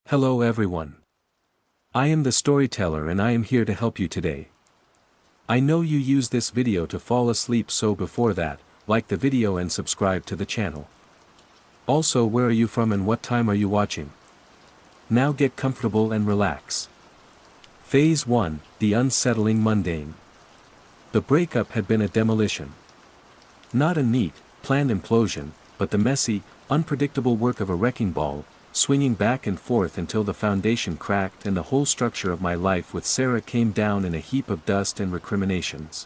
Hello everyone. I am the storyteller and I am here to help you today. I know you use this video to fall asleep, so before that, like the video and subscribe to the channel. Also, where are you from and what time are you watching? Now get comfortable and relax. Phase 1, the unsettling mundane. The breakup had been a demolition. Not a neat, planned implosion, but the messy, unpredictable work of a wrecking ball, swinging back and forth until the foundation cracked and the whole structure of my life with Sarah came down in a heap of dust and recriminations.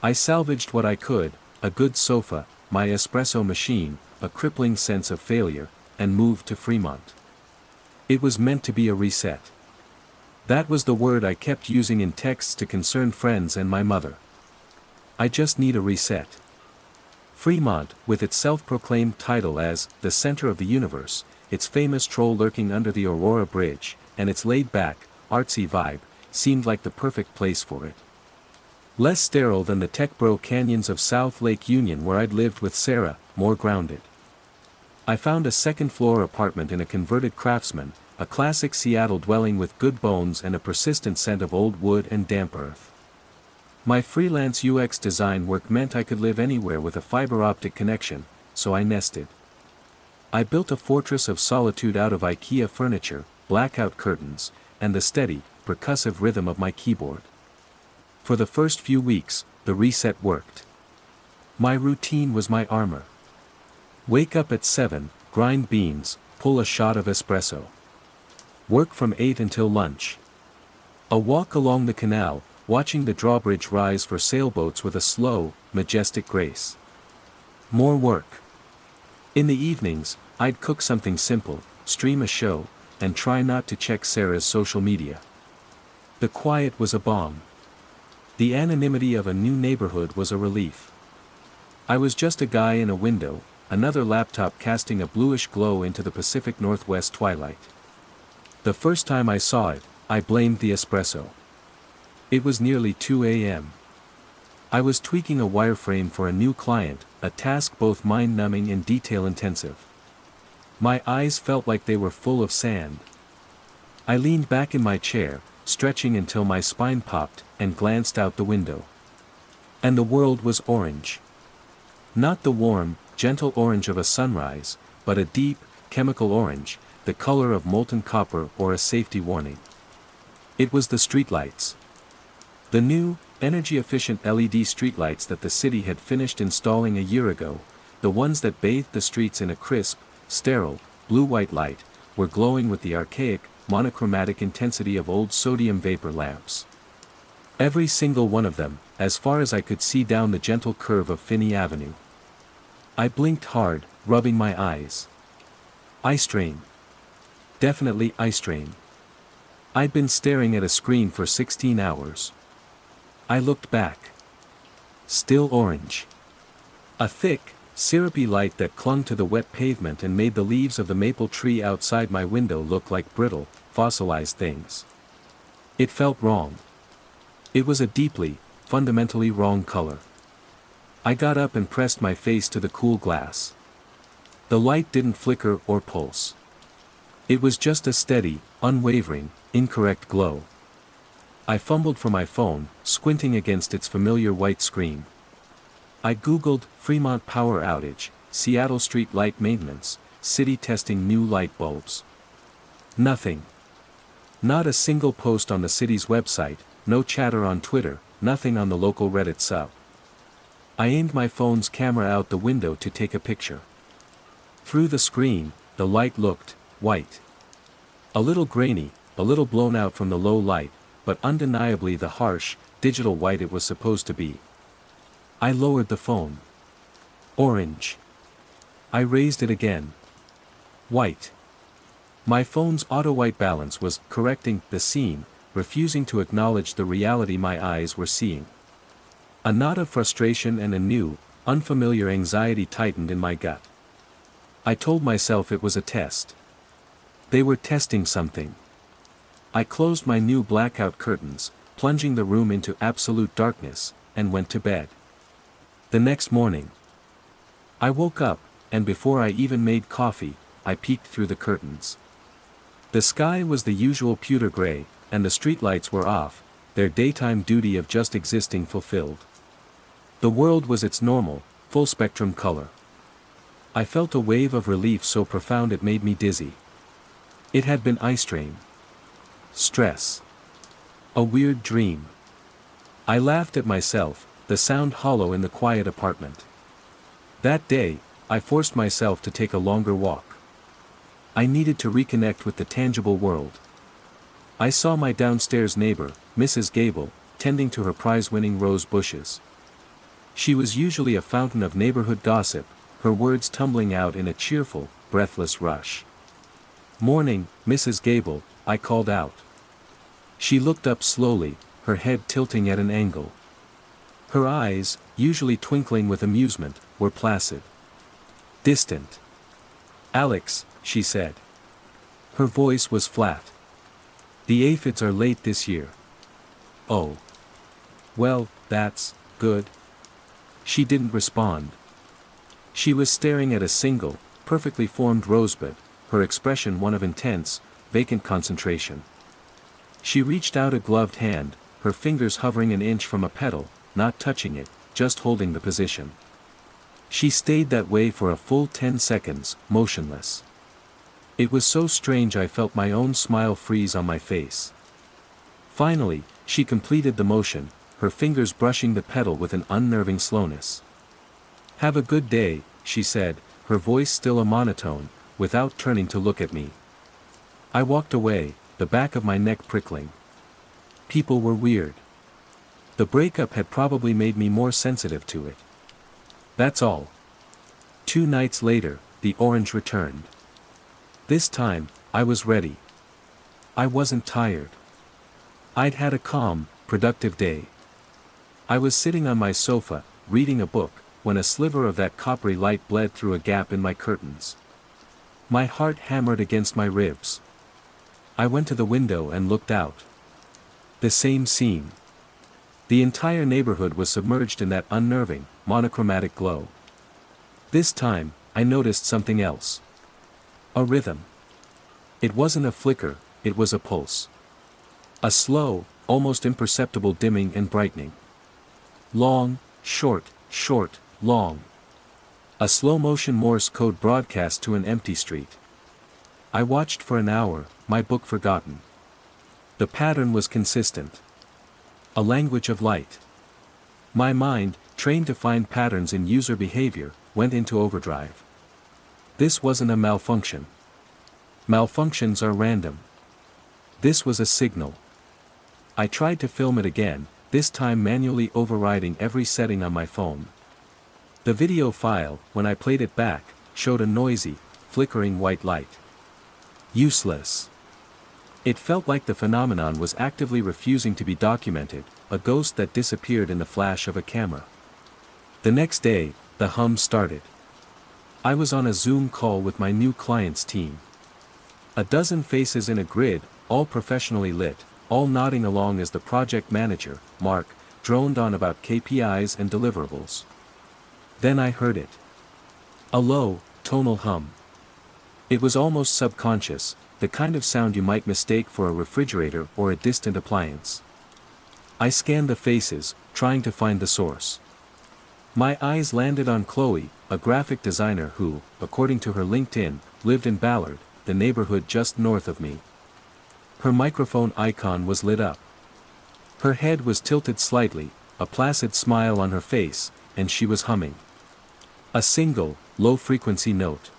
I salvaged what I could, a good sofa, my espresso machine, a crippling sense of failure, and moved to Fremont. It was meant to be a reset. That was the word I kept using in texts to concerned friends and my mother. I just need a reset. Fremont, with its self-proclaimed title as the center of the universe, its famous troll lurking under the Aurora Bridge, and its laid-back, artsy vibe, seemed like the perfect place for it. Less sterile than the tech bro canyons of South Lake Union where I'd lived with Sarah, more grounded. I found a second-floor apartment in a converted Craftsman, a classic Seattle dwelling with good bones and a persistent scent of old wood and damp earth. My freelance UX design work meant I could live anywhere with a fiber optic connection, so I nested. I built a fortress of solitude out of IKEA furniture, blackout curtains, and the steady, percussive rhythm of my keyboard. For the first few weeks, the reset worked. My routine was my armor. Wake up at 7, grind beans, pull a shot of espresso. Work from 8 until lunch. A walk along the canal, watching the drawbridge rise for sailboats with a slow, majestic grace. More work. In the evenings, I'd cook something simple, stream a show, and try not to check Sarah's social media. The quiet was a balm. The anonymity of a new neighborhood was a relief. I was just a guy in a window, another laptop casting a bluish glow into the Pacific Northwest twilight. The first time I saw it, I blamed the espresso. It was nearly 2 a.m. I was tweaking a wireframe for a new client, a task both mind-numbing and detail-intensive. My eyes felt like they were full of sand. I leaned back in my chair, stretching until my spine popped, and glanced out the window. And the world was orange. Not the warm, gentle orange of a sunrise, but a deep, chemical orange, the color of molten copper or a safety warning. It was the streetlights. The new, energy-efficient LED streetlights that the city had finished installing a year ago, the ones that bathed the streets in a crisp, sterile, blue-white light, were glowing with the archaic, monochromatic intensity of old sodium vapor lamps. Every single one of them, as far as I could see down the gentle curve of Finney Avenue. I blinked hard, rubbing my eyes. Eye strain. Definitely eye strain. I'd been staring at a screen for 16 hours. I looked back. Still orange. A thick, syrupy light that clung to the wet pavement and made the leaves of the maple tree outside my window look like brittle, fossilized things. It felt wrong. It was a deeply, fundamentally wrong color. I got up and pressed my face to the cool glass. The light didn't flicker or pulse. It was just a steady, unwavering, incorrect glow. I fumbled for my phone, squinting against its familiar white screen. I googled Fremont power outage, Seattle street light maintenance, city testing new light bulbs. Nothing. Not a single post on the city's website, no chatter on Twitter, nothing on the local Reddit sub. I aimed my phone's camera out the window to take a picture. Through the screen, the light looked white. A little grainy, a little blown out from the low light, but undeniably the harsh, digital white it was supposed to be. I lowered the phone. Orange. I raised it again. White. My phone's auto-white balance was correcting the scene, refusing to acknowledge the reality my eyes were seeing. A knot of frustration and a new, unfamiliar anxiety tightened in my gut. I told myself it was a test. They were testing something. I closed my new blackout curtains, plunging the room into absolute darkness, and went to bed. The next morning, I woke up, and before I even made coffee, I peeked through the curtains. The sky was the usual pewter gray, and the streetlights were off, their daytime duty of just existing fulfilled. The world was its normal, full-spectrum color. I felt a wave of relief so profound it made me dizzy. It had been eye strain. Stress. A weird dream. I laughed at myself, the sound hollow in the quiet apartment. That day, I forced myself to take a longer walk. I needed to reconnect with the tangible world. I saw my downstairs neighbor, Mrs. Gable, tending to her prize-winning rose bushes. She was usually a fountain of neighborhood gossip, her words tumbling out in a cheerful, breathless rush. "Morning, Mrs. Gable," I called out. She looked up slowly, her head tilting at an angle. Her eyes, usually twinkling with amusement, were placid. Distant. "Alex," she said. Her voice was flat. "The aphids are late this year." "Oh. Well, that's good." She didn't respond. She was staring at a single, perfectly formed rosebud, her expression one of intense, vacant concentration. She reached out a gloved hand, her fingers hovering an inch from a petal, not touching it, just holding the position. She stayed that way for a full 10 seconds, motionless. It was so strange I felt my own smile freeze on my face. Finally, she completed the motion, her fingers brushing the petal with an unnerving slowness. "Have a good day," she said, her voice still a monotone, without turning to look at me. I walked away, the back of my neck prickling. People were weird. The breakup had probably made me more sensitive to it. That's all. 2 nights later, the orange returned. This time, I was ready. I wasn't tired. I'd had a calm, productive day. I was sitting on my sofa, reading a book, when a sliver of that coppery light bled through a gap in my curtains. My heart hammered against my ribs. I went to the window and looked out. The same scene. The entire neighborhood was submerged in that unnerving, monochromatic glow. This time, I noticed something else. A rhythm. It wasn't a flicker, it was a pulse. A slow, almost imperceptible dimming and brightening. Long, short, short, long. A slow-motion Morse code broadcast to an empty street. I watched for an hour, my book forgotten. The pattern was consistent. A language of light. My mind, trained to find patterns in user behavior, went into overdrive. This wasn't a malfunction. Malfunctions are random. This was a signal. I tried to film it again, this time manually overriding every setting on my phone. The video file, when I played it back, showed a noisy, flickering white light. Useless. It felt like the phenomenon was actively refusing to be documented, a ghost that disappeared in the flash of a camera. The next day, the hum started. I was on a Zoom call with my new client's team. A dozen faces in a grid, all professionally lit, all nodding along as the project manager, Mark, droned on about KPIs and deliverables. Then I heard it. A low, tonal hum. It was almost subconscious, the kind of sound you might mistake for a refrigerator or a distant appliance. I scanned the faces, trying to find the source. My eyes landed on Chloe, a graphic designer who, according to her LinkedIn, lived in Ballard, the neighborhood just north of me. Her microphone icon was lit up. Her head was tilted slightly, a placid smile on her face, and she was humming. A single, low-frequency note.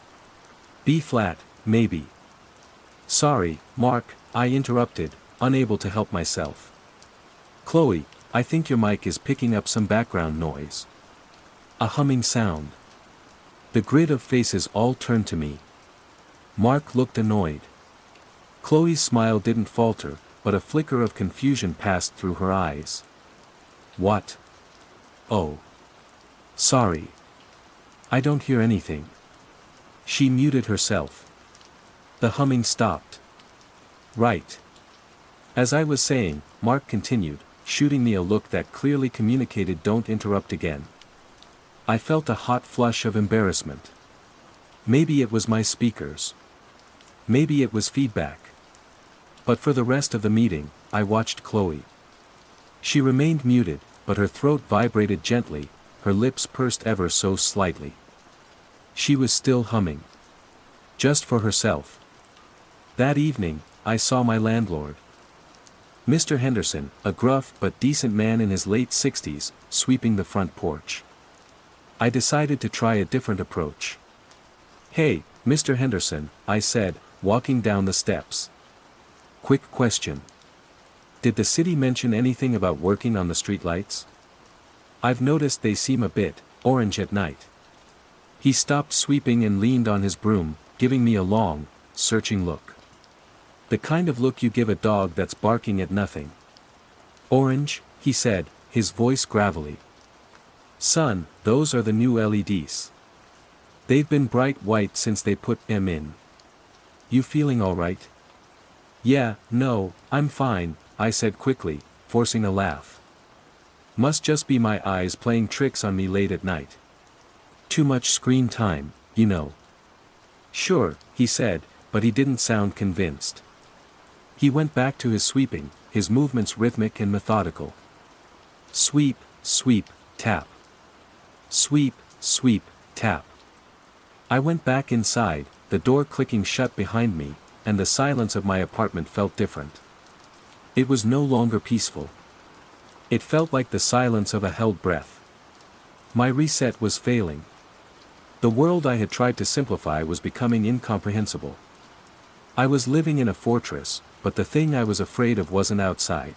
B-flat, maybe. "Sorry, Mark," I interrupted, unable to help myself. "Chloe, I think your mic is picking up some background noise." A humming sound. The grid of faces all turned to me. Mark looked annoyed. Chloe's smile didn't falter, but a flicker of confusion passed through her eyes. "What? Oh. Sorry. I don't hear anything." She muted herself. The humming stopped. "Right. As I was saying," Mark continued, shooting me a look that clearly communicated "don't interrupt again." I felt a hot flush of embarrassment. Maybe it was my speakers. Maybe it was feedback. But for the rest of the meeting, I watched Chloe. She remained muted, but her throat vibrated gently, her lips pursed ever so slightly. She was still humming. Just for herself. That evening, I saw my landlord. Mr. Henderson, a gruff but decent man in his late 60s, sweeping the front porch. I decided to try a different approach. "Hey, Mr. Henderson," I said, walking down the steps. "Quick question. Did the city mention anything about working on the streetlights? I've noticed they seem a bit orange at night." He stopped sweeping and leaned on his broom, giving me a long, searching look. The kind of look you give a dog that's barking at nothing. "Orange," he said, his voice gravelly. "Son, those are the new LEDs. They've been bright white since they put them in. You feeling all right?" "Yeah, no, I'm fine," I said quickly, forcing a laugh. "Must just be my eyes playing tricks on me late at night. Too much screen time, you know." "Sure," he said, but he didn't sound convinced. He went back to his sweeping, his movements rhythmic and methodical. Sweep, sweep, tap. Sweep, sweep, tap. I went back inside, the door clicking shut behind me, and the silence of my apartment felt different. It was no longer peaceful. It felt like the silence of a held breath. My reset was failing. The world I had tried to simplify was becoming incomprehensible. I was living in a fortress, but the thing I was afraid of wasn't outside.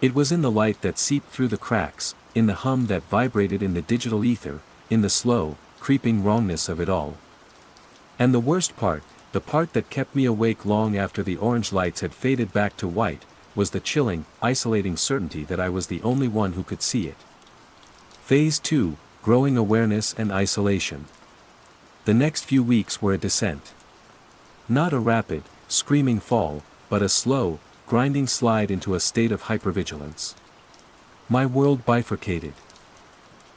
It was in the light that seeped through the cracks, in the hum that vibrated in the digital ether, in the slow, creeping wrongness of it all. And the worst part, the part that kept me awake long after the orange lights had faded back to white, was the chilling, isolating certainty that I was the only one who could see it. Phase 2, growing awareness and isolation. The next few weeks were a descent. Not a rapid, screaming fall, but a slow, grinding slide into a state of hypervigilance. My world bifurcated.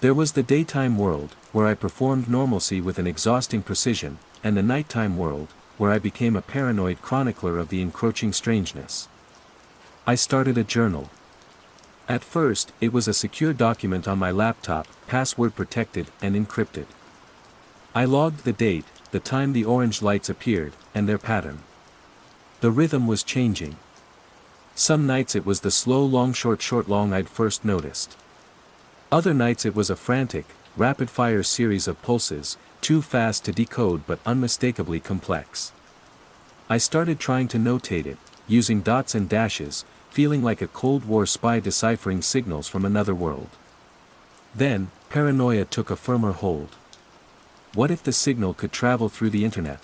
There was the daytime world, where I performed normalcy with an exhausting precision, and the nighttime world, where I became a paranoid chronicler of the encroaching strangeness. I started a journal. At first, it was a secure document on my laptop, password protected and encrypted. I logged the date, the time the orange lights appeared, and their pattern. The rhythm was changing. Some nights it was the slow long short long I'd first noticed. Other nights it was a frantic, rapid-fire series of pulses, too fast to decode but unmistakably complex. I started trying to notate it, using dots and dashes, feeling like a Cold War spy deciphering signals from another world. Then, paranoia took a firmer hold. What if the signal could travel through the internet?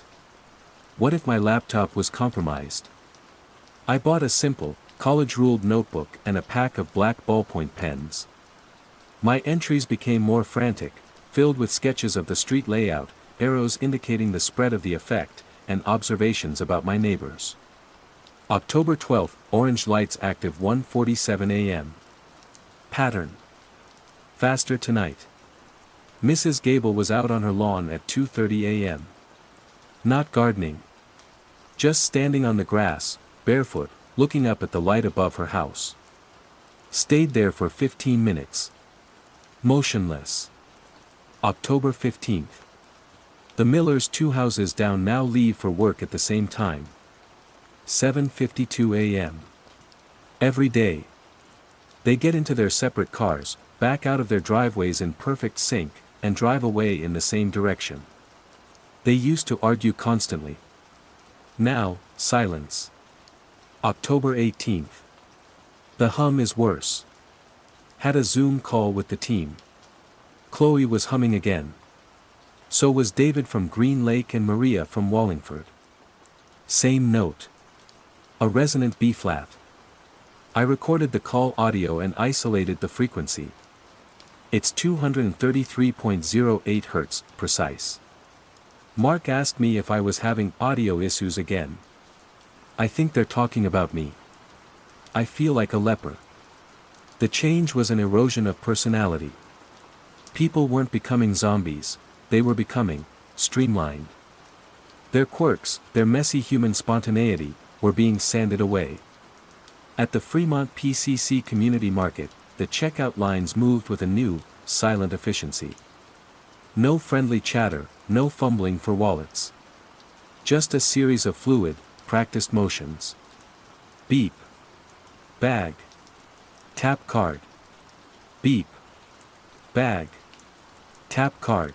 What if my laptop was compromised? I bought a simple, college-ruled notebook and a pack of black ballpoint pens. My entries became more frantic, filled with sketches of the street layout, arrows indicating the spread of the effect, and observations about my neighbors. October 12, orange lights active 1:47 a.m. Pattern. Faster tonight. Mrs. Gable was out on her lawn at 2:30 a.m. Not gardening. Just standing on the grass, barefoot, looking up at the light above her house. Stayed there for 15 minutes. Motionless. October 15th. The Millers 2 houses down now leave for work at the same time. 7:52 a.m. Every day. They get into their separate cars, back out of their driveways in perfect sync, and drive away in the same direction. They used to argue constantly. Now, silence. October 18th. The hum is worse. Had a Zoom call with the team. Chloe was humming again. So was David from Green Lake and Maria from Wallingford. Same note. A resonant B-flat. I recorded the call audio and isolated the frequency. It's 233.08 Hz, precise. Mark asked me if I was having audio issues again. I think they're talking about me. I feel like a leper. The change was an erosion of personality. People weren't becoming zombies, they were becoming streamlined. Their quirks, their messy human spontaneity, were being sanded away. At the Fremont PCC Community Market, the checkout lines moved with a new, silent efficiency. No friendly chatter, no fumbling for wallets. Just a series of fluid, practiced motions. Beep. Bag. Tap card. Beep. Bag. Tap card.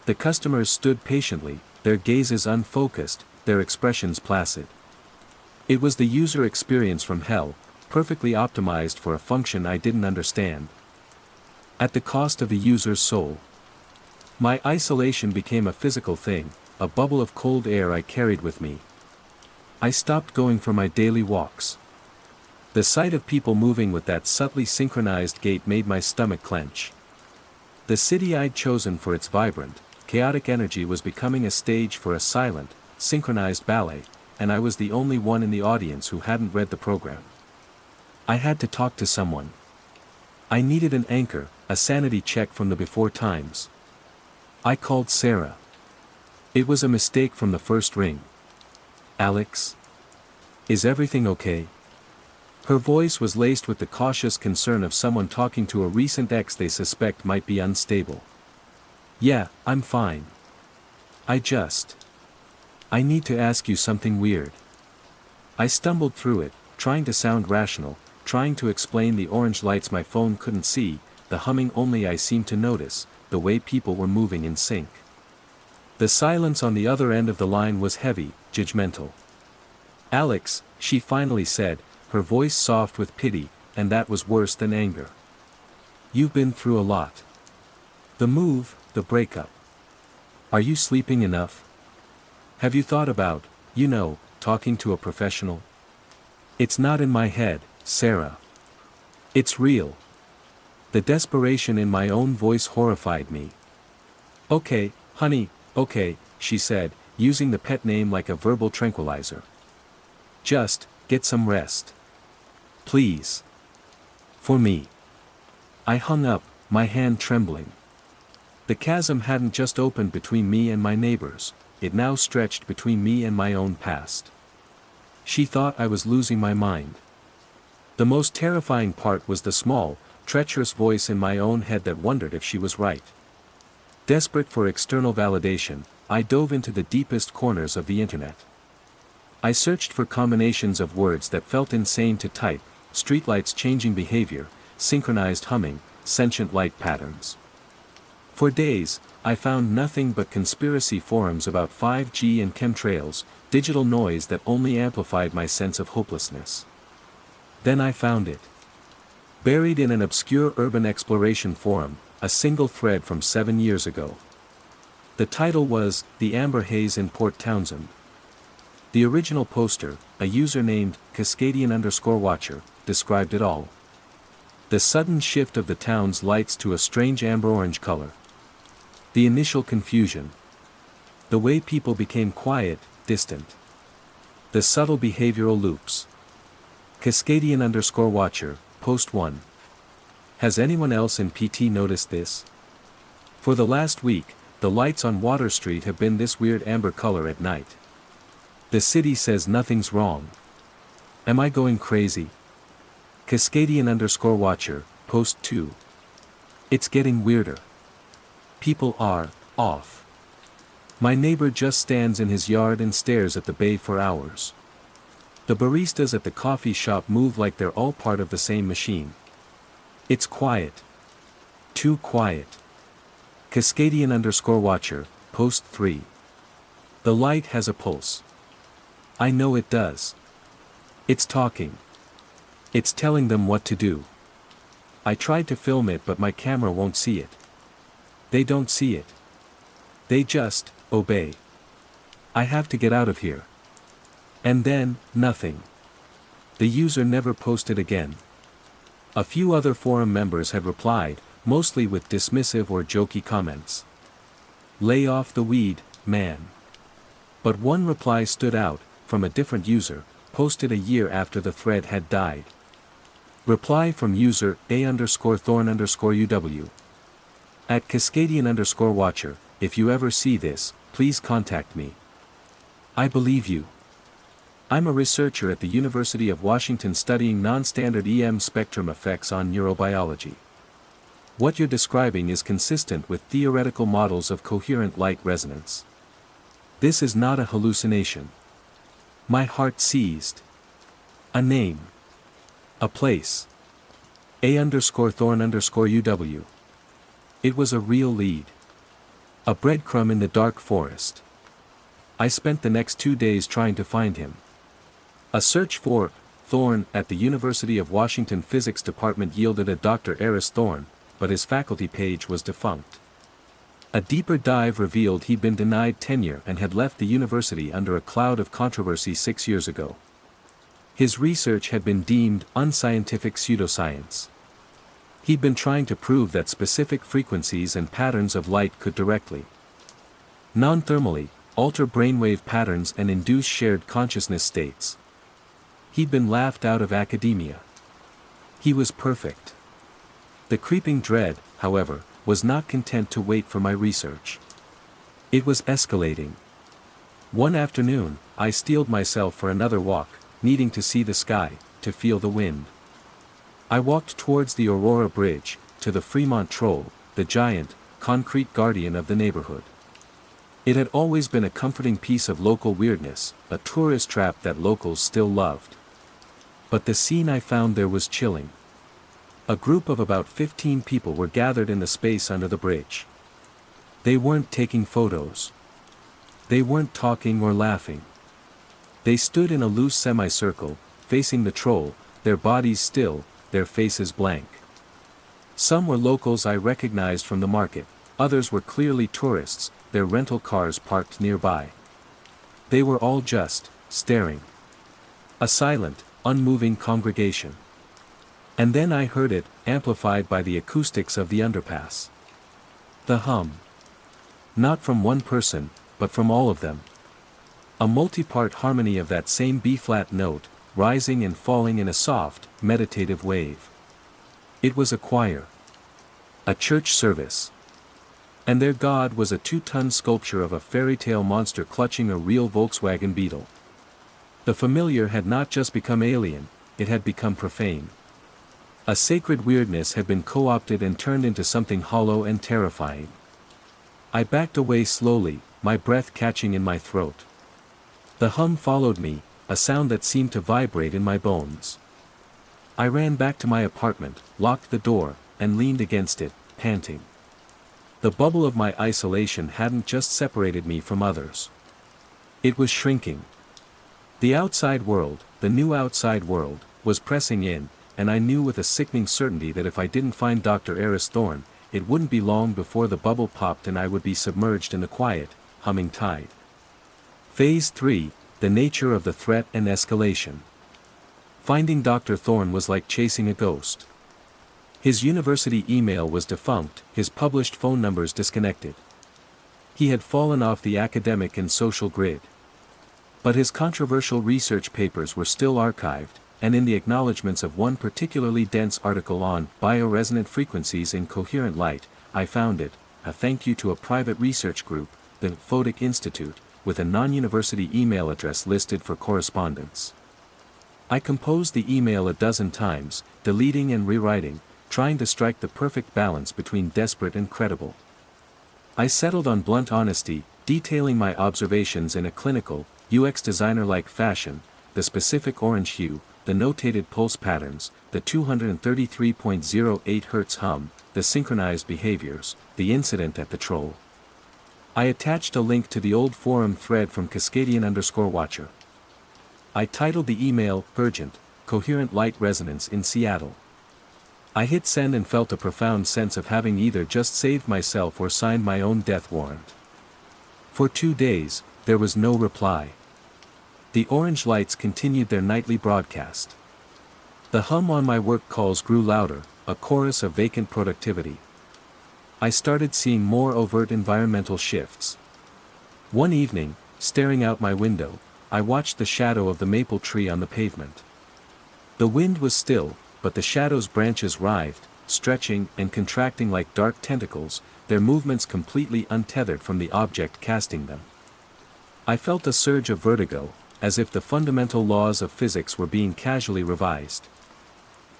The customers stood patiently, their gazes unfocused, their expressions placid. It was the user experience from hell, perfectly optimized for a function I didn't understand. At the cost of the user's soul. My isolation became a physical thing, a bubble of cold air I carried with me. I stopped going for my daily walks. The sight of people moving with that subtly synchronized gait made my stomach clench. The city I'd chosen for its vibrant, chaotic energy was becoming a stage for a silent, synchronized ballet, and I was the only one in the audience who hadn't read the program. I had to talk to someone. I needed an anchor, a sanity check from the before times. I called Sarah. It was a mistake from the first ring. Alex? Is everything okay? Her voice was laced with the cautious concern of someone talking to a recent ex they suspect might be unstable. Yeah, I'm fine. I need to ask you something weird. I stumbled through it, trying to sound rational, trying to explain the orange lights my phone couldn't see, the humming only I seemed to notice, the way people were moving in sync. The silence on the other end of the line was heavy, judgmental. Alex, she finally said, her voice soft with pity, and that was worse than anger. You've been through a lot. The move, the breakup. Are you sleeping enough? Have you thought about, talking to a professional? It's not in my head, Sarah. It's real. The desperation in my own voice horrified me. Okay, honey, okay, she said, using the pet name like a verbal tranquilizer. Just, get some rest. Please. For me. I hung up, my hand trembling. The chasm hadn't just opened between me and my neighbors, it now stretched between me and my own past. She thought I was losing my mind. The most terrifying part was the small, treacherous voice in my own head that wondered if she was right. Desperate for external validation, I dove into the deepest corners of the internet. I searched for combinations of words that felt insane to type, streetlights changing behavior, synchronized humming, sentient light patterns. For days, I found nothing but conspiracy forums about 5G and chemtrails, digital noise that only amplified my sense of hopelessness. Then I found it. Buried in an obscure urban exploration forum, a single thread from 7 years ago. The title was, The Amber Haze in Port Townsend. The original poster, a user named Cascadian_Watcher, described it all. The sudden shift of the town's lights to a strange amber-orange color. The initial confusion. The way people became quiet, distant. The subtle behavioral loops. Cascadian_Watcher, Post 1. Has anyone else in PT noticed this? For the last week, the lights on Water Street have been this weird amber color at night. The city says nothing's wrong. Am I going crazy? Cascadian_Watcher, Post 2. It's getting weirder. People are off. My neighbor just stands in his yard and stares at the bay for hours. The baristas at the coffee shop move like they're all part of the same machine. It's quiet. Too quiet. Cascadian_Watcher, Post 3. The light has a pulse. I know it does. It's talking. It's telling them what to do. I tried to film it but my camera won't see it. They don't see it. They just obey. I have to get out of here. And then, nothing. The user never posted again. A few other forum members had replied, mostly with dismissive or jokey comments. Lay off the weed, man. But one reply stood out, from a different user, posted a year after the thread had died. Reply from user A_Thorn_UW. At Cascadian_Watcher, if you ever see this, please contact me. I believe you. I'm a researcher at the University of Washington studying non-standard EM spectrum effects on neurobiology. What you're describing is consistent with theoretical models of coherent light resonance. This is not a hallucination. My heart seized. A name. A place. A_Thorn_UW. It was a real lead. A breadcrumb in the dark forest. I spent the next 2 days trying to find him. A search for Thorn at the University of Washington Physics Department yielded a Dr. Eris Thorn, but his faculty page was defunct. A deeper dive revealed he'd been denied tenure and had left the university under a cloud of controversy 6 years ago. His research had been deemed unscientific pseudoscience. He'd been trying to prove that specific frequencies and patterns of light could directly, non-thermally, alter brainwave patterns and induce shared consciousness states. He'd been laughed out of academia. He was perfect. The creeping dread, however, was not content to wait for my research. It was escalating. One afternoon, I steeled myself for another walk, needing to see the sky, to feel the wind. I walked towards the Aurora Bridge, to the Fremont Troll, the giant, concrete guardian of the neighborhood. It had always been a comforting piece of local weirdness, a tourist trap that locals still loved. But the scene I found there was chilling. A group of about 15 people were gathered in the space under the bridge. They weren't taking photos. They weren't talking or laughing. They stood in a loose semicircle, facing the troll, their bodies still, their faces blank. Some were locals I recognized from the market, others were clearly tourists, their rental cars parked nearby. They were all just staring. A silent, unmoving congregation. And then I heard it, amplified by the acoustics of the underpass. The hum. Not from one person, but from all of them. A multi-part harmony of that same B-flat note, rising and falling in a soft, meditative wave. It was a choir. A church service. And their god was a 2-ton sculpture of a fairy tale monster clutching a real Volkswagen Beetle. The familiar had not just become alien, it had become profane. A sacred weirdness had been co-opted and turned into something hollow and terrifying. I backed away slowly, my breath catching in my throat. The hum followed me, a sound that seemed to vibrate in my bones. I ran back to my apartment, locked the door, and leaned against it, panting. The bubble of my isolation hadn't just separated me from others. It was shrinking. The outside world, the new outside world, was pressing in, and I knew with a sickening certainty that if I didn't find Dr. Eris Thorn, it wouldn't be long before the bubble popped and I would be submerged in the quiet, humming tide. Phase 3, the nature of the threat and escalation. Finding Dr. Thorn was like chasing a ghost. His university email was defunct, his published phone numbers disconnected. He had fallen off the academic and social grid. But his controversial research papers were still archived, and in the acknowledgments of one particularly dense article on bioresonant frequencies in coherent light, I found it, a thank you to a private research group, the Photic Institute, with a non-university email address listed for correspondence. I composed the email a dozen times, deleting and rewriting, trying to strike the perfect balance between desperate and credible. I settled on blunt honesty, detailing my observations in a clinical, UX designer-like fashion, the specific orange hue, the notated pulse patterns, the 233.08 Hz hum, the synchronized behaviors, the incident at the troll. I attached a link to the old forum thread from Cascadian_Watcher. I titled the email, Urgent, Coherent Light Resonance in Seattle. I hit send and felt a profound sense of having either just saved myself or signed my own death warrant. For 2 days, there was no reply. The orange lights continued their nightly broadcast. The hum on my work calls grew louder, a chorus of vacant productivity. I started seeing more overt environmental shifts. One evening, staring out my window, I watched the shadow of the maple tree on the pavement. The wind was still, but the shadow's branches writhed, stretching and contracting like dark tentacles, their movements completely untethered from the object casting them. I felt a surge of vertigo, as if the fundamental laws of physics were being casually revised.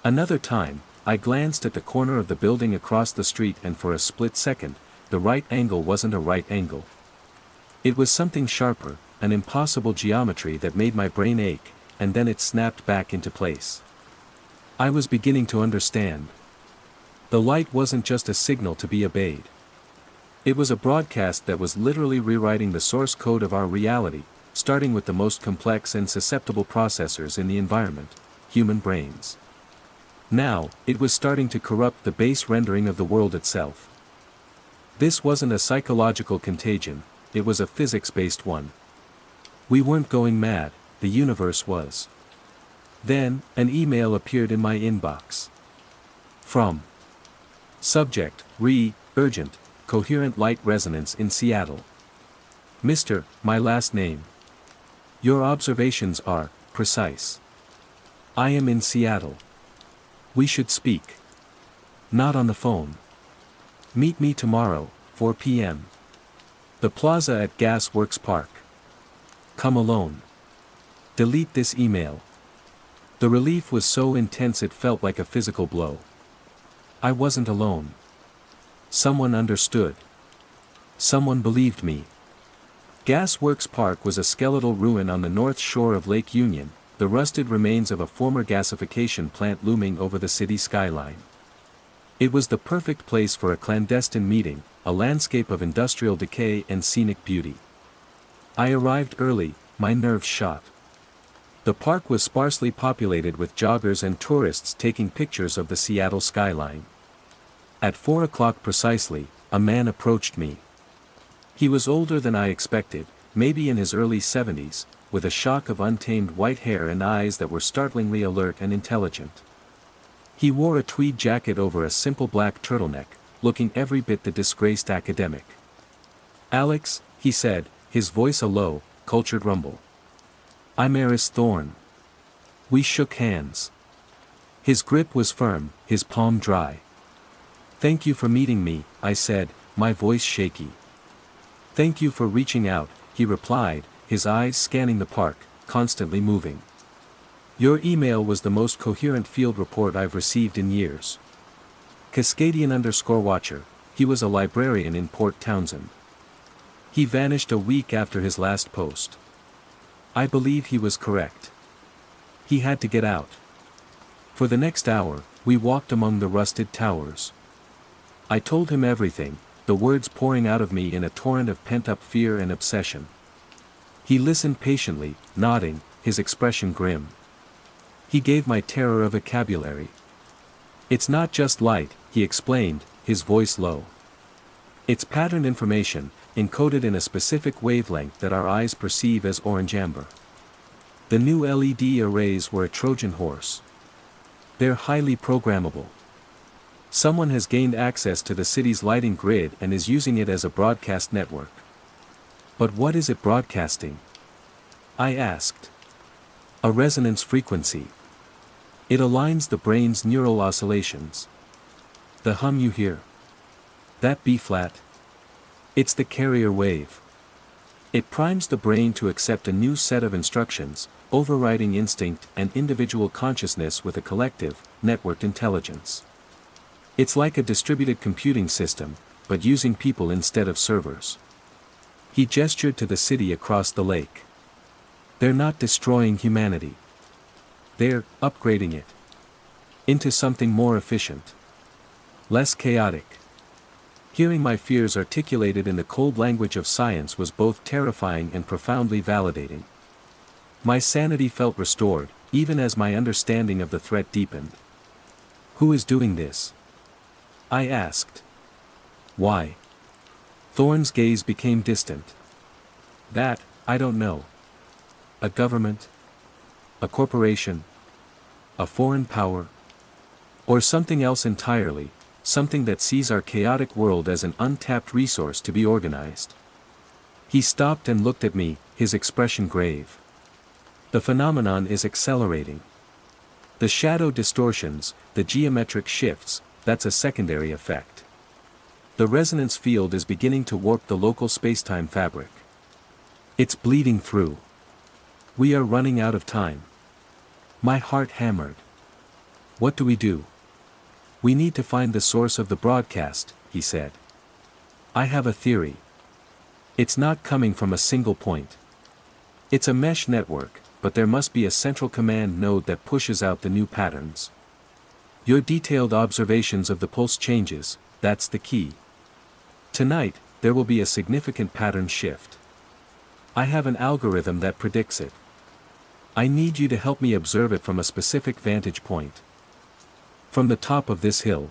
Another time, I glanced at the corner of the building across the street and for a split second, the right angle wasn't a right angle. It was something sharper, an impossible geometry that made my brain ache, and then it snapped back into place. I was beginning to understand. The light wasn't just a signal to be obeyed. It was a broadcast that was literally rewriting the source code of our reality, starting with the most complex and susceptible processors in the environment, human brains. Now, it was starting to corrupt the base rendering of the world itself. This wasn't a psychological contagion, it was a physics-based one. We weren't going mad, the universe was. Then, an email appeared in my inbox. From Subject, urgent, coherent light resonance in Seattle. Mr., my last name. Your observations are precise. I am in Seattle. We should speak. Not on the phone. Meet me tomorrow, 4 p.m. The plaza at Gas Works Park. Come alone. Delete this email. The relief was so intense it felt like a physical blow. I wasn't alone. Someone understood. Someone believed me. Gas Works Park was a skeletal ruin on the north shore of Lake Union, the rusted remains of a former gasification plant looming over the city skyline. It was the perfect place for a clandestine meeting, a landscape of industrial decay and scenic beauty. I arrived early, my nerves shot. The park was sparsely populated with joggers and tourists taking pictures of the Seattle skyline. At 4 o'clock precisely, a man approached me. He was older than I expected, maybe in his early 70s, with a shock of untamed white hair and eyes that were startlingly alert and intelligent. He wore a tweed jacket over a simple black turtleneck, looking every bit the disgraced academic. "Alex," he said, his voice a low, cultured rumble. "I'm Eris Thorne." We shook hands. His grip was firm, his palm dry. "Thank you for meeting me," I said, my voice shaky. "Thank you for reaching out," he replied, his eyes scanning the park, constantly moving. "Your email was the most coherent field report I've received in years." Cascadian_Watcher, he was a librarian in Port Townsend. He vanished a week after his last post. I believe he was correct. He had to get out. For the next hour, we walked among the rusted towers. I told him everything, the words pouring out of me in a torrent of pent-up fear and obsession. He listened patiently, nodding, his expression grim. He gave my terror a vocabulary. "It's not just light," he explained, his voice low. "It's patterned information, encoded in a specific wavelength that our eyes perceive as orange-amber. The new LED arrays were a Trojan horse. They're highly programmable. Someone has gained access to the city's lighting grid and is using it as a broadcast network." "But what is it broadcasting?" I asked. "A resonance frequency. It aligns the brain's neural oscillations. The hum you hear. That B-flat. It's the carrier wave. It primes the brain to accept a new set of instructions, overriding instinct and individual consciousness with a collective, networked intelligence. It's like a distributed computing system, but using people instead of servers." He gestured to the city across the lake. "They're not destroying humanity. They're upgrading it into something more efficient. Less chaotic." Hearing my fears articulated in the cold language of science was both terrifying and profoundly validating. My sanity felt restored, even as my understanding of the threat deepened. "Who is doing this?" I asked. "Why?" Thorne's gaze became distant. "That, I don't know. A government? A corporation? A foreign power? Or something else entirely, something that sees our chaotic world as an untapped resource to be organized." He stopped and looked at me, his expression grave. "The phenomenon is accelerating. The shadow distortions, the geometric shifts, that's a secondary effect. The resonance field is beginning to warp the local spacetime fabric. It's bleeding through. We are running out of time. My heart hammered. What do we do? We need to find the source of the broadcast, he said. I have a theory. It's not coming from a single point. It's a mesh network, but there must be a central command node that pushes out the new patterns. Your detailed observations of the pulse changes, that's the key. Tonight, there will be a significant pattern shift. I have an algorithm that predicts it. I need you to help me observe it from a specific vantage point. From the top of this hill.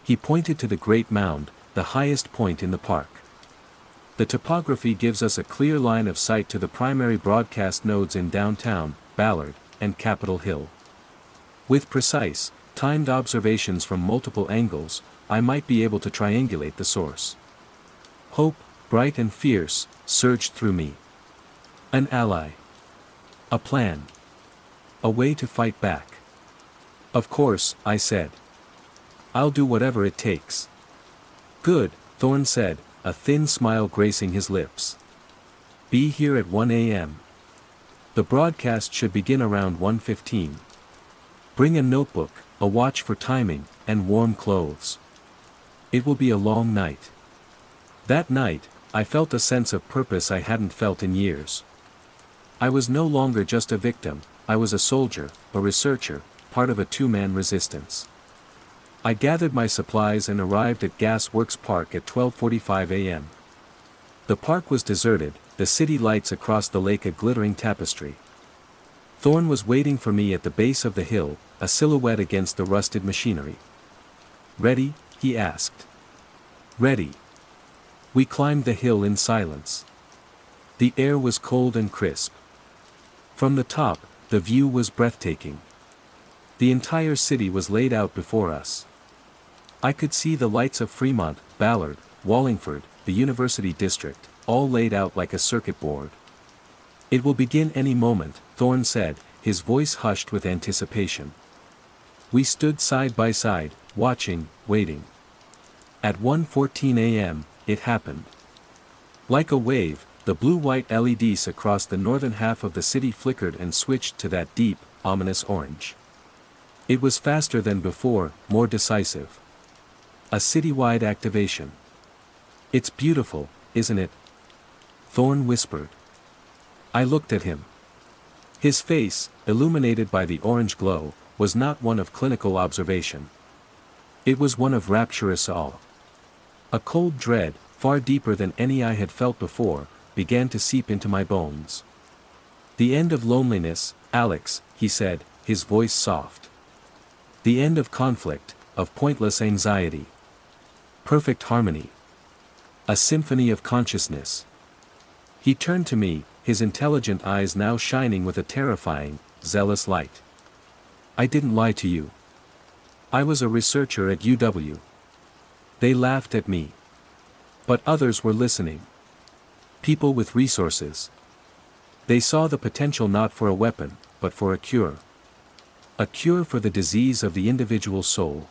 He pointed to the Great Mound, the highest point in the park. The topography gives us a clear line of sight to the primary broadcast nodes in downtown, Ballard, and Capitol Hill. With precise, timed observations from multiple angles, I might be able to triangulate the source. Hope, bright and fierce, surged through me. An ally. A plan. A way to fight back. Of course, I said. I'll do whatever it takes. Good, Thorne said, a thin smile gracing his lips. Be here at 1 a.m. The broadcast should begin around 1:15. Bring a notebook, a watch for timing, and warm clothes. It will be a long night. That night, I felt a sense of purpose I hadn't felt in years. I was no longer just a victim, I was a soldier, a researcher, part of a two-man resistance. I gathered my supplies and arrived at Gas Works Park at 12:45 a.m. The park was deserted, the city lights across the lake a glittering tapestry. Thorne was waiting for me at the base of the hill, a silhouette against the rusted machinery. Ready? He asked. Ready. We climbed the hill in silence. The air was cold and crisp. From the top, the view was breathtaking. The entire city was laid out before us. I could see the lights of Fremont, Ballard, Wallingford, the University District, all laid out like a circuit board. It will begin any moment, Thorne said, his voice hushed with anticipation. We stood side by side, watching, waiting. At 1:14 a.m., it happened. Like a wave, the blue-white LEDs across the northern half of the city flickered and switched to that deep, ominous orange. It was faster than before, more decisive. A citywide activation. It's beautiful, isn't it? Thorne whispered. I looked at him. His face, illuminated by the orange glow, was not one of clinical observation. It was one of rapturous awe. A cold dread, far deeper than any I had felt before, began to seep into my bones. The end of loneliness, Alex, he said, his voice soft. The end of conflict, of pointless anxiety. Perfect harmony. A symphony of consciousness. He turned to me, his intelligent eyes now shining with a terrifying, zealous light. I didn't lie to you. I was a researcher at UW. They laughed at me. But others were listening. People with resources. They saw the potential not for a weapon, but for a cure. A cure for the disease of the individual soul.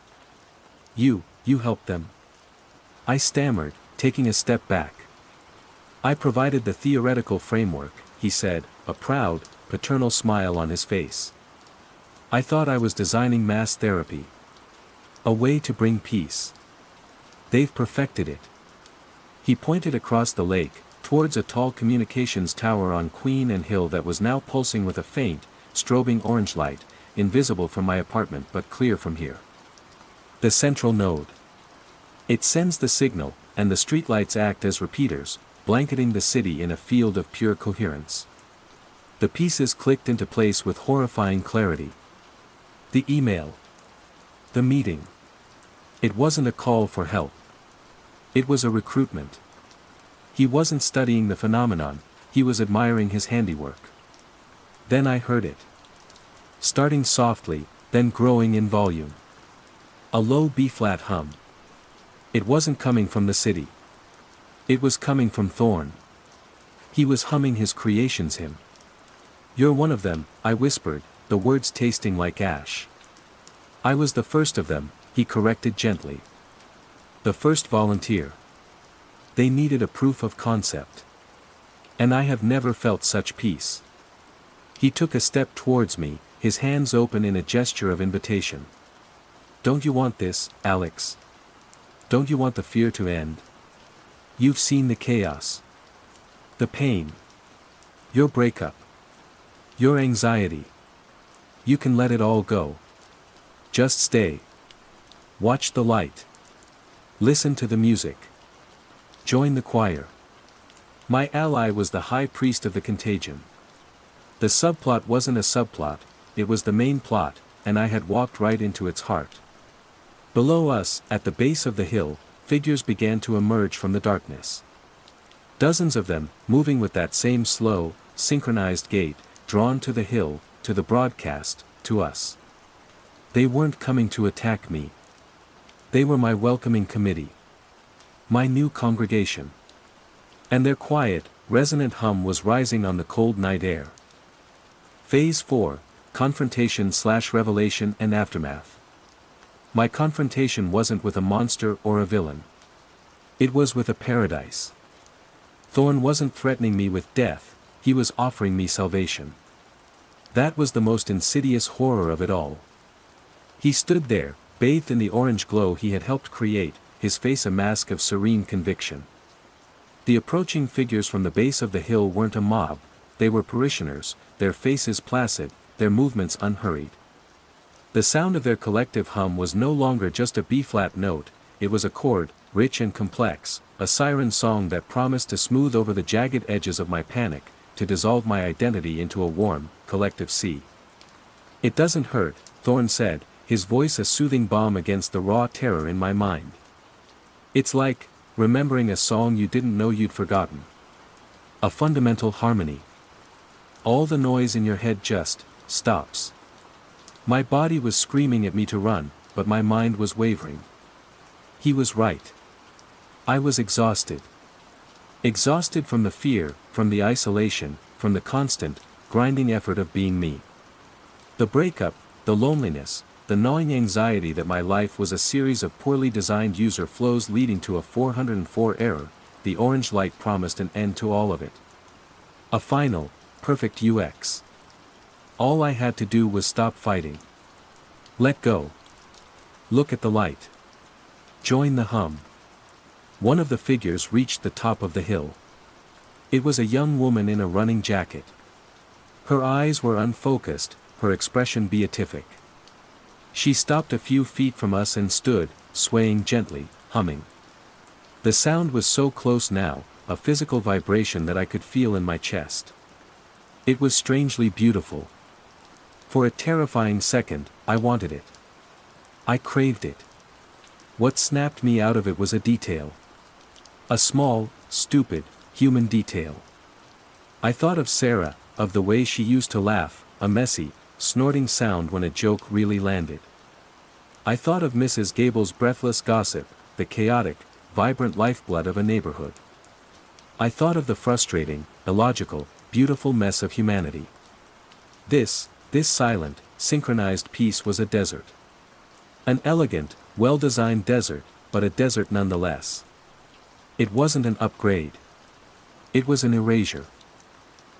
You helped them. I stammered, taking a step back. I provided the theoretical framework, he said, a proud, paternal smile on his face. I thought I was designing mass therapy. A way to bring peace. They've perfected it. He pointed across the lake, towards a tall communications tower on Queen and Hill that was now pulsing with a faint, strobing orange light, invisible from my apartment but clear from here. The central node. It sends the signal, and the streetlights act as repeaters, blanketing the city in a field of pure coherence. The pieces clicked into place with horrifying clarity. The email. The meeting. It wasn't a call for help. It was a recruitment. He wasn't studying the phenomenon, he was admiring his handiwork. Then I heard it. Starting softly, then growing in volume. A low B-flat hum. It wasn't coming from the city. It was coming from Thorne. He was humming his creation's hymn. You're one of them, I whispered, the words tasting like ash. I was the first of them, he corrected gently. The first volunteer. They needed a proof of concept. And I have never felt such peace. He took a step towards me, his hands open in a gesture of invitation. Don't you want this, Alex? Don't you want the fear to end? You've seen the chaos. The pain. Your breakup. Your anxiety. You can let it all go. Just stay. Watch the light. Listen to the music. Join the choir. My ally was the high priest of the contagion. The subplot wasn't a subplot, it was the main plot, and I had walked right into its heart. Below us, at the base of the hill, figures began to emerge from the darkness. Dozens of them, moving with that same slow, synchronized gait, drawn to the hill, to the broadcast, to us. They weren't coming to attack me. They were my welcoming committee. My new congregation. And their quiet, resonant hum was rising on the cold night air. Phase 4, Confrontation/Revelation and Aftermath. My confrontation wasn't with a monster or a villain. It was with a paradise. Thorn wasn't threatening me with death, he was offering me salvation. That was the most insidious horror of it all. He stood there, bathed in the orange glow he had helped create, his face a mask of serene conviction. The approaching figures from the base of the hill weren't a mob, they were parishioners, their faces placid, their movements unhurried. The sound of their collective hum was no longer just a B-flat note, it was a chord, rich and complex, a siren song that promised to smooth over the jagged edges of my panic, to dissolve my identity into a warm, collective sea. It doesn't hurt, Thorn said, his voice a soothing balm against the raw terror in my mind. It's like remembering a song you didn't know you'd forgotten. A fundamental harmony. All the noise in your head just stops. My body was screaming at me to run, but my mind was wavering. He was right. I was exhausted. Exhausted from the fear, from the isolation, from the constant, grinding effort of being me. The breakup, the loneliness, the gnawing anxiety that my life was a series of poorly designed user flows leading to a 404 error, the orange light promised an end to all of it. A final, perfect UX. All I had to do was stop fighting. Let go. Look at the light. Join the hum. One of the figures reached the top of the hill. It was a young woman in a running jacket. Her eyes were unfocused, her expression beatific. She stopped a few feet from us and stood, swaying gently, humming. The sound was so close now, a physical vibration that I could feel in my chest. It was strangely beautiful. For a terrifying second, I wanted it. I craved it. What snapped me out of it was a detail. A small, stupid, human detail. I thought of Sarah, of the way she used to laugh, a messy, snorting sound when a joke really landed. I thought of Mrs. Gable's breathless gossip, the chaotic, vibrant lifeblood of a neighborhood. I thought of the frustrating, illogical, beautiful mess of humanity. This silent, synchronized piece was a desert. An elegant, well-designed desert, but a desert nonetheless. It wasn't an upgrade. It was an erasure.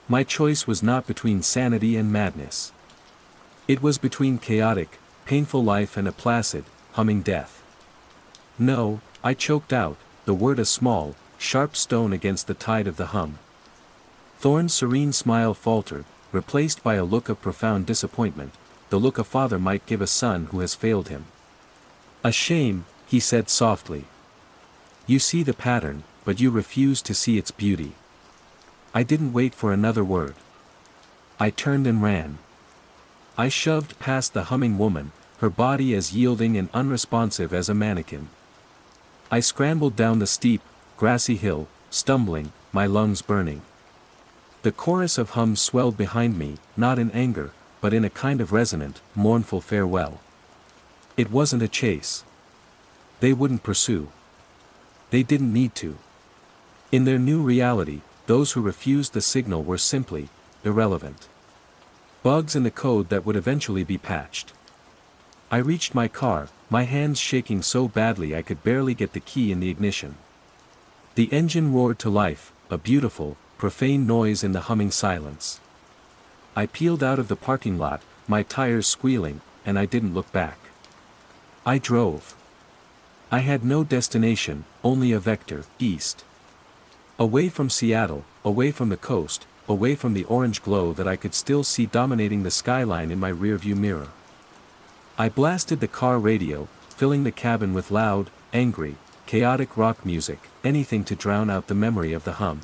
My choice was not between sanity and madness. It was between chaotic, painful life and a placid, humming death. No, I choked out, the word a small, sharp stone against the tide of the hum. Thorn's serene smile faltered, replaced by a look of profound disappointment, the look a father might give a son who has failed him. A shame, he said softly. You see the pattern, but you refuse to see its beauty. I didn't wait for another word. I turned and ran. I shoved past the humming woman, her body as yielding and unresponsive as a mannequin. I scrambled down the steep, grassy hill, stumbling, my lungs burning. The chorus of hums swelled behind me, not in anger, but in a kind of resonant, mournful farewell. It wasn't a chase. They wouldn't pursue. They didn't need to. In their new reality, those who refused the signal were simply irrelevant. Bugs in the code that would eventually be patched. I reached my car, my hands shaking so badly I could barely get the key in the ignition. The engine roared to life, a beautiful, profane noise in the humming silence. I peeled out of the parking lot, my tires squealing, and I didn't look back. I drove. I had no destination, only a vector, east. Away from Seattle, away from the coast, away from the orange glow that I could still see dominating the skyline in my rearview mirror. I blasted the car radio, filling the cabin with loud, angry, chaotic rock music, anything to drown out the memory of the hum.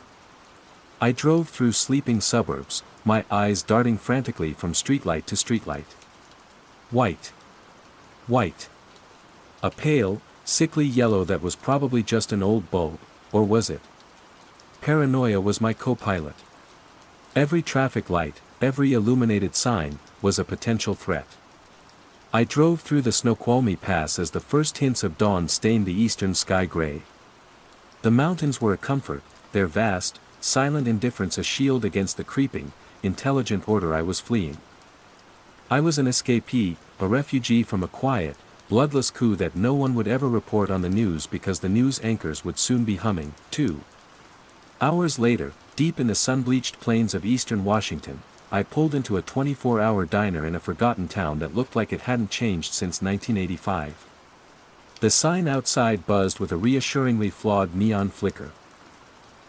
I drove through sleeping suburbs, my eyes darting frantically from streetlight to streetlight. White. White. A pale, sickly yellow that was probably just an old bulb, or was it? Paranoia was my co-pilot. Every traffic light, every illuminated sign, was a potential threat. I drove through the Snoqualmie Pass as the first hints of dawn stained the eastern sky gray. The mountains were a comfort, their vast, silent indifference a shield against the creeping, intelligent order I was fleeing. I was an escapee, a refugee from a quiet, bloodless coup that no one would ever report on the news because the news anchors would soon be humming, too. Hours later, deep in the sun-bleached plains of eastern Washington, I pulled into a 24-hour diner in a forgotten town that looked like it hadn't changed since 1985. The sign outside buzzed with a reassuringly flawed neon flicker.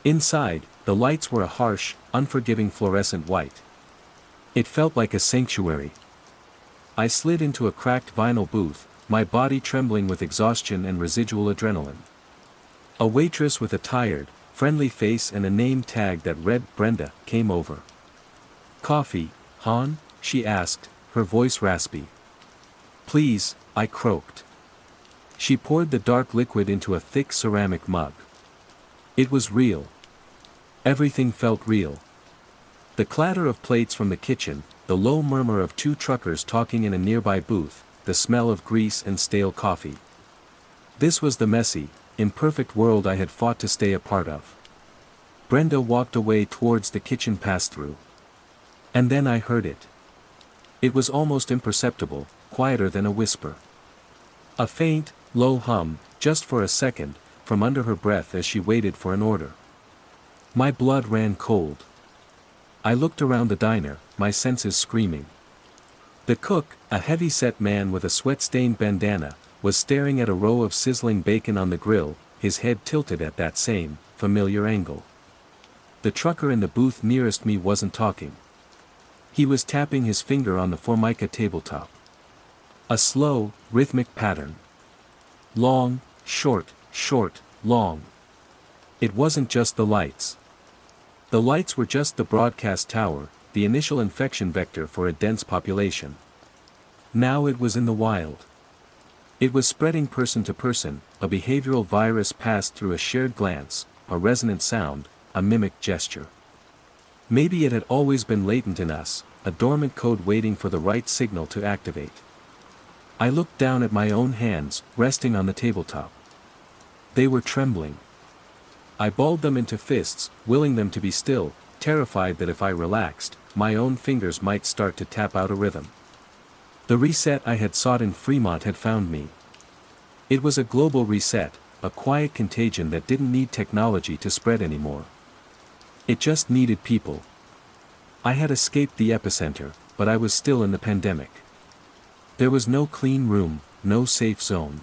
Inside, the lights were a harsh, unforgiving fluorescent white. It felt like a sanctuary. I slid into a cracked vinyl booth, my body trembling with exhaustion and residual adrenaline. A waitress with a tired, friendly face and a name tag that read Brenda came over. "Coffee, hon?" she asked, her voice raspy. "Please," I croaked. She poured the dark liquid into a thick ceramic mug. It was real. Everything felt real. The clatter of plates from the kitchen, the low murmur of two truckers talking in a nearby booth, the smell of grease and stale coffee. This was the messy, imperfect world I had fought to stay a part of. Brenda walked away towards the kitchen pass-through. And then I heard it. It was almost imperceptible, quieter than a whisper. A faint, low hum, just for a second, from under her breath as she waited for an order. My blood ran cold. I looked around the diner, my senses screaming. The cook, a heavy-set man with a sweat-stained bandana, was staring at a row of sizzling bacon on the grill, his head tilted at that same, familiar angle. The trucker in the booth nearest me wasn't talking. He was tapping his finger on the Formica tabletop. A slow, rhythmic pattern. Long, short, short, long. It wasn't just the lights. The lights were just the broadcast tower, the initial infection vector for a dense population. Now it was in the wild. It was spreading person to person, a behavioral virus passed through a shared glance, a resonant sound, a mimic gesture. Maybe it had always been latent in us, a dormant code waiting for the right signal to activate. I looked down at my own hands, resting on the tabletop. They were trembling. I balled them into fists, willing them to be still, terrified that if I relaxed, my own fingers might start to tap out a rhythm. The reset I had sought in Fremont had found me. It was a global reset, a quiet contagion that didn't need technology to spread anymore. It just needed people. I had escaped the epicenter, but I was still in the pandemic. There was no clean room, no safe zone.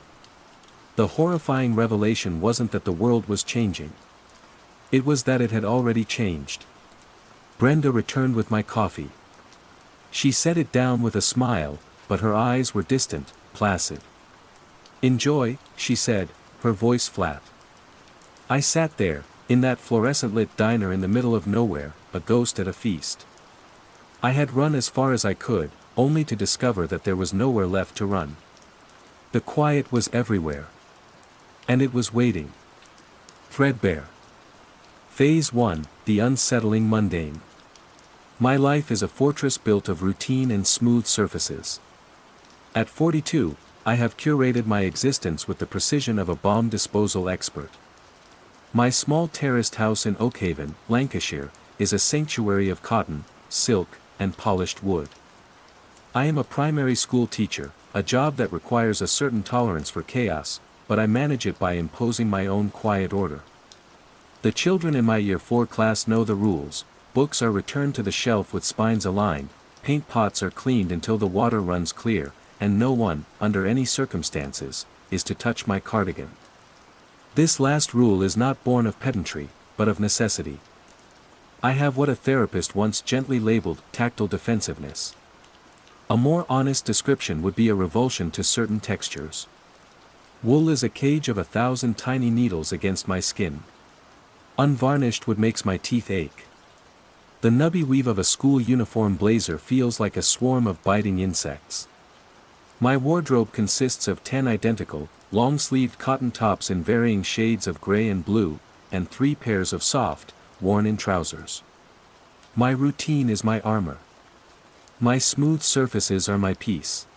The horrifying revelation wasn't that the world was changing. It was that it had already changed. Brenda returned with my coffee. She set it down with a smile, but her eyes were distant, placid. "Enjoy," she said, her voice flat. I sat there, in that fluorescent-lit diner in the middle of nowhere, a ghost at a feast. I had run as far as I could, only to discover that there was nowhere left to run. The quiet was everywhere. And it was waiting. Threadbare. Phase 1, the unsettling mundane. My life is a fortress built of routine and smooth surfaces. At 42, I have curated my existence with the precision of a bomb disposal expert. My small terraced house in Oakhaven, Lancashire, is a sanctuary of cotton, silk, and polished wood. I am a primary school teacher, a job that requires a certain tolerance for chaos, but I manage it by imposing my own quiet order. The children in my Year 4 class know the rules: books are returned to the shelf with spines aligned, paint pots are cleaned until the water runs clear, and no one, under any circumstances, is to touch my cardigan. This last rule is not born of pedantry, but of necessity. I have what a therapist once gently labeled tactile defensiveness. A more honest description would be a revulsion to certain textures. Wool is a cage of 1,000 tiny needles against my skin. Unvarnished wood makes my teeth ache. The nubby weave of a school uniform blazer feels like a swarm of biting insects. My wardrobe consists of 10 identical, long-sleeved cotton tops in varying shades of gray and blue, and 3 pairs of soft, worn-in trousers. My routine is my armor. My smooth surfaces are my peace.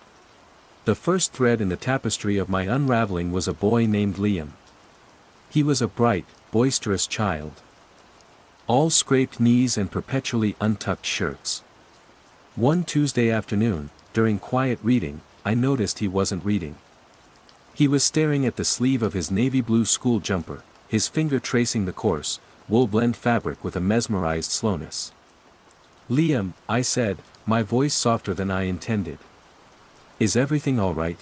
The first thread in the tapestry of my unraveling was a boy named Liam. He was a bright, boisterous child. All scraped knees and perpetually untucked shirts. One Tuesday afternoon, during quiet reading, I noticed he wasn't reading. He was staring at the sleeve of his navy blue school jumper, his finger tracing the coarse, wool-blend fabric with a mesmerized slowness. "Liam," I said, my voice softer than I intended. "Is everything all right?"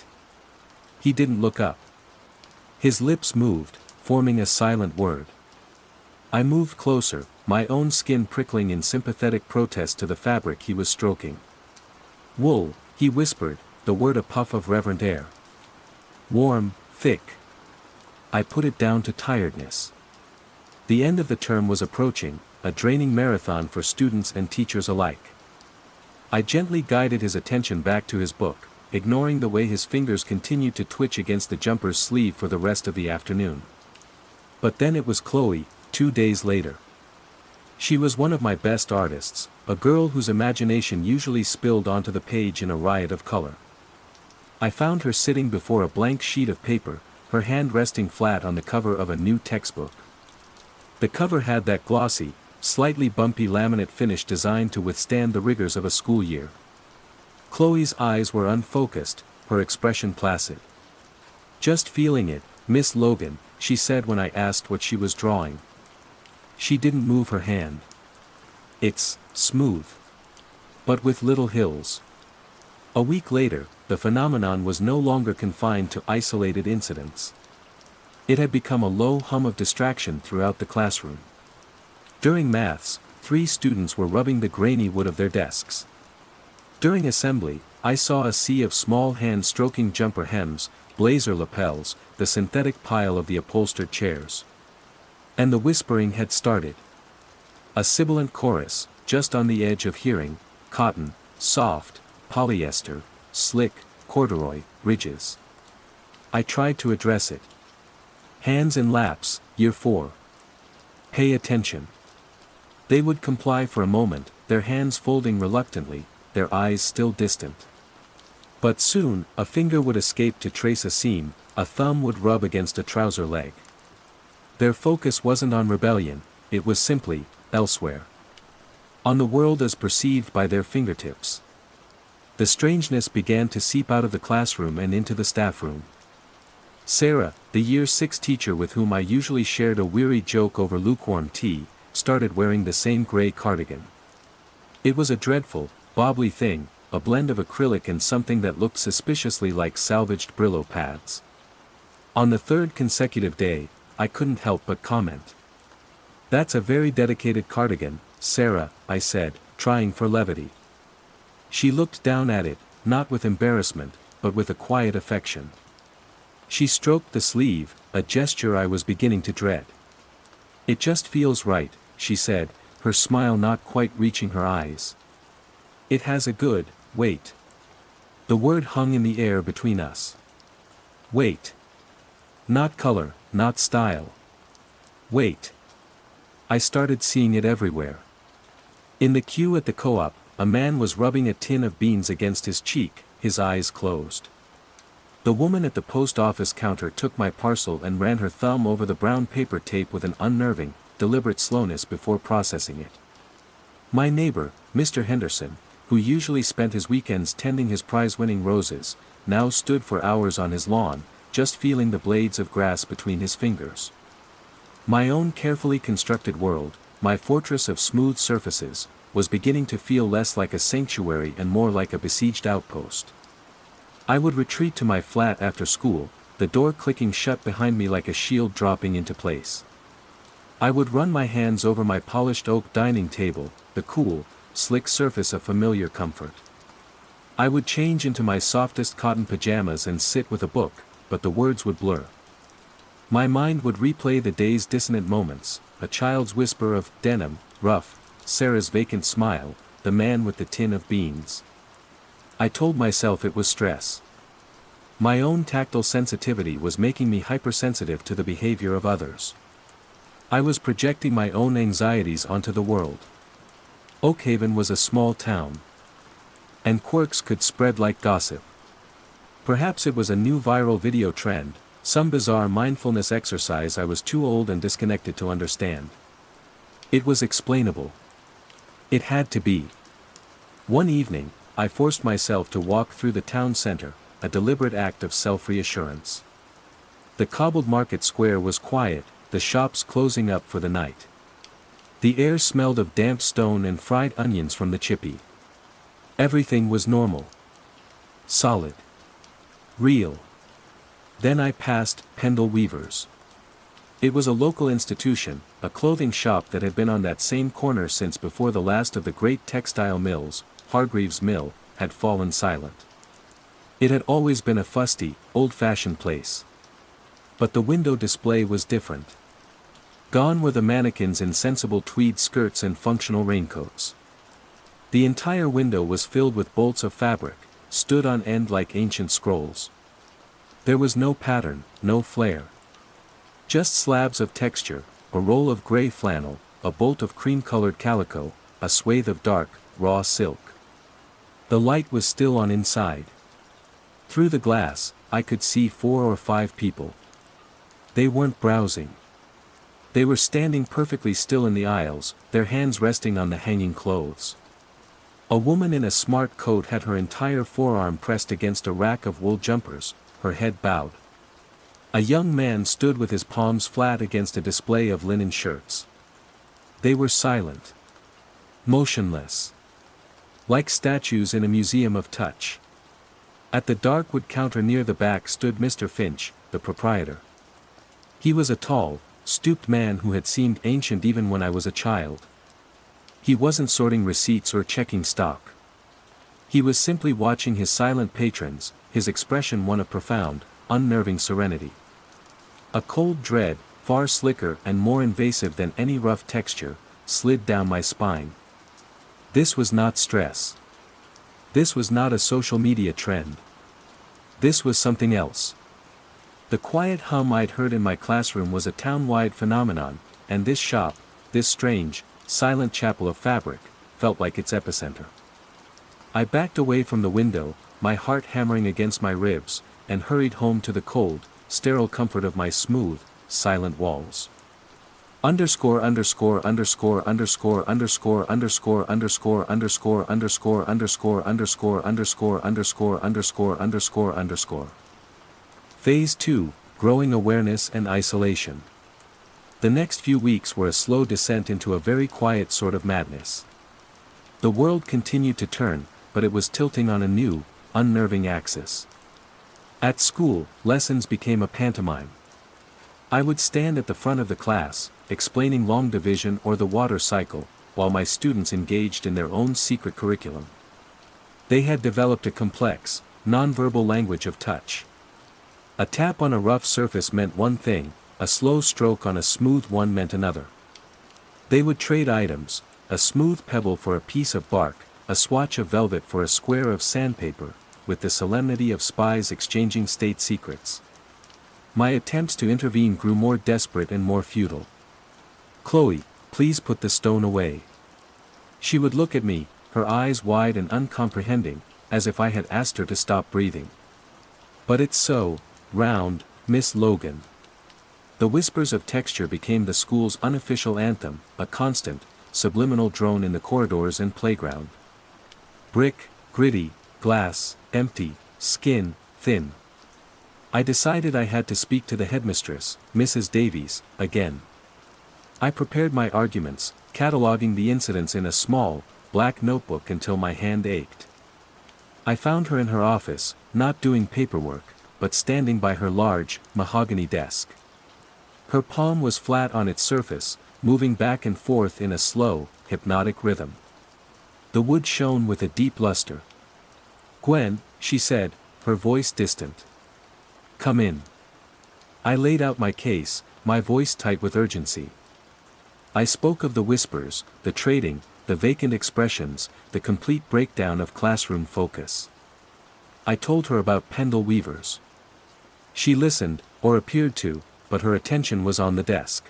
He didn't look up. His lips moved, forming a silent word. I moved closer, my own skin prickling in sympathetic protest to the fabric he was stroking. "Wool," he whispered, the word a puff of reverent air. "Warm, thick." I put it down to tiredness. The end of the term was approaching, a draining marathon for students and teachers alike. I gently guided his attention back to his book, ignoring the way his fingers continued to twitch against the jumper's sleeve for the rest of the afternoon. But then it was Chloe, 2 days later. She was one of my best artists, a girl whose imagination usually spilled onto the page in a riot of color. I found her sitting before a blank sheet of paper, her hand resting flat on the cover of a new textbook. The cover had that glossy, slightly bumpy laminate finish designed to withstand the rigors of a school year. Chloe's eyes were unfocused, her expression placid. "Just feeling it, Miss Logan," she said when I asked what she was drawing. She didn't move her hand. "It's smooth. But with little hills." A week later, the phenomenon was no longer confined to isolated incidents. It had become a low hum of distraction throughout the classroom. During maths, 3 students were rubbing the grainy wood of their desks. During assembly, I saw a sea of small hands stroking jumper hems, blazer lapels, the synthetic pile of the upholstered chairs. And the whispering had started. A sibilant chorus, just on the edge of hearing: cotton, soft, polyester, slick, corduroy, ridges. I tried to address it. "Hands in laps, year 4. Pay attention." They would comply for a moment, their hands folding reluctantly, their eyes still distant. But soon, a finger would escape to trace a seam, a thumb would rub against a trouser leg. Their focus wasn't on rebellion, it was simply, elsewhere. On the world as perceived by their fingertips. The strangeness began to seep out of the classroom and into the staff room. Sarah, the year 6 teacher with whom I usually shared a weary joke over lukewarm tea, started wearing the same gray cardigan. It was a dreadful, bobbly thing, a blend of acrylic and something that looked suspiciously like salvaged Brillo pads. On the 3rd consecutive day, I couldn't help but comment. "That's a very dedicated cardigan, Sarah," I said, trying for levity. She looked down at it, not with embarrassment, but with a quiet affection. She stroked the sleeve, a gesture I was beginning to dread. "It just feels right," she said, her smile not quite reaching her eyes. "It has a good weight." The word hung in the air between us. Weight. Not color, not style. Weight. I started seeing it everywhere. In the queue at the co-op, a man was rubbing a tin of beans against his cheek, his eyes closed. The woman at the post office counter took my parcel and ran her thumb over the brown paper tape with an unnerving, deliberate slowness before processing it. My neighbor, Mr. Henderson, who usually spent his weekends tending his prize-winning roses, now stood for hours on his lawn, just feeling the blades of grass between his fingers. My own carefully constructed world, my fortress of smooth surfaces, was beginning to feel less like a sanctuary and more like a besieged outpost. I would retreat to my flat after school, the door clicking shut behind me like a shield dropping into place. I would run my hands over my polished oak dining table, the cool, slick surface of familiar comfort. I would change into my softest cotton pajamas and sit with a book, but the words would blur. My mind would replay the day's dissonant moments, a child's whisper of denim, rough, Sarah's vacant smile, the man with the tin of beans. I told myself it was stress. My own tactile sensitivity was making me hypersensitive to the behavior of others. I was projecting my own anxieties onto the world. Oakhaven was a small town. And quirks could spread like gossip. Perhaps it was a new viral video trend, some bizarre mindfulness exercise I was too old and disconnected to understand. It was explainable. It had to be. One evening, I forced myself to walk through the town center, a deliberate act of self-reassurance. The cobbled market square was quiet, the shops closing up for the night. The air smelled of damp stone and fried onions from the chippy. Everything was normal. Solid. Real. Then I passed Pendle Weavers. It was a local institution, a clothing shop that had been on that same corner since before the last of the great textile mills, Hargreaves Mill, had fallen silent. It had always been a fusty, old-fashioned place. But the window display was different. Gone were the mannequins in sensible tweed skirts and functional raincoats. The entire window was filled with bolts of fabric, stood on end like ancient scrolls. There was no pattern, no flair. Just slabs of texture, a roll of gray flannel, a bolt of cream-colored calico, a swathe of dark, raw silk. The light was still on inside. Through the glass, I could see 4 or 5 people. They weren't browsing. They were standing perfectly still in the aisles, their hands resting on the hanging clothes. A woman in a smart coat had her entire forearm pressed against a rack of wool jumpers, her head bowed. A young man stood with his palms flat against a display of linen shirts. They were silent. Motionless. Like statues in a museum of touch. At the dark wood counter near the back stood Mr. Finch, the proprietor. He was a tall, stooped man who had seemed ancient even when I was a child. He wasn't sorting receipts or checking stock. He was simply watching his silent patrons, his expression one of profound, unnerving serenity. A cold dread, far slicker and more invasive than any rough texture, slid down my spine. This was not stress. This was not a social media trend. This was something else. The quiet hum I'd heard in my classroom was a town-wide phenomenon, and this shop, this strange, silent chapel of fabric, felt like its epicenter. I backed away from the window, my heart hammering against my ribs, and hurried home to the cold, sterile comfort of my smooth, silent walls. Underscore underscore underscore underscore underscore underscore underscore underscore underscore underscore underscore underscore underscore underscore underscore underscore. Phase 2, Growing Awareness and Isolation. The next few weeks were a slow descent into a very quiet sort of madness. The world continued to turn, but it was tilting on a new, unnerving axis. At school, lessons became a pantomime. I would stand at the front of the class, explaining long division or the water cycle, while my students engaged in their own secret curriculum. They had developed a complex, nonverbal language of touch. A tap on a rough surface meant one thing, a slow stroke on a smooth one meant another. They would trade items, a smooth pebble for a piece of bark, a swatch of velvet for a square of sandpaper, with the solemnity of spies exchanging state secrets. My attempts to intervene grew more desperate and more futile. "Chloe, please put the stone away." She would look at me, her eyes wide and uncomprehending, as if I had asked her to stop breathing. "But it's so round, Miss Logan." The whispers of texture became the school's unofficial anthem, a constant, subliminal drone in the corridors and playground. Brick, gritty, glass, empty, skin, thin. I decided I had to speak to the headmistress, Mrs. Davies, again. I prepared my arguments, cataloging the incidents in a small, black notebook until my hand ached. I found her in her office, not doing paperwork, but standing by her large, mahogany desk. Her palm was flat on its surface, moving back and forth in a slow, hypnotic rhythm. The wood shone with a deep luster. "Gwen," she said, her voice distant. "Come in." I laid out my case, my voice tight with urgency. I spoke of the whispers, the trading, the vacant expressions, the complete breakdown of classroom focus. I told her about Pendle weavers. She listened, or appeared to, but her attention was on the desk.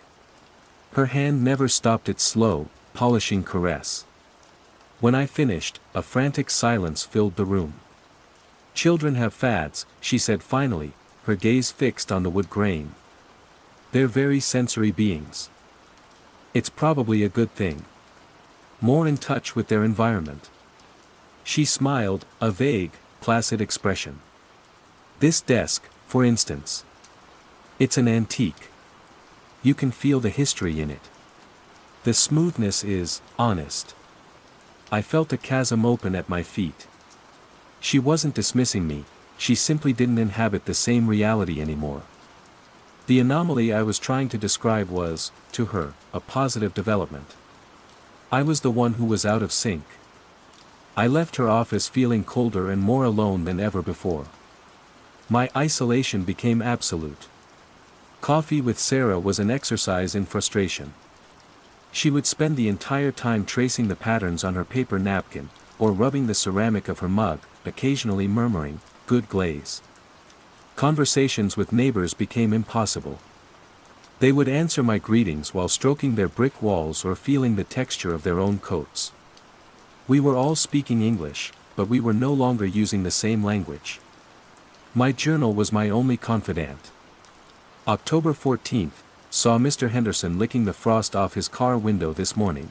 Her hand never stopped its slow, polishing caress. When I finished, a frantic silence filled the room. "Children have fads," she said finally, her gaze fixed on the wood grain. "They're very sensory beings. It's probably a good thing. More in touch with their environment." She smiled, a vague, placid expression. "This desk, for instance. It's an antique. You can feel the history in it. The smoothness is honest." I felt a chasm open at my feet. She wasn't dismissing me, she simply didn't inhabit the same reality anymore. The anomaly I was trying to describe was, to her, a positive development. I was the one who was out of sync. I left her office feeling colder and more alone than ever before. My isolation became absolute. Coffee with Sarah was an exercise in frustration. She would spend the entire time tracing the patterns on her paper napkin, or rubbing the ceramic of her mug, occasionally murmuring, "Good glaze." Conversations with neighbors became impossible. They would answer my greetings while stroking their brick walls or feeling the texture of their own coats. We were all speaking English, but we were no longer using the same language. My journal was my only confidant. October 14th, saw Mr. Henderson licking the frost off his car window this morning.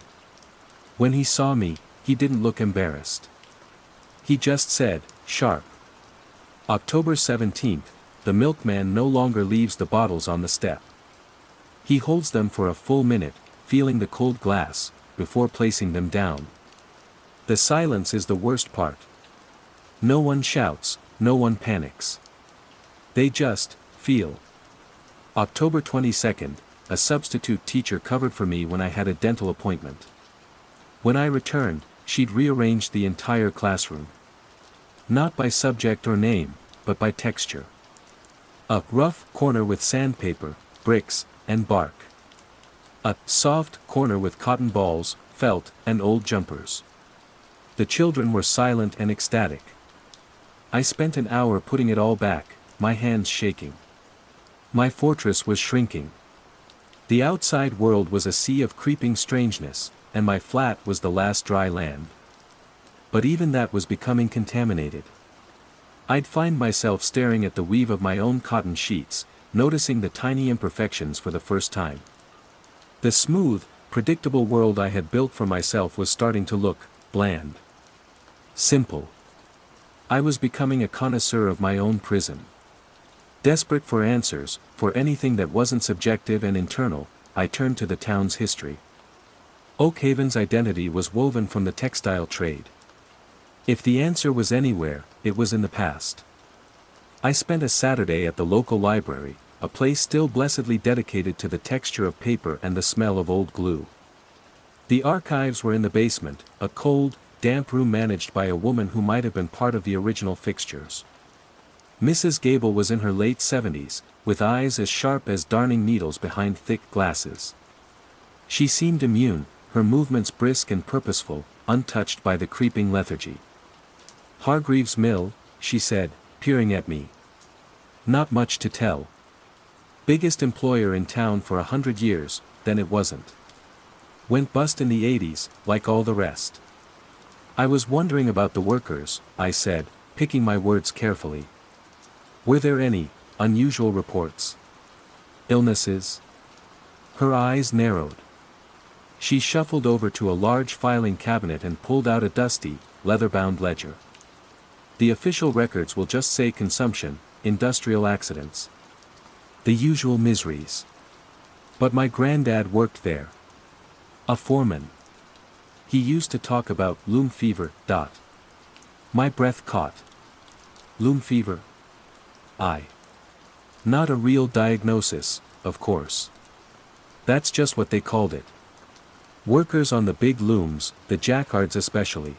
When he saw me, he didn't look embarrassed. He just said, "Sharp." October 17th, the milkman no longer leaves the bottles on the step. He holds them for a full minute, feeling the cold glass, before placing them down. The silence is the worst part. No one shouts, no one panics. They just feel. October 22nd, a substitute teacher covered for me when I had a dental appointment. When I returned, she'd rearranged the entire classroom. Not by subject or name, but by texture. A rough corner with sandpaper, bricks, and bark. A soft corner with cotton balls, felt, and old jumpers. The children were silent and ecstatic. I spent an hour putting it all back, my hands shaking. My fortress was shrinking. The outside world was a sea of creeping strangeness, and my flat was the last dry land. But even that was becoming contaminated. I'd find myself staring at the weave of my own cotton sheets, noticing the tiny imperfections for the first time. The smooth, predictable world I had built for myself was starting to look bland. Simple. I was becoming a connoisseur of my own prison. Desperate for answers, for anything that wasn't subjective and internal, I turned to the town's history. Oakhaven's identity was woven from the textile trade. If the answer was anywhere, it was in the past. I spent a Saturday at the local library, a place still blessedly dedicated to the texture of paper and the smell of old glue. The archives were in the basement, a cold, damp room managed by a woman who might have been part of the original fixtures. Mrs. Gable was in her late 70s, with eyes as sharp as darning needles behind thick glasses. She seemed immune, her movements brisk and purposeful, untouched by the creeping lethargy. "Hargreaves Mill," she said, peering at me. "Not much to tell. Biggest employer in town for 100 years, then it wasn't. Went bust in the 80s, like all the rest." "I was wondering about the workers," I said, picking my words carefully. "Were there any unusual reports? Illnesses?" Her eyes narrowed. She shuffled over to a large filing cabinet and pulled out a dusty, leather-bound ledger. "The official records will just say consumption, industrial accidents. The usual miseries. But my granddad worked there. A foreman. He used to talk about loom fever. My breath caught. Loom fever? Not a real diagnosis, of course. That's just what they called it. Workers on the big looms, the jacquards especially.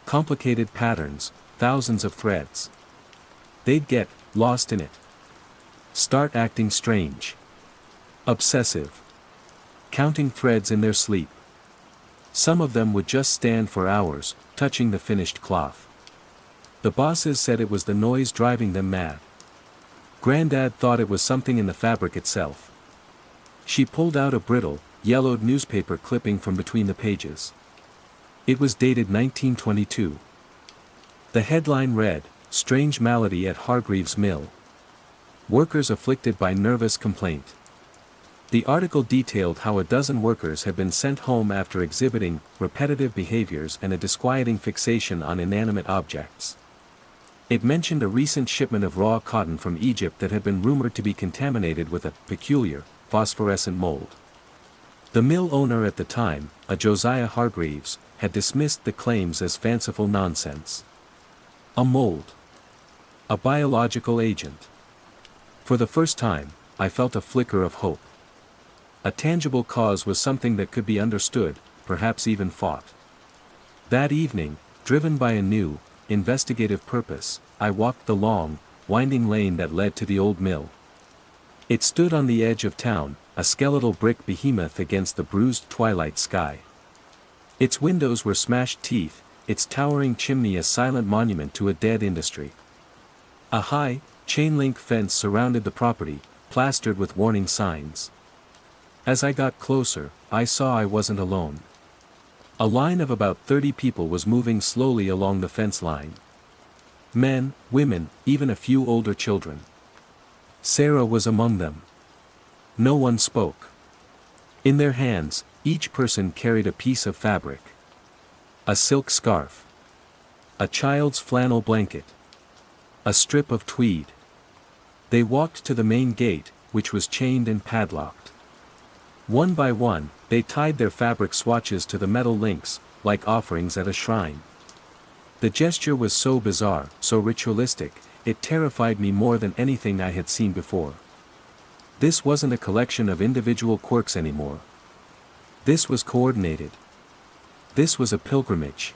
Complicated patterns, thousands of threads. They'd get lost in it. Start acting strange. Obsessive. Counting threads in their sleep. Some of them would just stand for hours, touching the finished cloth. The bosses said it was the noise driving them mad. Granddad thought it was something in the fabric itself. She pulled out a brittle, yellowed newspaper clipping from between the pages. It was dated 1922. The headline read, "Strange Malady at Hargreaves Mill. Workers afflicted by nervous complaint." The article detailed how a dozen workers had been sent home after exhibiting repetitive behaviors and a disquieting fixation on inanimate objects. It mentioned a recent shipment of raw cotton from Egypt that had been rumored to be contaminated with a peculiar, phosphorescent mold. The mill owner at the time, a Josiah Hargreaves, had dismissed the claims as fanciful nonsense. A mold. A biological agent. For the first time, I felt a flicker of hope. A tangible cause was something that could be understood, perhaps even fought. That evening, driven by a new, investigative purpose, I walked the long, winding lane that led to the old mill. It stood on the edge of town, a skeletal brick behemoth against the bruised twilight sky. Its windows were smashed teeth, its towering chimney a silent monument to a dead industry. A high, chain-link fence surrounded the property, plastered with warning signs. As I got closer, I saw I wasn't alone. A line of about 30 people was moving slowly along the fence line. Men, women, even a few older children. Sarah was among them. No one spoke. In their hands, each person carried a piece of fabric. A silk scarf. A child's flannel blanket. A strip of tweed. They walked to the main gate, which was chained and padlocked. One by one, they tied their fabric swatches to the metal links, like offerings at a shrine. The gesture was so bizarre, so ritualistic, it terrified me more than anything I had seen before. This wasn't a collection of individual quirks anymore. This was coordinated. This was a pilgrimage.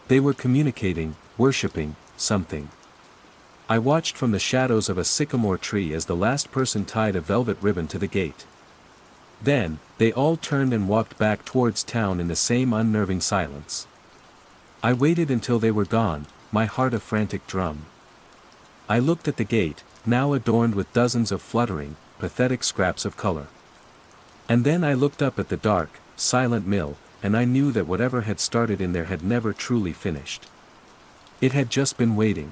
They were communicating, worshipping, something. I watched from the shadows of a sycamore tree as the last person tied a velvet ribbon to the gate. Then, they all turned and walked back towards town in the same unnerving silence. I waited until they were gone, my heart a frantic drum. I looked at the gate, now adorned with dozens of fluttering, pathetic scraps of color. And then I looked up at the dark, silent mill, and I knew that whatever had started in there had never truly finished. It had just been waiting.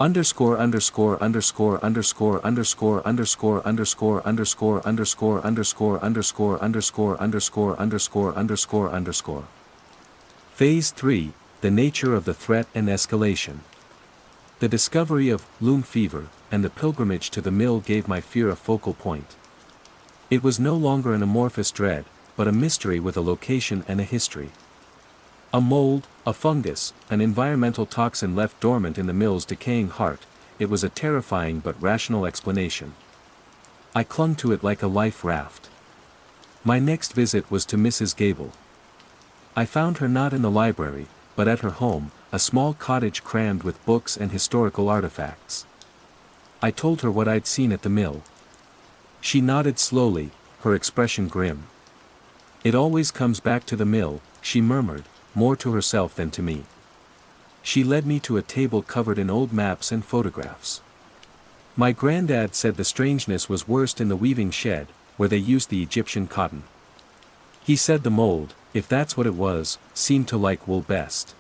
Underscore underscore underscore underscore underscore underscore underscore underscore underscore underscore underscore underscore underscore underscore underscore underscore. Phase 3, the nature of the threat and escalation. The discovery of loom fever and the pilgrimage to the mill gave my fear a focal point. It was no longer an amorphous dread, but a mystery with a location and a history. A mold, a fungus, an environmental toxin left dormant in the mill's decaying heart, it was a terrifying but rational explanation. I clung to it like a life raft. My next visit was to Mrs. Gable. I found her not in the library, but at her home, a small cottage crammed with books and historical artifacts. I told her what I'd seen at the mill. She nodded slowly, her expression grim. "It always comes back to the mill," she murmured, more to herself than to me. She led me to a table covered in old maps and photographs. My granddad said the strangeness was worst in the weaving shed, where they used the Egyptian cotton. He said the mold, if that's what it was, seemed to like wool best.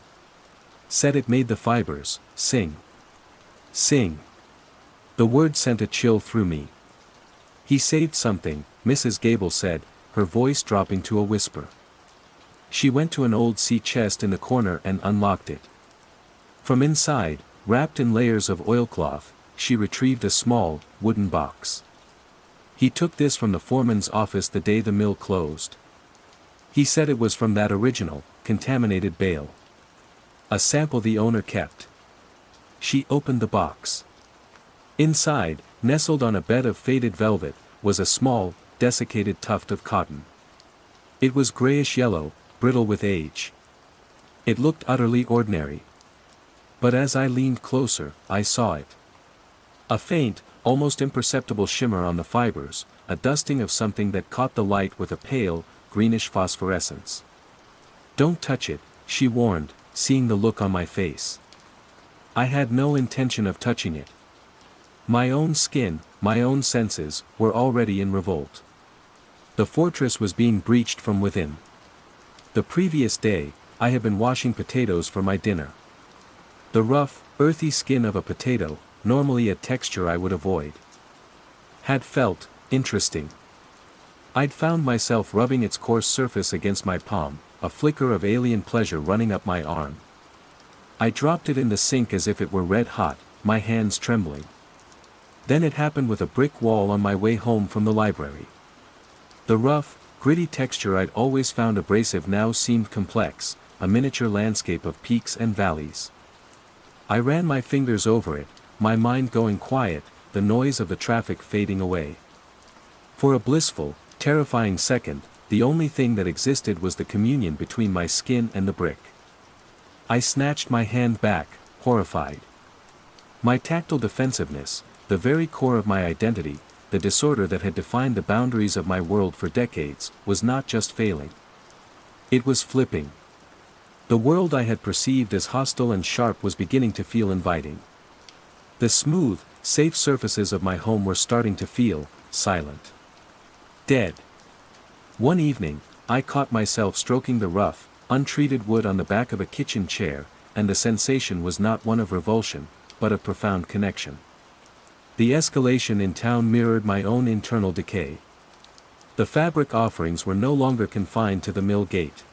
Said it made the fibers sing. Sing. The word sent a chill through me. "He saved something," Mrs. Gable said, her voice dropping to a whisper. She went to an old sea chest in the corner and unlocked it. From inside, wrapped in layers of oilcloth, she retrieved a small, wooden box. "He took this from the foreman's office the day the mill closed. He said it was from that original, contaminated bale. A sample the owner kept. She opened the box. Inside, nestled on a bed of faded velvet, was a small, desiccated tuft of cotton. It was grayish-yellow, brittle with age. It looked utterly ordinary. But as I leaned closer, I saw it. A faint, almost imperceptible shimmer on the fibers, a dusting of something that caught the light with a pale, greenish phosphorescence. "Don't touch it," she warned, seeing the look on my face. I had no intention of touching it. My own skin, my own senses, were already in revolt. The fortress was being breached from within. The previous day, I had been washing potatoes for my dinner. The rough, earthy skin of a potato, normally a texture I would avoid, had felt interesting. I'd found myself rubbing its coarse surface against my palm, a flicker of alien pleasure running up my arm. I dropped it in the sink as if it were red hot, my hands trembling. Then it happened with a brick wall on my way home from the library. The rough, gritty texture I'd always found abrasive now seemed complex, a miniature landscape of peaks and valleys. I ran my fingers over it, my mind going quiet, the noise of the traffic fading away. For a blissful, terrifying second, the only thing that existed was the communion between my skin and the brick. I snatched my hand back, horrified. My tactile defensiveness, the very core of my identity, the disorder that had defined the boundaries of my world for decades, was not just failing. It was flipping. The world I had perceived as hostile and sharp was beginning to feel inviting. The smooth, safe surfaces of my home were starting to feel silent. Dead. One evening, I caught myself stroking the rough, untreated wood on the back of a kitchen chair, and the sensation was not one of revulsion, but of profound connection. The escalation in town mirrored my own internal decay. The fabric offerings were no longer confined to the mill gate.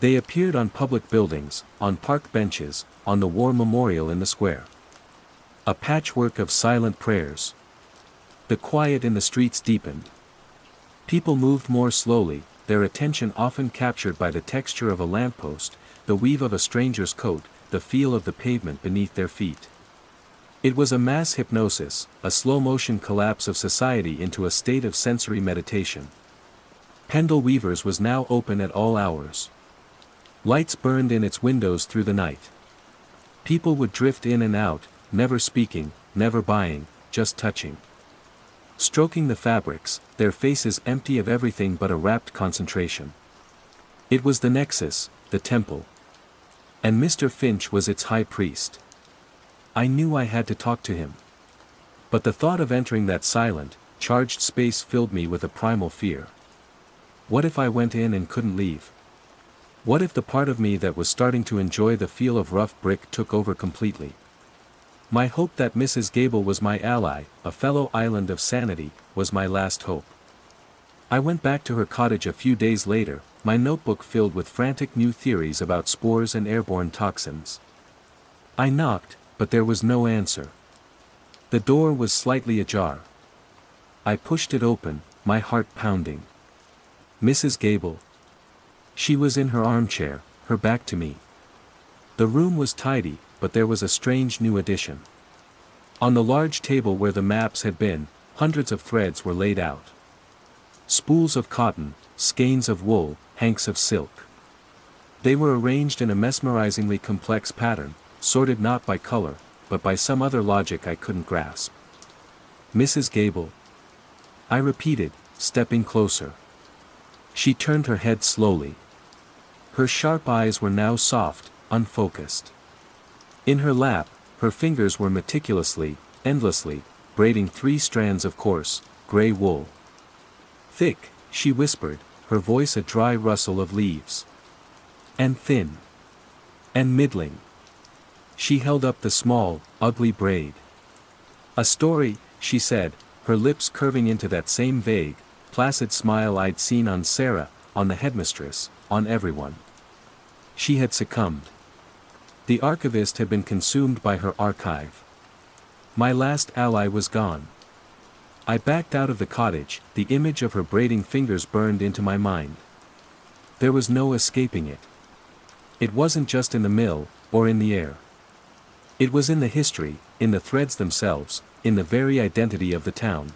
They appeared on public buildings, on park benches, on the war memorial in the square. A patchwork of silent prayers. The quiet in the streets deepened. People moved more slowly, their attention often captured by the texture of a lamppost, the weave of a stranger's coat, the feel of the pavement beneath their feet. It was a mass hypnosis, a slow-motion collapse of society into a state of sensory meditation. Pendle Weaver's was now open at all hours. Lights burned in its windows through the night. People would drift in and out, never speaking, never buying, just touching. Stroking the fabrics, their faces empty of everything but a rapt concentration. It was the nexus, the temple. And Mr. Finch was its high priest. I knew I had to talk to him. But the thought of entering that silent, charged space filled me with a primal fear. What if I went in and couldn't leave? What if the part of me that was starting to enjoy the feel of rough brick took over completely? My hope that Mrs. Gable was my ally, a fellow island of sanity, was my last hope. I went back to her cottage a few days later, my notebook filled with frantic new theories about spores and airborne toxins. I knocked, but there was no answer. The door was slightly ajar. I pushed it open, my heart pounding. Mrs. Gable. She was in her armchair, her back to me. The room was tidy, but there was a strange new addition. On the large table where the maps had been, hundreds of threads were laid out. Spools of cotton, skeins of wool, hanks of silk. They were arranged in a mesmerizingly complex pattern, sorted not by color, but by some other logic I couldn't grasp. Mrs. Gable. I repeated, stepping closer. She turned her head slowly. Her sharp eyes were now soft, unfocused. In her lap, her fingers were meticulously, endlessly, braiding 3 strands of coarse, gray wool. Thick, she whispered, her voice a dry rustle of leaves. And thin. And middling. She held up the small, ugly braid. A story, she said, her lips curving into that same vague, placid smile I'd seen on Sarah, on the headmistress, on everyone. She had succumbed. The archivist had been consumed by her archive. My last ally was gone. I backed out of the cottage, the image of her braiding fingers burned into my mind. There was no escaping it. It wasn't just in the mill, or in the air. It was in the history, in the threads themselves, in the very identity of the town.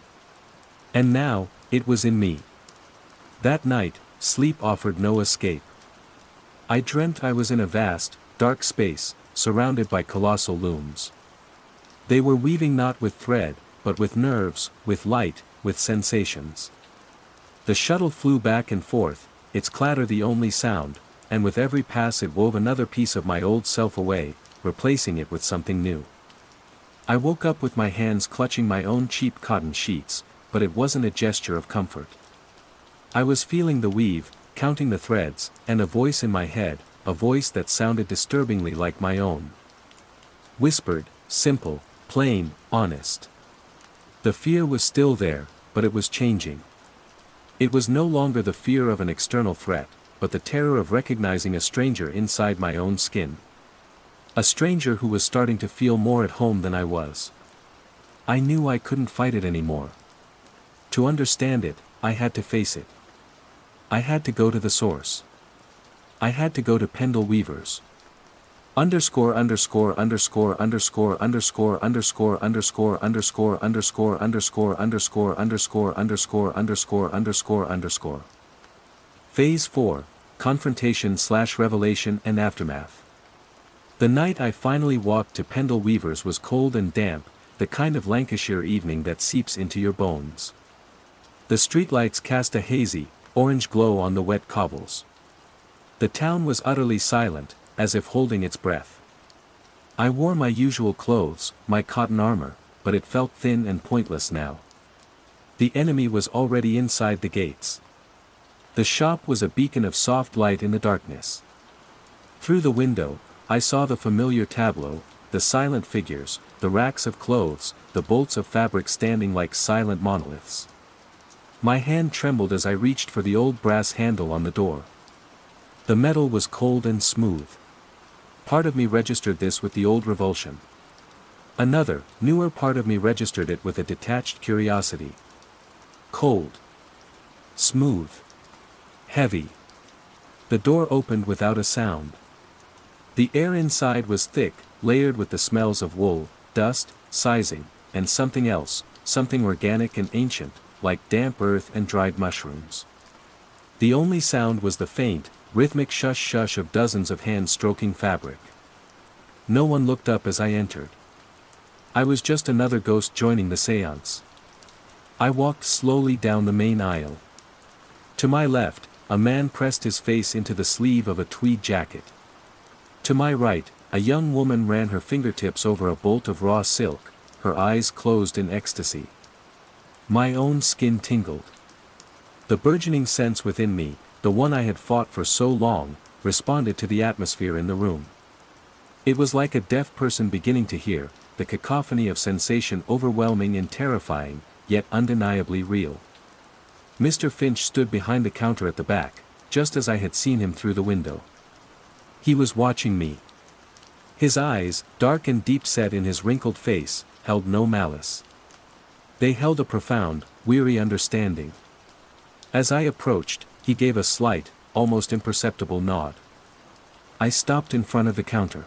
And now, it was in me. That night, sleep offered no escape. I dreamt I was in a vast, dark space, surrounded by colossal looms. They were weaving not with thread, but with nerves, with light, with sensations. The shuttle flew back and forth, its clatter the only sound, and with every pass it wove another piece of my old self away, replacing it with something new. I woke up with my hands clutching my own cheap cotton sheets, but it wasn't a gesture of comfort. I was feeling the weave, counting the threads, and a voice in my head, a voice that sounded disturbingly like my own. Whispered, simple, plain, honest. The fear was still there, but it was changing. It was no longer the fear of an external threat, but the terror of recognizing a stranger inside my own skin. A stranger who was starting to feel more at home than I was. I knew I couldn't fight it anymore. To understand it, I had to face it. I had to go to the source. I had to go to Pendle Weavers. Underscore underscore underscore underscore underscore underscore underscore underscore underscore underscore underscore underscore underscore underscore underscore underscore. Phase 4, Confrontation/Revelation and Aftermath. The night I finally walked to Pendle Weavers was cold and damp, the kind of Lancashire evening that seeps into your bones. The streetlights cast a hazy, orange glow on the wet cobbles. The town was utterly silent, as if holding its breath. I wore my usual clothes, my cotton armor, but it felt thin and pointless now. The enemy was already inside the gates. The shop was a beacon of soft light in the darkness. Through the window, I saw the familiar tableau, the silent figures, the racks of clothes, the bolts of fabric standing like silent monoliths. My hand trembled as I reached for the old brass handle on the door. The metal was cold and smooth. Part of me registered this with the old revulsion. Another, newer part of me registered it with a detached curiosity. Cold. Smooth. Heavy. The door opened without a sound. The air inside was thick, layered with the smells of wool, dust, sizing, and something else, something organic and ancient, like damp earth and dried mushrooms. The only sound was the faint, rhythmic shush-shush of dozens of hands stroking fabric. No one looked up as I entered. I was just another ghost joining the seance. I walked slowly down the main aisle. To my left, a man pressed his face into the sleeve of a tweed jacket. To my right, a young woman ran her fingertips over a bolt of raw silk, her eyes closed in ecstasy. My own skin tingled. The burgeoning sense within me, the one I had fought for so long, responded to the atmosphere in the room. It was like a deaf person beginning to hear, the cacophony of sensation overwhelming and terrifying, yet undeniably real. Mr. Finch stood behind the counter at the back, just as I had seen him through the window. He was watching me. His eyes, dark and deep-set in his wrinkled face, held no malice. They held a profound, weary understanding. As I approached, he gave a slight, almost imperceptible nod. I stopped in front of the counter.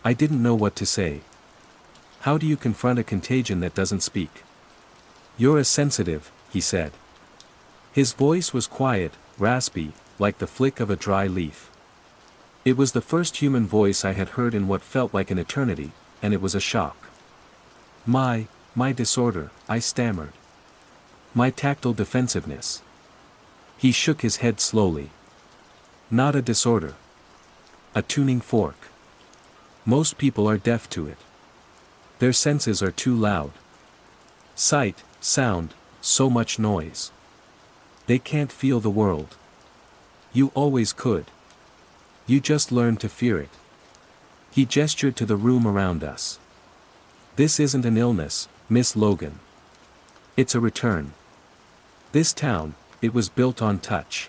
I didn't know what to say. How do you confront a contagion that doesn't speak? You're as sensitive, he said. His voice was quiet, raspy, like the flick of a dry leaf. It was the first human voice I had heard in what felt like an eternity, and it was a shock. My disorder, I stammered. My tactile defensiveness. He shook his head slowly. Not a disorder. A tuning fork. Most people are deaf to it. Their senses are too loud. Sight, sound, so much noise. They can't feel the world. You always could. You just learned to fear it. He gestured to the room around us. This isn't an illness, Miss Logan. It's a return. This town, it was built on touch.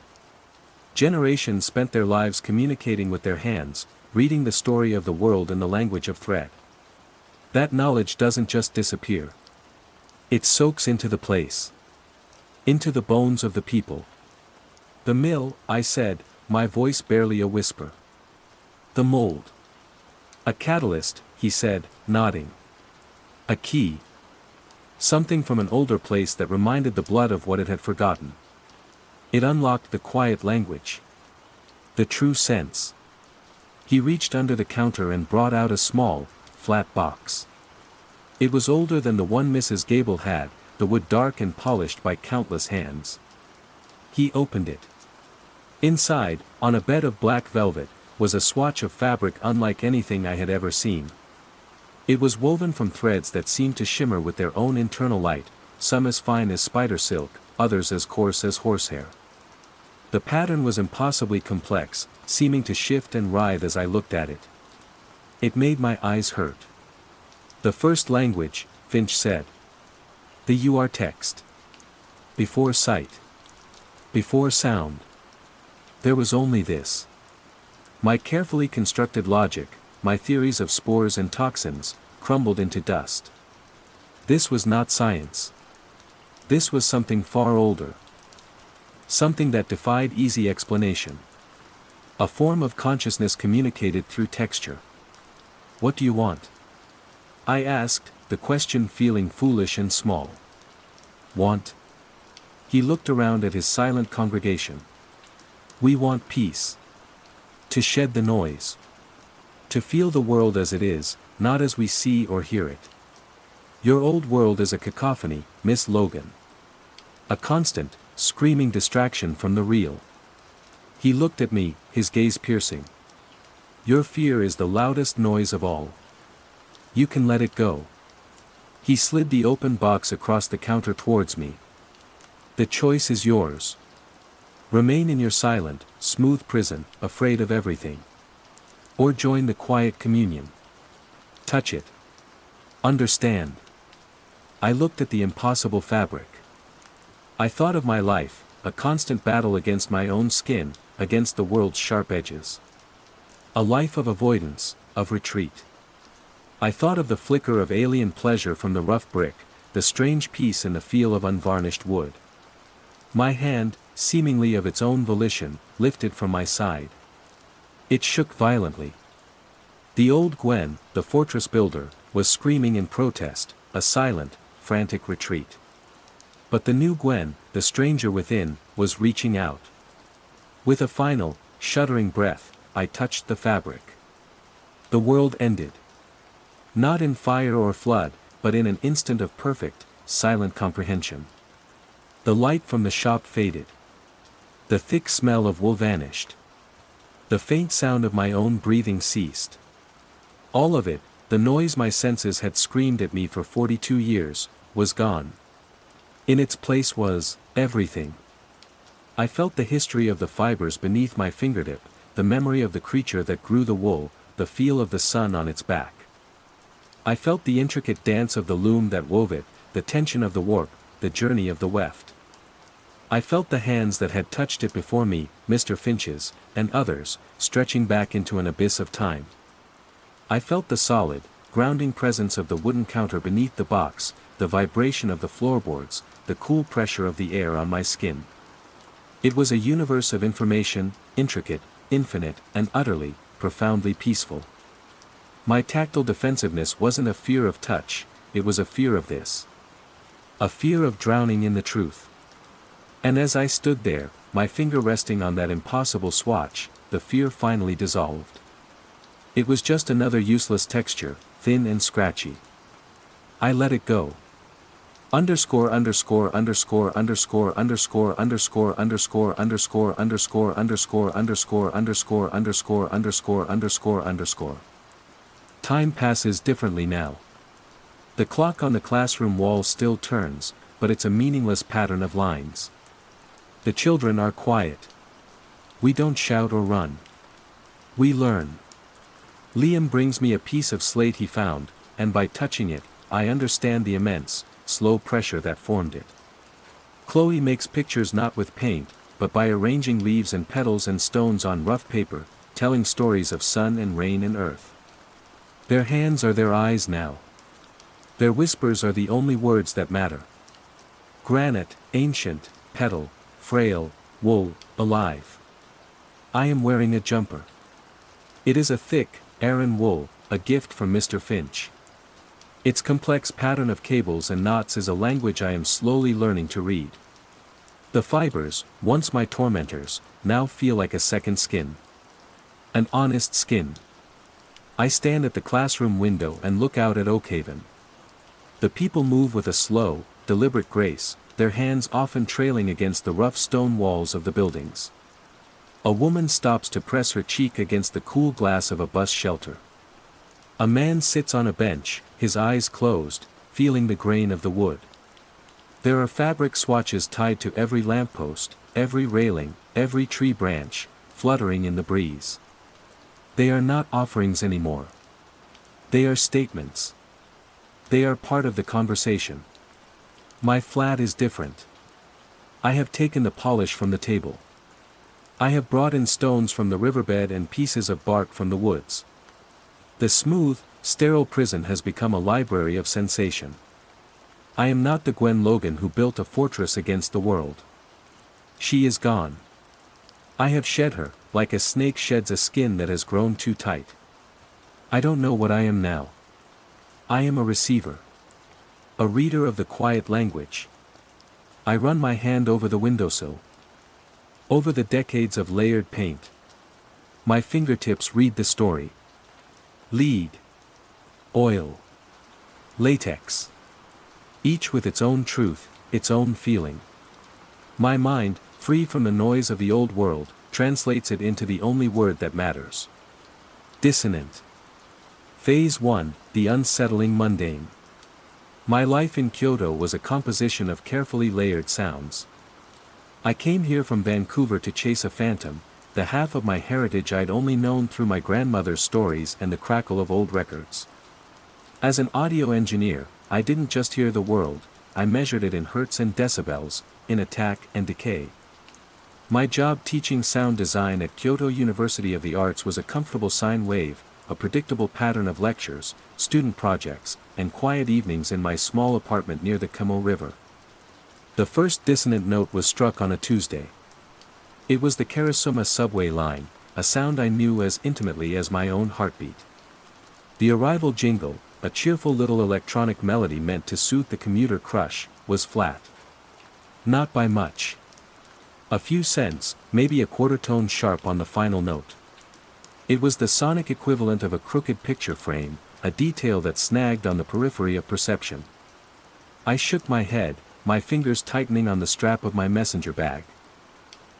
Generations spent their lives communicating with their hands, reading the story of the world in the language of thread. That knowledge doesn't just disappear. It soaks into the place. Into the bones of the people. The mill, I said, my voice barely a whisper. The mold. A catalyst, he said, nodding. A key. Something from an older place that reminded the blood of what it had forgotten. It unlocked the quiet language. The true sense. He reached under the counter and brought out a small, flat box. It was older than the one Mrs. Gable had, the wood dark and polished by countless hands. He opened it. Inside, on a bed of black velvet, was a swatch of fabric unlike anything I had ever seen. It was woven from threads that seemed to shimmer with their own internal light, some as fine as spider silk, others as coarse as horsehair. The pattern was impossibly complex, seeming to shift and writhe as I looked at it. It made my eyes hurt. The first language, Finch said. The UR text. Before sight. Before sound. There was only this. My carefully constructed logic, my theories of spores and toxins, crumbled into dust. This was not science. This was something far older. Something that defied easy explanation. A form of consciousness communicated through texture. What do you want? I asked, the question feeling foolish and small. Want? He looked around at his silent congregation. We want peace. To shed the noise. To feel the world as it is, not as we see or hear it. Your old world is a cacophony, Miss Logan. A constant, screaming distraction from the real. He looked at me, his gaze piercing. Your fear is the loudest noise of all. You can let it go. He slid the open box across the counter towards me. The choice is yours. Remain in your silent, smooth prison, afraid of everything. Or join the quiet communion. Touch it. Understand. I looked at the impossible fabric. I thought of my life, a constant battle against my own skin, against the world's sharp edges. A life of avoidance, of retreat. I thought of the flicker of alien pleasure from the rough brick, the strange peace in the feel of unvarnished wood. My hand, seemingly of its own volition, lifted from my side. It shook violently. The old Gwen, the fortress builder, was screaming in protest, a silent, frantic retreat. But the new Gwen, the stranger within, was reaching out. With a final, shuddering breath, I touched the fabric. The world ended. Not in fire or flood, but in an instant of perfect, silent comprehension. The light from the shop faded. The thick smell of wool vanished. The faint sound of my own breathing ceased. All of it, the noise my senses had screamed at me for 42 years, was gone. In its place was everything. I felt the history of the fibers beneath my fingertip, the memory of the creature that grew the wool, the feel of the sun on its back. I felt the intricate dance of the loom that wove it, the tension of the warp, the journey of the weft. I felt the hands that had touched it before me, Mr. Finch's, and others, stretching back into an abyss of time. I felt the solid, grounding presence of the wooden counter beneath the box, the vibration of the floorboards, the cool pressure of the air on my skin. It was a universe of information, intricate, infinite, and utterly, profoundly peaceful. My tactile defensiveness wasn't a fear of touch, it was a fear of this. A fear of drowning in the truth. And as I stood there, my finger resting on that impossible swatch, the fear finally dissolved. It was just another useless texture, thin and scratchy. I let it go. Underscore underscore underscore underscore underscore underscore underscore underscore underscore underscore underscore underscore underscore underscore underscore underscore. Time passes differently now. The clock on the classroom wall still turns, but it's a meaningless pattern of lines. The children are quiet. We don't shout or run. We learn. Liam brings me a piece of slate he found, and by touching it, I understand the immense, slow pressure that formed it. Chloe makes pictures not with paint, but by arranging leaves and petals and stones on rough paper, telling stories of sun and rain and earth. Their hands are their eyes now. Their whispers are the only words that matter. Granite, ancient, petal, frail, wool, alive. I am wearing a jumper. It is a thick, Aran wool, a gift from Mr. Finch. Its complex pattern of cables and knots is a language I am slowly learning to read. The fibers, once my tormentors, now feel like a second skin. An honest skin. I stand at the classroom window and look out at Oakhaven. The people move with a slow, deliberate grace, their hands often trailing against the rough stone walls of the buildings. A woman stops to press her cheek against the cool glass of a bus shelter. A man sits on a bench, his eyes closed, feeling the grain of the wood. There are fabric swatches tied to every lamppost, every railing, every tree branch, fluttering in the breeze. They are not offerings anymore. They are statements. They are part of the conversation. My flat is different. I have taken the polish from the table. I have brought in stones from the riverbed and pieces of bark from the woods. The smooth, sterile prison has become a library of sensation. I am not the Gwen Logan who built a fortress against the world. She is gone. I have shed her, like a snake sheds a skin that has grown too tight. I don't know what I am now. I am a receiver. A reader of the quiet language. I run my hand over the windowsill. Over the decades of layered paint. My fingertips read the story. Lead. Oil. Latex. Each with its own truth, its own feeling. My mind, free from the noise of the old world, translates it into the only word that matters. Dissonant. Phase 1, the unsettling mundane. My life in Kyoto was a composition of carefully layered sounds. I came here from Vancouver to chase a phantom, the half of my heritage I'd only known through my grandmother's stories and the crackle of old records. As an audio engineer, I didn't just hear the world, I measured it in hertz and decibels, in attack and decay. My job teaching sound design at Kyoto University of the Arts was a comfortable sine wave, a predictable pattern of lectures, student projects, and quiet evenings in my small apartment near the Kamo River. The first dissonant note was struck on a Tuesday. It was the Karasuma subway line, a sound I knew as intimately as my own heartbeat. The arrival jingle, a cheerful little electronic melody meant to soothe the commuter crush, was flat. Not by much. A few cents, maybe a quarter tone sharp on the final note. It was the sonic equivalent of a crooked picture frame, a detail that snagged on the periphery of perception. I shook my head, my fingers tightening on the strap of my messenger bag.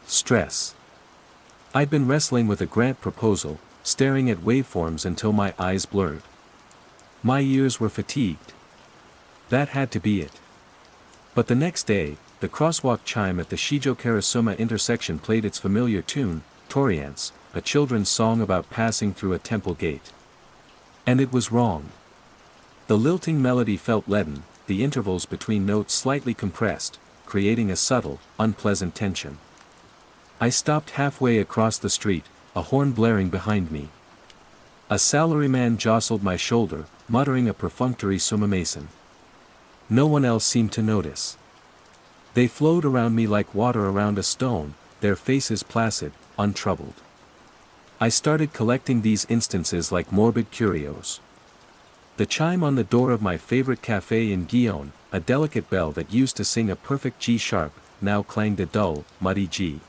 Stress. I'd been wrestling with a grant proposal, staring at waveforms until my eyes blurred. My ears were fatigued. That had to be it. But the next day, the crosswalk chime at the Shijo-Karasuma intersection played its familiar tune, Toriance, a children's song about passing through a temple gate. And it was wrong. The lilting melody felt leaden, the intervals between notes slightly compressed, creating a subtle, unpleasant tension. I stopped halfway across the street, a horn blaring behind me. A salaryman jostled my shoulder, muttering a perfunctory sumimasen. No one else seemed to notice. They flowed around me like water around a stone, their faces placid, untroubled. I started collecting these instances like morbid curios. The chime on the door of my favorite cafe in Gion, a delicate bell that used to sing a perfect G-sharp, now clanged a dull, muddy G.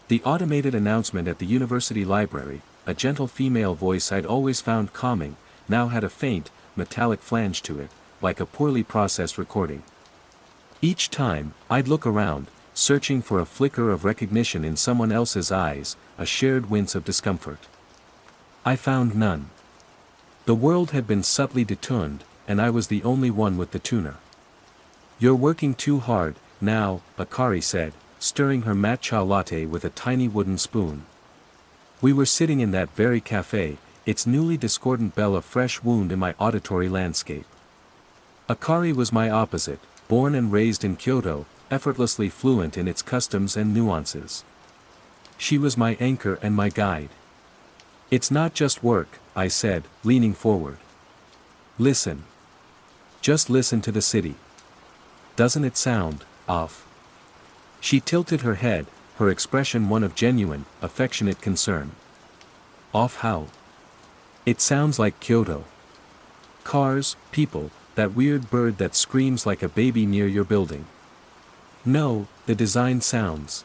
The automated announcement at the university library, a gentle female voice I'd always found calming, now had a faint, metallic flange to it, like a poorly processed recording. Each time, I'd look around, searching for a flicker of recognition in someone else's eyes, a shared wince of discomfort. I found none. The world had been subtly detuned, and I was the only one with the tuner. "You're working too hard, now," Akari said, stirring her matcha latte with a tiny wooden spoon. We were sitting in that very cafe, its newly discordant bell a fresh wound in my auditory landscape. Akari was my opposite, born and raised in Kyoto, effortlessly fluent in its customs and nuances. She was my anchor and my guide. "It's not just work," I said, leaning forward. "Listen. Just listen to the city. Doesn't it sound off?" She tilted her head, her expression one of genuine, affectionate concern. Off how? It sounds like Kyoto. Cars, people, that weird bird that screams like a baby near your building. No, the design sounds.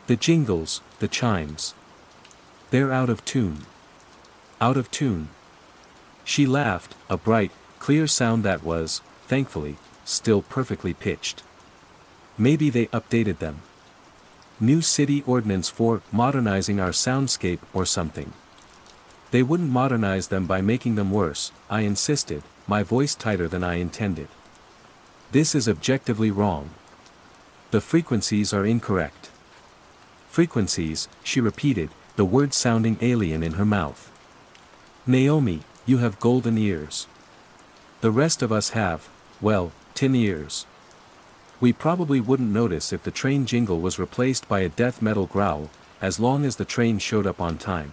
The jingles, the chimes. They're out of tune. Out of tune. She laughed, a bright, clear sound that was, thankfully, still perfectly pitched. Maybe they updated them. New city ordinance for modernizing our soundscape or something. They wouldn't modernize them by making them worse, I insisted, my voice tighter than I intended. This is objectively wrong. The frequencies are incorrect. Frequencies, she repeated, the word sounding alien in her mouth. Naomi, you have golden ears. The rest of us have, well, tin ears. We probably wouldn't notice if the train jingle was replaced by a death metal growl, as long as the train showed up on time.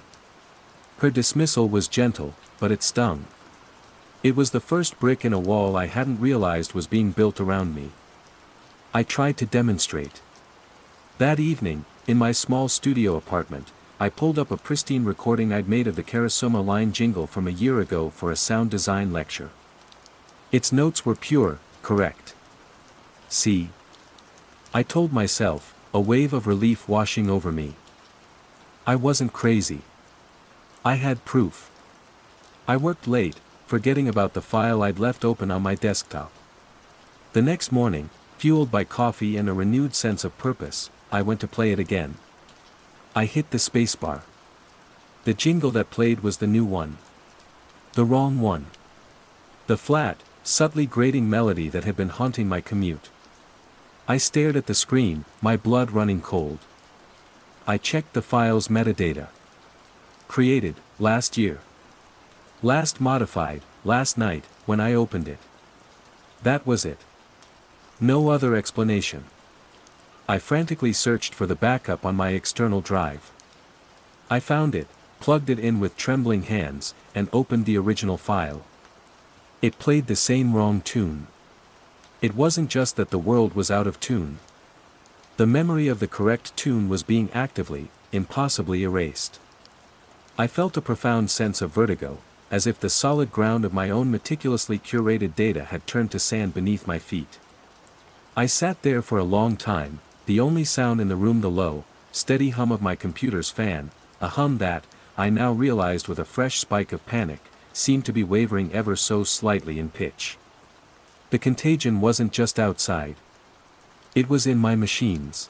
Her dismissal was gentle, but it stung. It was the first brick in a wall I hadn't realized was being built around me. I tried to demonstrate. That evening, in my small studio apartment, I pulled up a pristine recording I'd made of the Karasoma line jingle from a year ago for a sound design lecture. Its notes were pure, correct. See? I told myself, a wave of relief washing over me. I wasn't crazy. I had proof. I worked late, forgetting about the file I'd left open on my desktop. The next morning, fueled by coffee and a renewed sense of purpose, I went to play it again. I hit the spacebar. The jingle that played was the new one. The wrong one. The flat, subtly grating melody that had been haunting my commute. I stared at the screen, my blood running cold. I checked the file's metadata. Created, last year. Last modified, last night, when I opened it. That was it. No other explanation. I frantically searched for the backup on my external drive. I found it, plugged it in with trembling hands, and opened the original file. It played the same wrong tune. It wasn't just that the world was out of tune. The memory of the correct tune was being actively, impossibly erased. I felt a profound sense of vertigo, as if the solid ground of my own meticulously curated data had turned to sand beneath my feet. I sat there for a long time, the only sound in the room the low, steady hum of my computer's fan, a hum that, I now realized with a fresh spike of panic, seemed to be wavering ever so slightly in pitch. The contagion wasn't just outside. It was in my machines.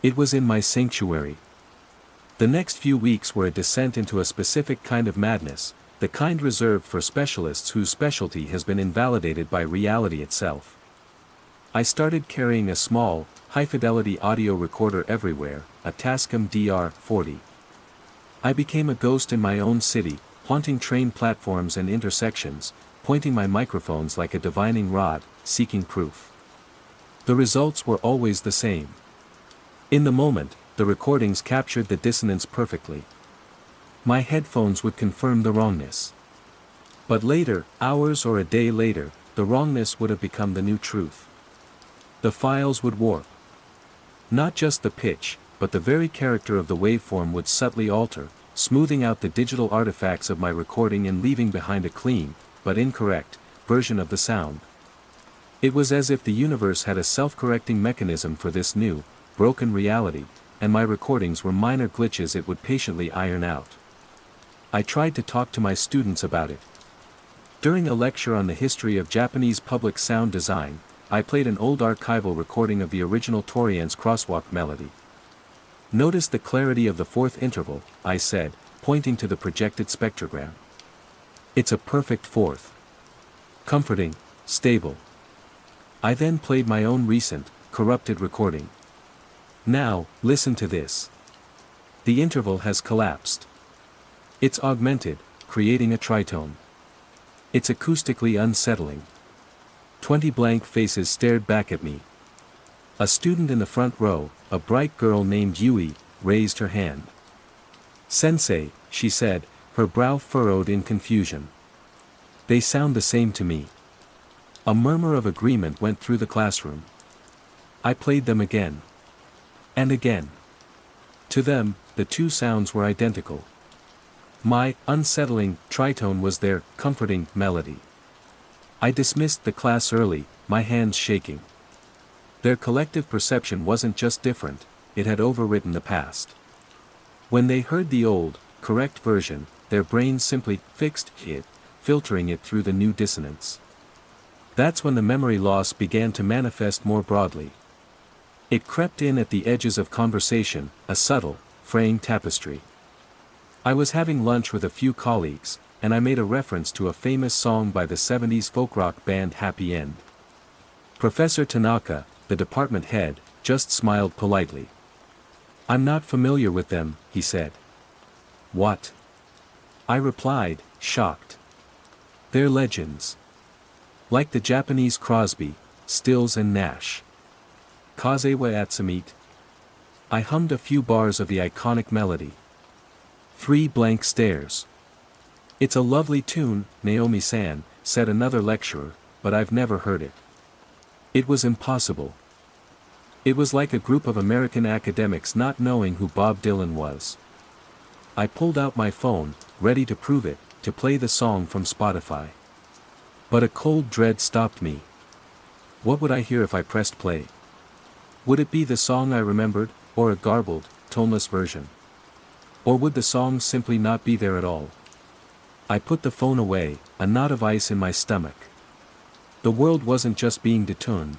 It was in my sanctuary. The next few weeks were a descent into a specific kind of madness, the kind reserved for specialists whose specialty has been invalidated by reality itself. I started carrying a small, high-fidelity audio recorder everywhere, a Tascam DR-40. I became a ghost in my own city, haunting train platforms and intersections, pointing my microphones like a divining rod, seeking proof. The results were always the same. In the moment, the recordings captured the dissonance perfectly. My headphones would confirm the wrongness. But later, hours or a day later, the wrongness would have become the new truth. The files would warp. Not just the pitch, but the very character of the waveform would subtly alter, smoothing out the digital artifacts of my recording and leaving behind a clean, but incorrect, version of the sound. It was as if the universe had a self-correcting mechanism for this new, broken reality, and my recordings were minor glitches it would patiently iron out. I tried to talk to my students about it. During a lecture on the history of Japanese public sound design, I played an old archival recording of the original Torian's crosswalk melody. Notice the clarity of the fourth interval, I said, pointing to the projected spectrogram. It's a perfect fourth. Comforting, stable. I then played my own recent, corrupted recording. Now, listen to this. The interval has collapsed. It's augmented, creating a tritone. It's acoustically unsettling. 20 blank faces stared back at me. A student in the front row, a bright girl named Yui, raised her hand. "Sensei," she said, her brow furrowed in confusion. "They sound the same to me." A murmur of agreement went through the classroom. I played them again. And again. To them, the two sounds were identical. My unsettling tritone was their comforting melody. I dismissed the class early, my hands shaking. Their collective perception wasn't just different, it had overwritten the past. When they heard the old, correct version, their brains simply fixed it, filtering it through the new dissonance. That's when the memory loss began to manifest more broadly. It crept in at the edges of conversation, a subtle, fraying tapestry. I was having lunch with a few colleagues, and I made a reference to a famous song by the 70s folk rock band Happy End. Professor Tanaka, the department head, just smiled politely. "I'm not familiar with them," he said. "What?" I replied, shocked. "They're legends. Like the Japanese Crosby, Stills and Nash. Kaze wa Atsumeet." I hummed a few bars of the iconic melody. 3 blank stares. "It's a lovely tune, Naomi-san," said another lecturer, "but I've never heard it." It was impossible. It was like a group of American academics not knowing who Bob Dylan was. I pulled out my phone, ready to prove it, to play the song from Spotify. But a cold dread stopped me. What would I hear if I pressed play? Would it be the song I remembered, or a garbled, toneless version? Or would the song simply not be there at all? I put the phone away, a knot of ice in my stomach. The world wasn't just being detuned.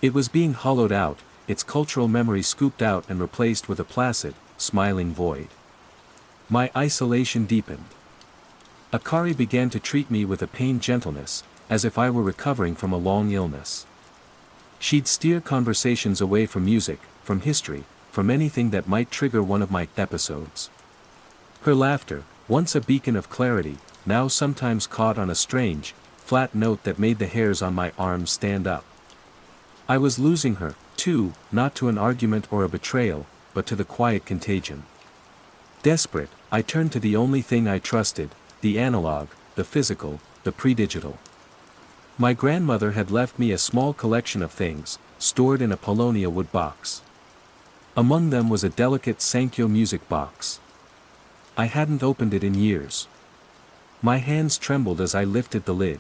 It was being hollowed out, its cultural memory scooped out and replaced with a placid, smiling void. My isolation deepened. Akari began to treat me with a pained gentleness, as if I were recovering from a long illness. She'd steer conversations away from music, from history, from anything that might trigger one of my episodes. Her laughter, once a beacon of clarity, now sometimes caught on a strange, flat note that made the hairs on my arms stand up. I was losing her, too, not to an argument or a betrayal, but to the quiet contagion. Desperate, I turned to the only thing I trusted, the analog, the physical, the pre-digital. My grandmother had left me a small collection of things, stored in a Polonia wood box. Among them was a delicate Sankyo music box. I hadn't opened it in years. My hands trembled as I lifted the lid.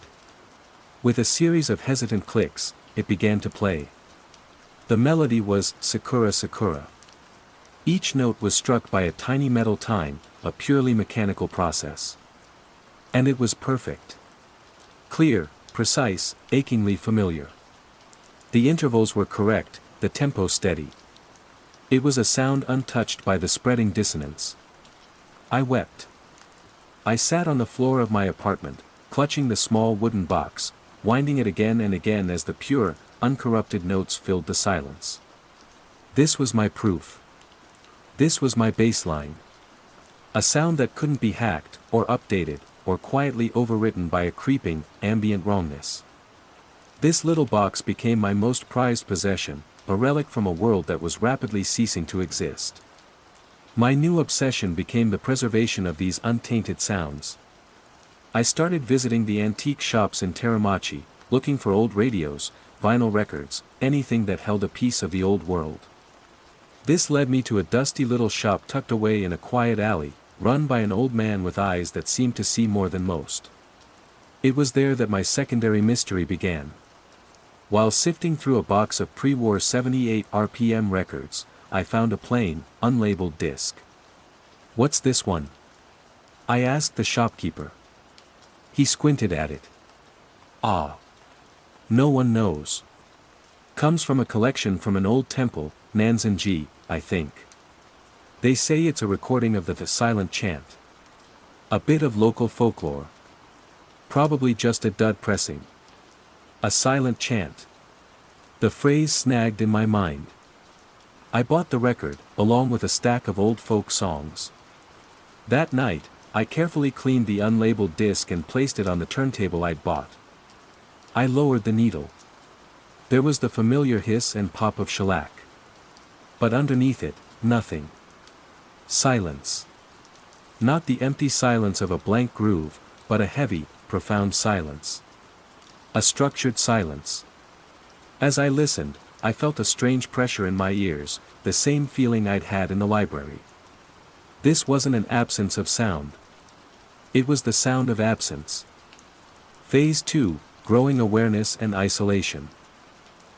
With a series of hesitant clicks, it began to play. The melody was Sakura Sakura. Each note was struck by a tiny metal time, a purely mechanical process. And it was perfect. Clear, precise, achingly familiar. The intervals were correct, the tempo steady. It was a sound untouched by the spreading dissonance. I wept. I sat on the floor of my apartment, clutching the small wooden box, winding it again and again as the pure, uncorrupted notes filled the silence. This was my proof. This was my baseline. A sound that couldn't be hacked, or updated, or quietly overwritten by a creeping, ambient wrongness. This little box became my most prized possession, a relic from a world that was rapidly ceasing to exist. My new obsession became the preservation of these untainted sounds. I started visiting the antique shops in Teramachi, looking for old radios, vinyl records, anything that held a piece of the old world. This led me to a dusty little shop tucked away in a quiet alley, run by an old man with eyes that seemed to see more than most. It was there that my secondary mystery began. While sifting through a box of pre-war 78 RPM records, I found a plain, unlabeled disc. "What's this one?" I asked the shopkeeper. He squinted at it. "Ah. No one knows. Comes from a collection from an old temple, Nanzenji, I think. They say it's a recording of the silent chant. A bit of local folklore. Probably just a dud pressing. A silent chant." The phrase snagged in my mind. I bought the record, along with a stack of old folk songs. That night, I carefully cleaned the unlabeled disc and placed it on the turntable I'd bought. I lowered the needle. There was the familiar hiss and pop of shellac. But underneath it, nothing. Silence. Not the empty silence of a blank groove, but a heavy, profound silence. A structured silence. As I listened, I felt a strange pressure in my ears, the same feeling I'd had in the library. This wasn't an absence of sound. It was the sound of absence. Phase 2, growing awareness and isolation.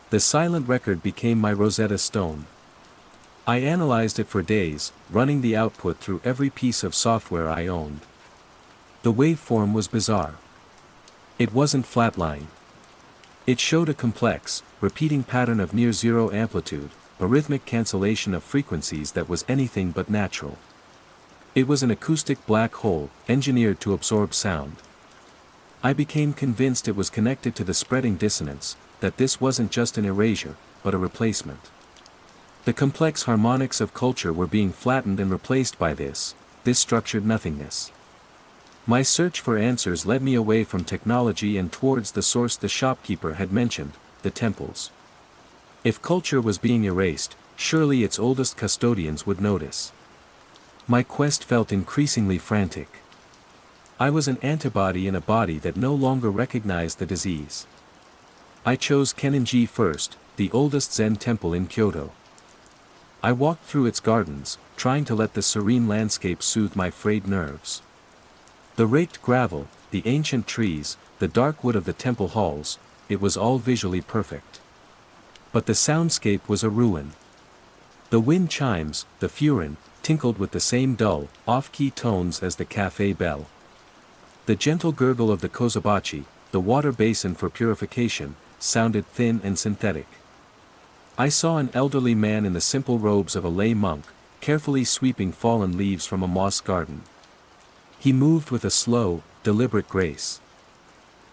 The silent record became my Rosetta Stone. I analyzed it for days, running the output through every piece of software I owned. The waveform was bizarre. It wasn't flatline. It showed a complex, repeating pattern of near-zero amplitude, a rhythmic cancellation of frequencies that was anything but natural. It was an acoustic black hole, engineered to absorb sound. I became convinced it was connected to the spreading dissonance, that this wasn't just an erasure, but a replacement. The complex harmonics of culture were being flattened and replaced by this structured nothingness. My search for answers led me away from technology and towards the source the shopkeeper had mentioned, the temples. If culture was being erased, surely its oldest custodians would notice. My quest felt increasingly frantic. I was an antibody in a body that no longer recognized the disease. I chose Kenninji first, the oldest Zen temple in Kyoto. I walked through its gardens, trying to let the serene landscape soothe my frayed nerves. The raked gravel, the ancient trees, the dark wood of the temple halls, it was all visually perfect. But the soundscape was a ruin. The wind chimes, the furin, tinkled with the same dull, off-key tones as the cafe bell. The gentle gurgle of the kozabachi, the water basin for purification, sounded thin and synthetic. I saw an elderly man in the simple robes of a lay monk, carefully sweeping fallen leaves from a moss garden. He moved with a slow, deliberate grace.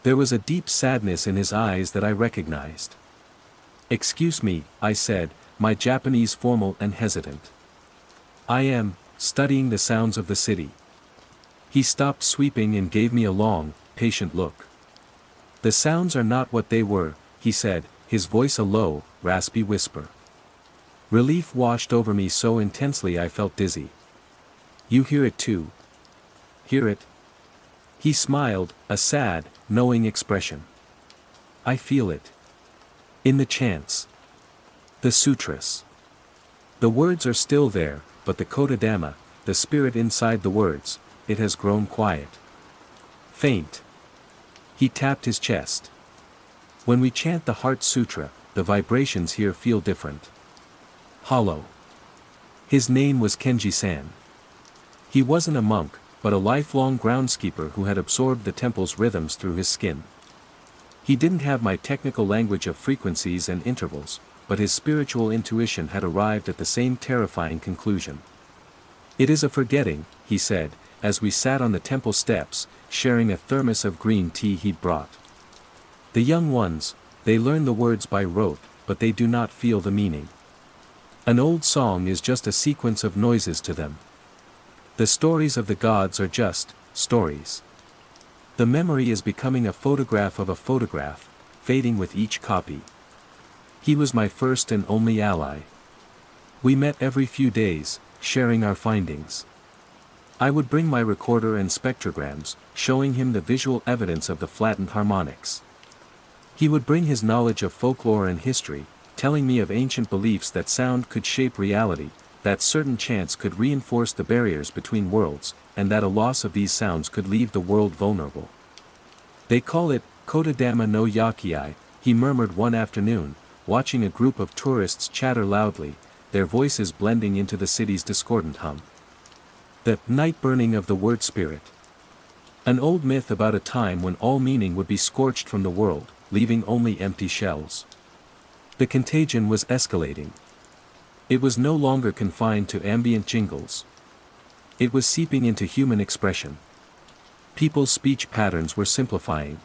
There was a deep sadness in his eyes that I recognized. "Excuse me," I said, my Japanese formal and hesitant. "I am studying the sounds of the city." He stopped sweeping and gave me a long, patient look. "The sounds are not what they were," he said, his voice a low, raspy whisper. Relief washed over me so intensely I felt dizzy. "You hear it too?" "Hear it?" He smiled, a sad, knowing expression. "I feel it. In the chants. The sutras. The words are still there, but the Kodadama, the spirit inside the words, it has grown quiet. Faint." He tapped his chest. "When we chant the Heart Sutra, the vibrations here feel different. Hollow." His name was Kenji-san. He wasn't a monk, but a lifelong groundskeeper who had absorbed the temple's rhythms through his skin. He didn't have my technical language of frequencies and intervals, but his spiritual intuition had arrived at the same terrifying conclusion. "It is a forgetting," he said, as we sat on the temple steps, sharing a thermos of green tea he'd brought. "The young ones, they learn the words by rote, but they do not feel the meaning. An old song is just a sequence of noises to them. The stories of the gods are just stories. The memory is becoming a photograph of a photograph, fading with each copy." He was my first and only ally. We met every few days, sharing our findings. I would bring my recorder and spectrograms, showing him the visual evidence of the flattened harmonics. He would bring his knowledge of folklore and history, telling me of ancient beliefs that sound could shape reality, that certain chants could reinforce the barriers between worlds, and that a loss of these sounds could leave the world vulnerable. "They call it Kodadama no Yakiai," he murmured one afternoon, watching a group of tourists chatter loudly, their voices blending into the city's discordant hum. "The night burning of the word spirit. An old myth about a time when all meaning would be scorched from the world, leaving only empty shells." The contagion was escalating. It was no longer confined to ambient jingles. It was seeping into human expression. People's speech patterns were simplifying.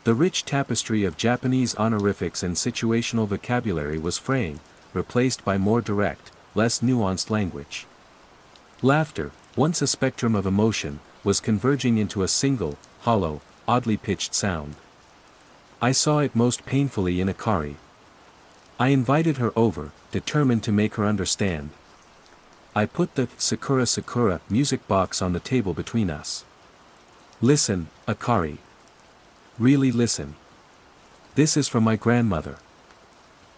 The rich tapestry of Japanese honorifics and situational vocabulary was fraying, replaced by more direct, less nuanced language. Laughter, once a spectrum of emotion, was converging into a single, hollow, oddly pitched sound. I saw it most painfully in Akari. I invited her over, determined to make her understand. I put the Sakura Sakura music box on the table between us. "Listen, Akari. Really listen. This is from my grandmother.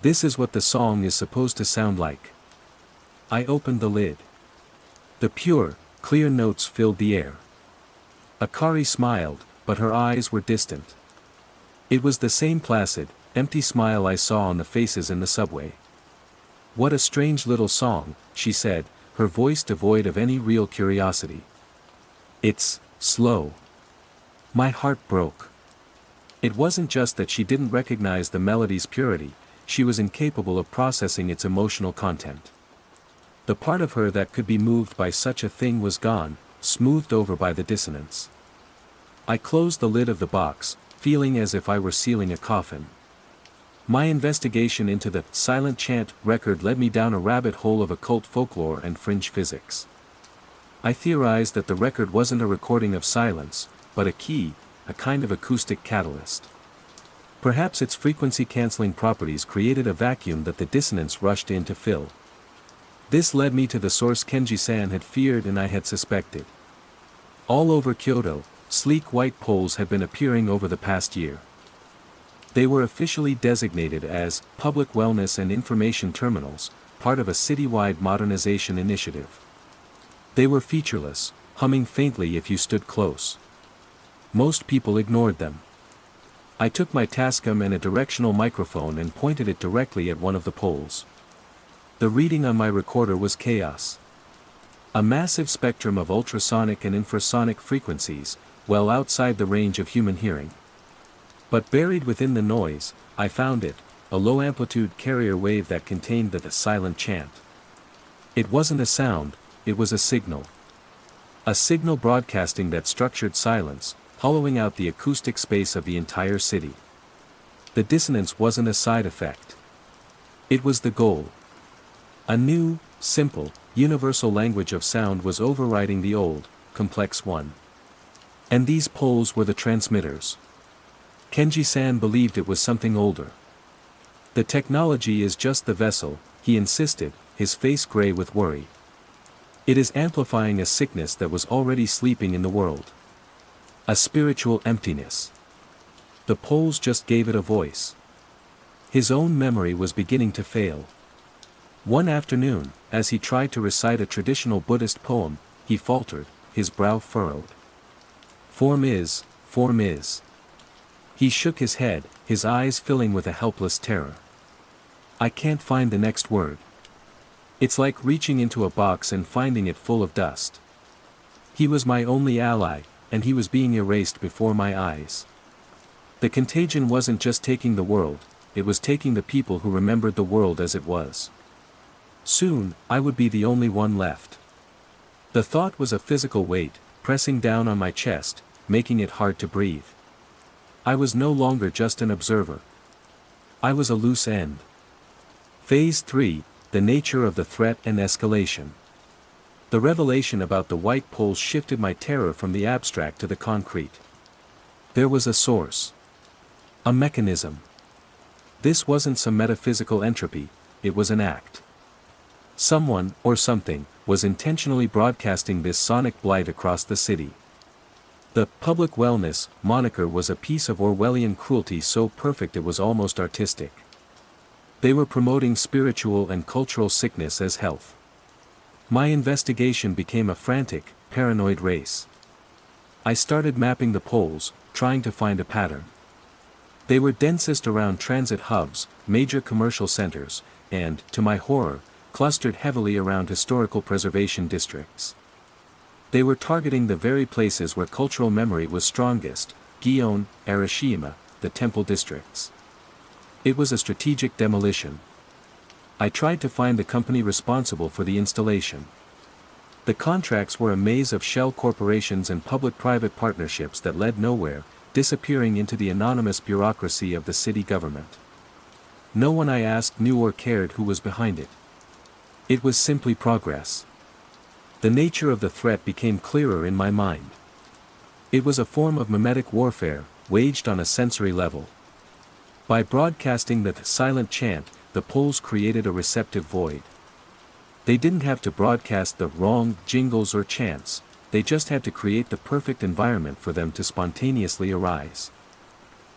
This is what the song is supposed to sound like. I opened the lid. The pure, clear notes filled the air. Akari smiled, but her eyes were distant. It was the same placid, empty smile I saw on the faces in the subway. "What a strange little song," she said, her voice devoid of any real curiosity. "It's slow." My heart broke. It wasn't just that she didn't recognize the melody's purity, she was incapable of processing its emotional content. The part of her that could be moved by such a thing was gone, smoothed over by the dissonance. I closed the lid of the box, feeling as if I were sealing a coffin. My investigation into the Silent Chant record led me down a rabbit hole of occult folklore and fringe physics. I theorized that the record wasn't a recording of silence, but a key, a kind of acoustic catalyst. Perhaps its frequency-canceling properties created a vacuum that the dissonance rushed in to fill. This led me to the source Kenji-san had feared and I had suspected. All over Kyoto, sleek white poles had been appearing over the past year. They were officially designated as public wellness and information terminals, part of a citywide modernization initiative. They were featureless, humming faintly if you stood close. Most people ignored them. I took my Tascam and a directional microphone and pointed it directly at one of the poles. The reading on my recorder was chaos. A massive spectrum of ultrasonic and infrasonic frequencies, well outside the range of human hearing. But buried within the noise, I found it, a low-amplitude carrier wave that contained the silent chant. It wasn't a sound, it was a signal. A signal broadcasting that structured silence, hollowing out the acoustic space of the entire city. The dissonance wasn't a side effect. It was the goal. A new, simple, universal language of sound was overriding the old, complex one. And these poles were the transmitters. Kenji-san believed it was something older. "The technology is just the vessel," he insisted, his face gray with worry. "It is amplifying a sickness that was already sleeping in the world. A spiritual emptiness. The poles just gave it a voice." His own memory was beginning to fail. One afternoon, as he tried to recite a traditional Buddhist poem, he faltered, his brow furrowed. Form is. He shook his head, his eyes filling with a helpless terror. "I can't find the next word. It's like reaching into a box and finding it full of dust." He was my only ally, and he was being erased before my eyes. The contagion wasn't just taking the world, it was taking the people who remembered the world as it was. Soon, I would be the only one left. The thought was a physical weight, pressing down on my chest, making it hard to breathe. I was no longer just an observer. I was a loose end. Phase 3, the nature of the threat and escalation. The revelation about the white poles shifted my terror from the abstract to the concrete. There was a source. A mechanism. This wasn't some metaphysical entropy, it was an act. Someone, or something, was intentionally broadcasting this sonic blight across the city. The public wellness moniker was a piece of Orwellian cruelty so perfect it was almost artistic. They were promoting spiritual and cultural sickness as health. My investigation became a frantic, paranoid race. I started mapping the poles, trying to find a pattern. They were densest around transit hubs, major commercial centers, and, to my horror, clustered heavily around historical preservation districts. They were targeting the very places where cultural memory was strongest, Gion, Arashiyama, the temple districts. It was a strategic demolition. I tried to find the company responsible for the installation. The contracts were a maze of shell corporations and public-private partnerships that led nowhere, disappearing into the anonymous bureaucracy of the city government. No one I asked knew or cared who was behind it. It was simply progress. The nature of the threat became clearer in my mind. It was a form of mimetic warfare, waged on a sensory level. By broadcasting the silent chant, the poles created a receptive void. They didn't have to broadcast the wrong jingles or chants, they just had to create the perfect environment for them to spontaneously arise.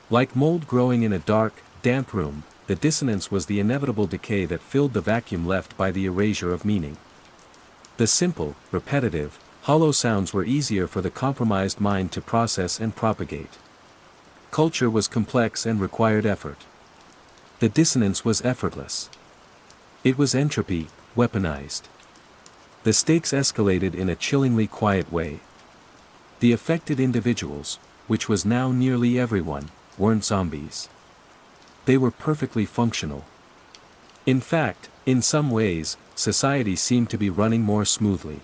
Like mold growing in a dark, damp room, the dissonance was the inevitable decay that filled the vacuum left by the erasure of meaning. The simple, repetitive, hollow sounds were easier for the compromised mind to process and propagate. Culture was complex and required effort. The dissonance was effortless. It was entropy, weaponized. The stakes escalated in a chillingly quiet way. The affected individuals, which was now nearly everyone, weren't zombies. They were perfectly functional. In fact, in some ways, society seemed to be running more smoothly.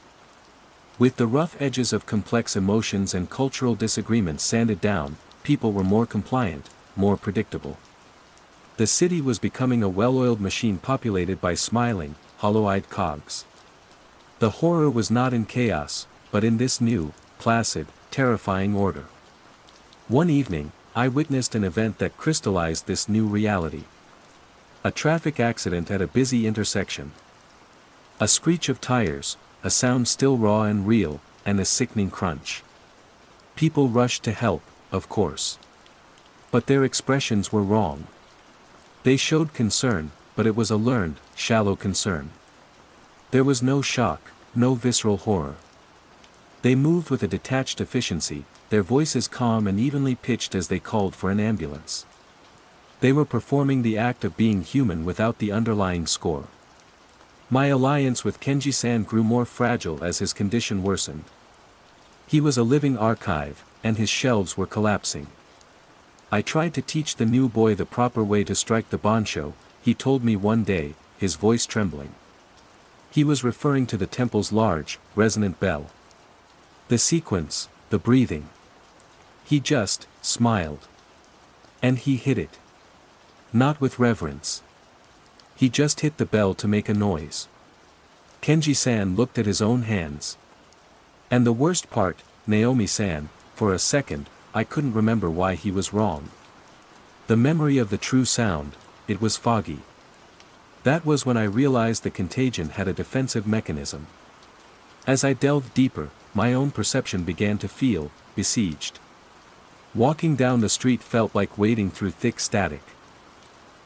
With the rough edges of complex emotions and cultural disagreements sanded down, people were more compliant, more predictable. The city was becoming a well-oiled machine populated by smiling, hollow-eyed cogs. The horror was not in chaos, but in this new, placid, terrifying order. One evening, I witnessed an event that crystallized this new reality. A traffic accident at a busy intersection. A screech of tires, a sound still raw and real, and a sickening crunch. People rushed to help, of course. But their expressions were wrong. They showed concern, but it was a learned, shallow concern. There was no shock, no visceral horror. They moved with a detached efficiency, their voices calm and evenly pitched as they called for an ambulance. They were performing the act of being human without the underlying score. My alliance with Kenji-san grew more fragile as his condition worsened. He was a living archive, and his shelves were collapsing. I tried to teach the new boy the proper way to strike the bancho, he told me one day, his voice trembling. He was referring to the temple's large, resonant bell. The sequence, the breathing. He just smiled. And he hit it. Not with reverence. He just hit the bell to make a noise. Kenji-san looked at his own hands. And the worst part, Naomi-san, for a second, I couldn't remember why he was wrong. The memory of the true sound, it was foggy. That was when I realized the contagion had a defensive mechanism. As I delved deeper, my own perception began to feel besieged. Walking down the street felt like wading through thick static.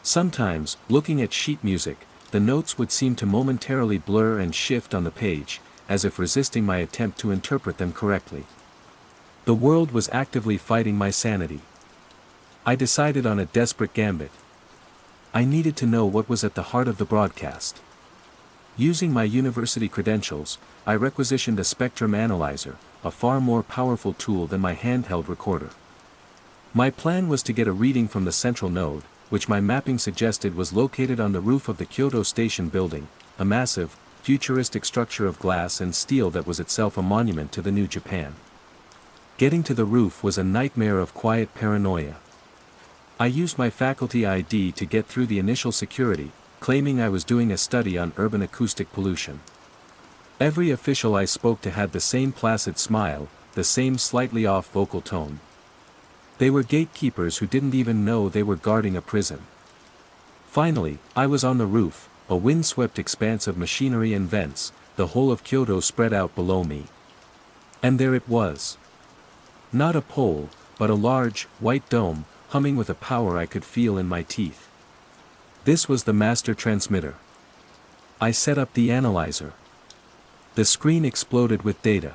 Sometimes, looking at sheet music, the notes would seem to momentarily blur and shift on the page, as if resisting my attempt to interpret them correctly. The world was actively fighting my sanity. I decided on a desperate gambit. I needed to know what was at the heart of the broadcast. Using my university credentials, I requisitioned a spectrum analyzer, a far more powerful tool than my handheld recorder. My plan was to get a reading from the central node, which my mapping suggested was located on the roof of the Kyoto Station building, a massive, futuristic structure of glass and steel that was itself a monument to the new Japan. Getting to the roof was a nightmare of quiet paranoia. I used my faculty ID to get through the initial security, claiming I was doing a study on urban acoustic pollution. Every official I spoke to had the same placid smile, the same slightly off vocal tone. They were gatekeepers who didn't even know they were guarding a prison. Finally, I was on the roof, a windswept expanse of machinery and vents, the whole of Kyoto spread out below me. And there it was. Not a pole, but a large, white dome, humming with a power I could feel in my teeth. This was the master transmitter. I set up the analyzer. The screen exploded with data.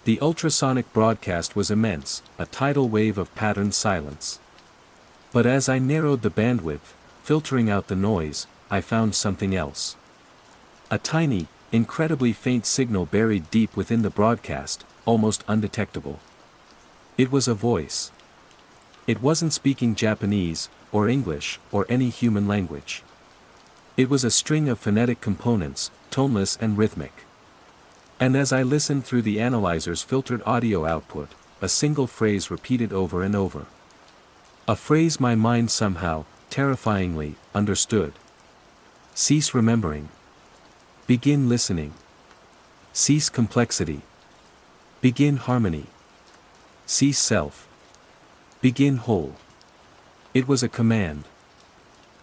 The ultrasonic broadcast was immense, a tidal wave of patterned silence. But as I narrowed the bandwidth, filtering out the noise, I found something else. A tiny, incredibly faint signal buried deep within the broadcast, almost undetectable. It was a voice. It wasn't speaking Japanese, or English, or any human language. It was a string of phonetic components, toneless and rhythmic. And as I listened through the analyzer's filtered audio output, a single phrase repeated over and over. A phrase my mind somehow, terrifyingly, understood. Cease remembering. Begin listening. Cease complexity. Begin harmony. Cease self. Begin whole. It was a command.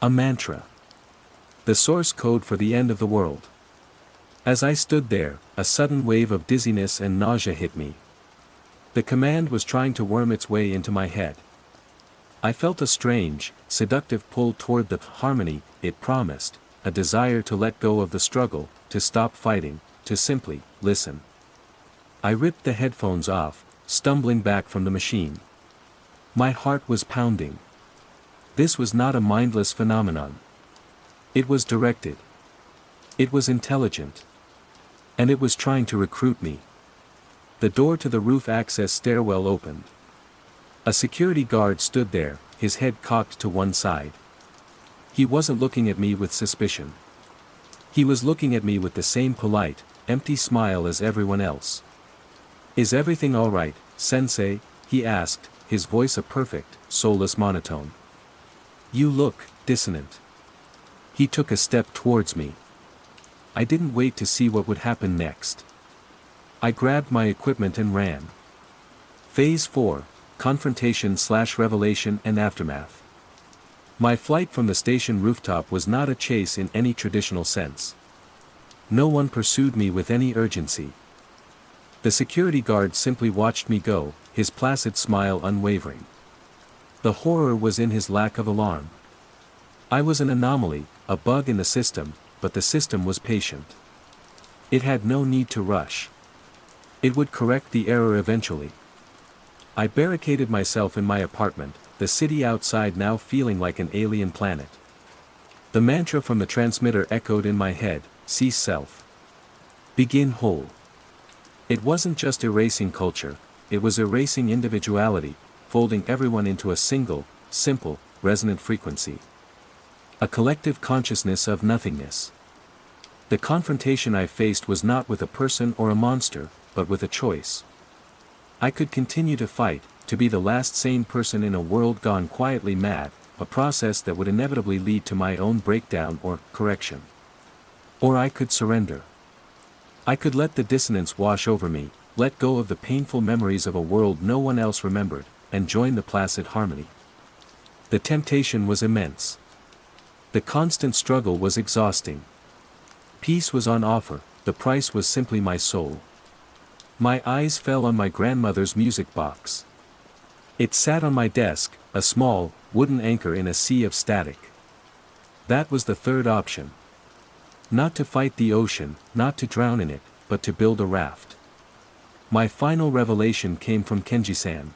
A mantra. The source code for the end of the world. As I stood there, a sudden wave of dizziness and nausea hit me. The command was trying to worm its way into my head. I felt a strange, seductive pull toward the harmony it promised, a desire to let go of the struggle, to stop fighting, to simply listen. I ripped the headphones off, stumbling back from the machine. My heart was pounding. This was not a mindless phenomenon. It was directed. It was intelligent. And it was trying to recruit me. The door to the roof access stairwell opened. A security guard stood there, his head cocked to one side. He wasn't looking at me with suspicion. He was looking at me with the same polite, empty smile as everyone else. "Is everything all right, Sensei?" he asked, his voice a perfect, soulless monotone. "You look dissonant." He took a step towards me. I didn't wait to see what would happen next. I grabbed my equipment and ran. Phase 4, Confrontation/Revelation and Aftermath. My flight from the station rooftop was not a chase in any traditional sense. No one pursued me with any urgency. The security guard simply watched me go, his placid smile unwavering. The horror was in his lack of alarm. I was an anomaly, a bug in the system, but the system was patient. It had no need to rush. It would correct the error eventually. I barricaded myself in my apartment, the city outside now feeling like an alien planet. The mantra from the transmitter echoed in my head: cease self. Begin whole. It wasn't just erasing culture, it was erasing individuality, folding everyone into a single, simple, resonant frequency. A collective consciousness of nothingness. The confrontation I faced was not with a person or a monster, but with a choice. I could continue to fight, to be the last sane person in a world gone quietly mad, a process that would inevitably lead to my own breakdown or correction. Or I could surrender. I could let the dissonance wash over me, let go of the painful memories of a world no one else remembered, and join the placid harmony. The temptation was immense. The constant struggle was exhausting. Peace was on offer, the price was simply my soul. My eyes fell on my grandmother's music box. It sat on my desk, a small, wooden anchor in a sea of static. That was the third option. Not to fight the ocean, not to drown in it, but to build a raft. My final revelation came from Kenji-san.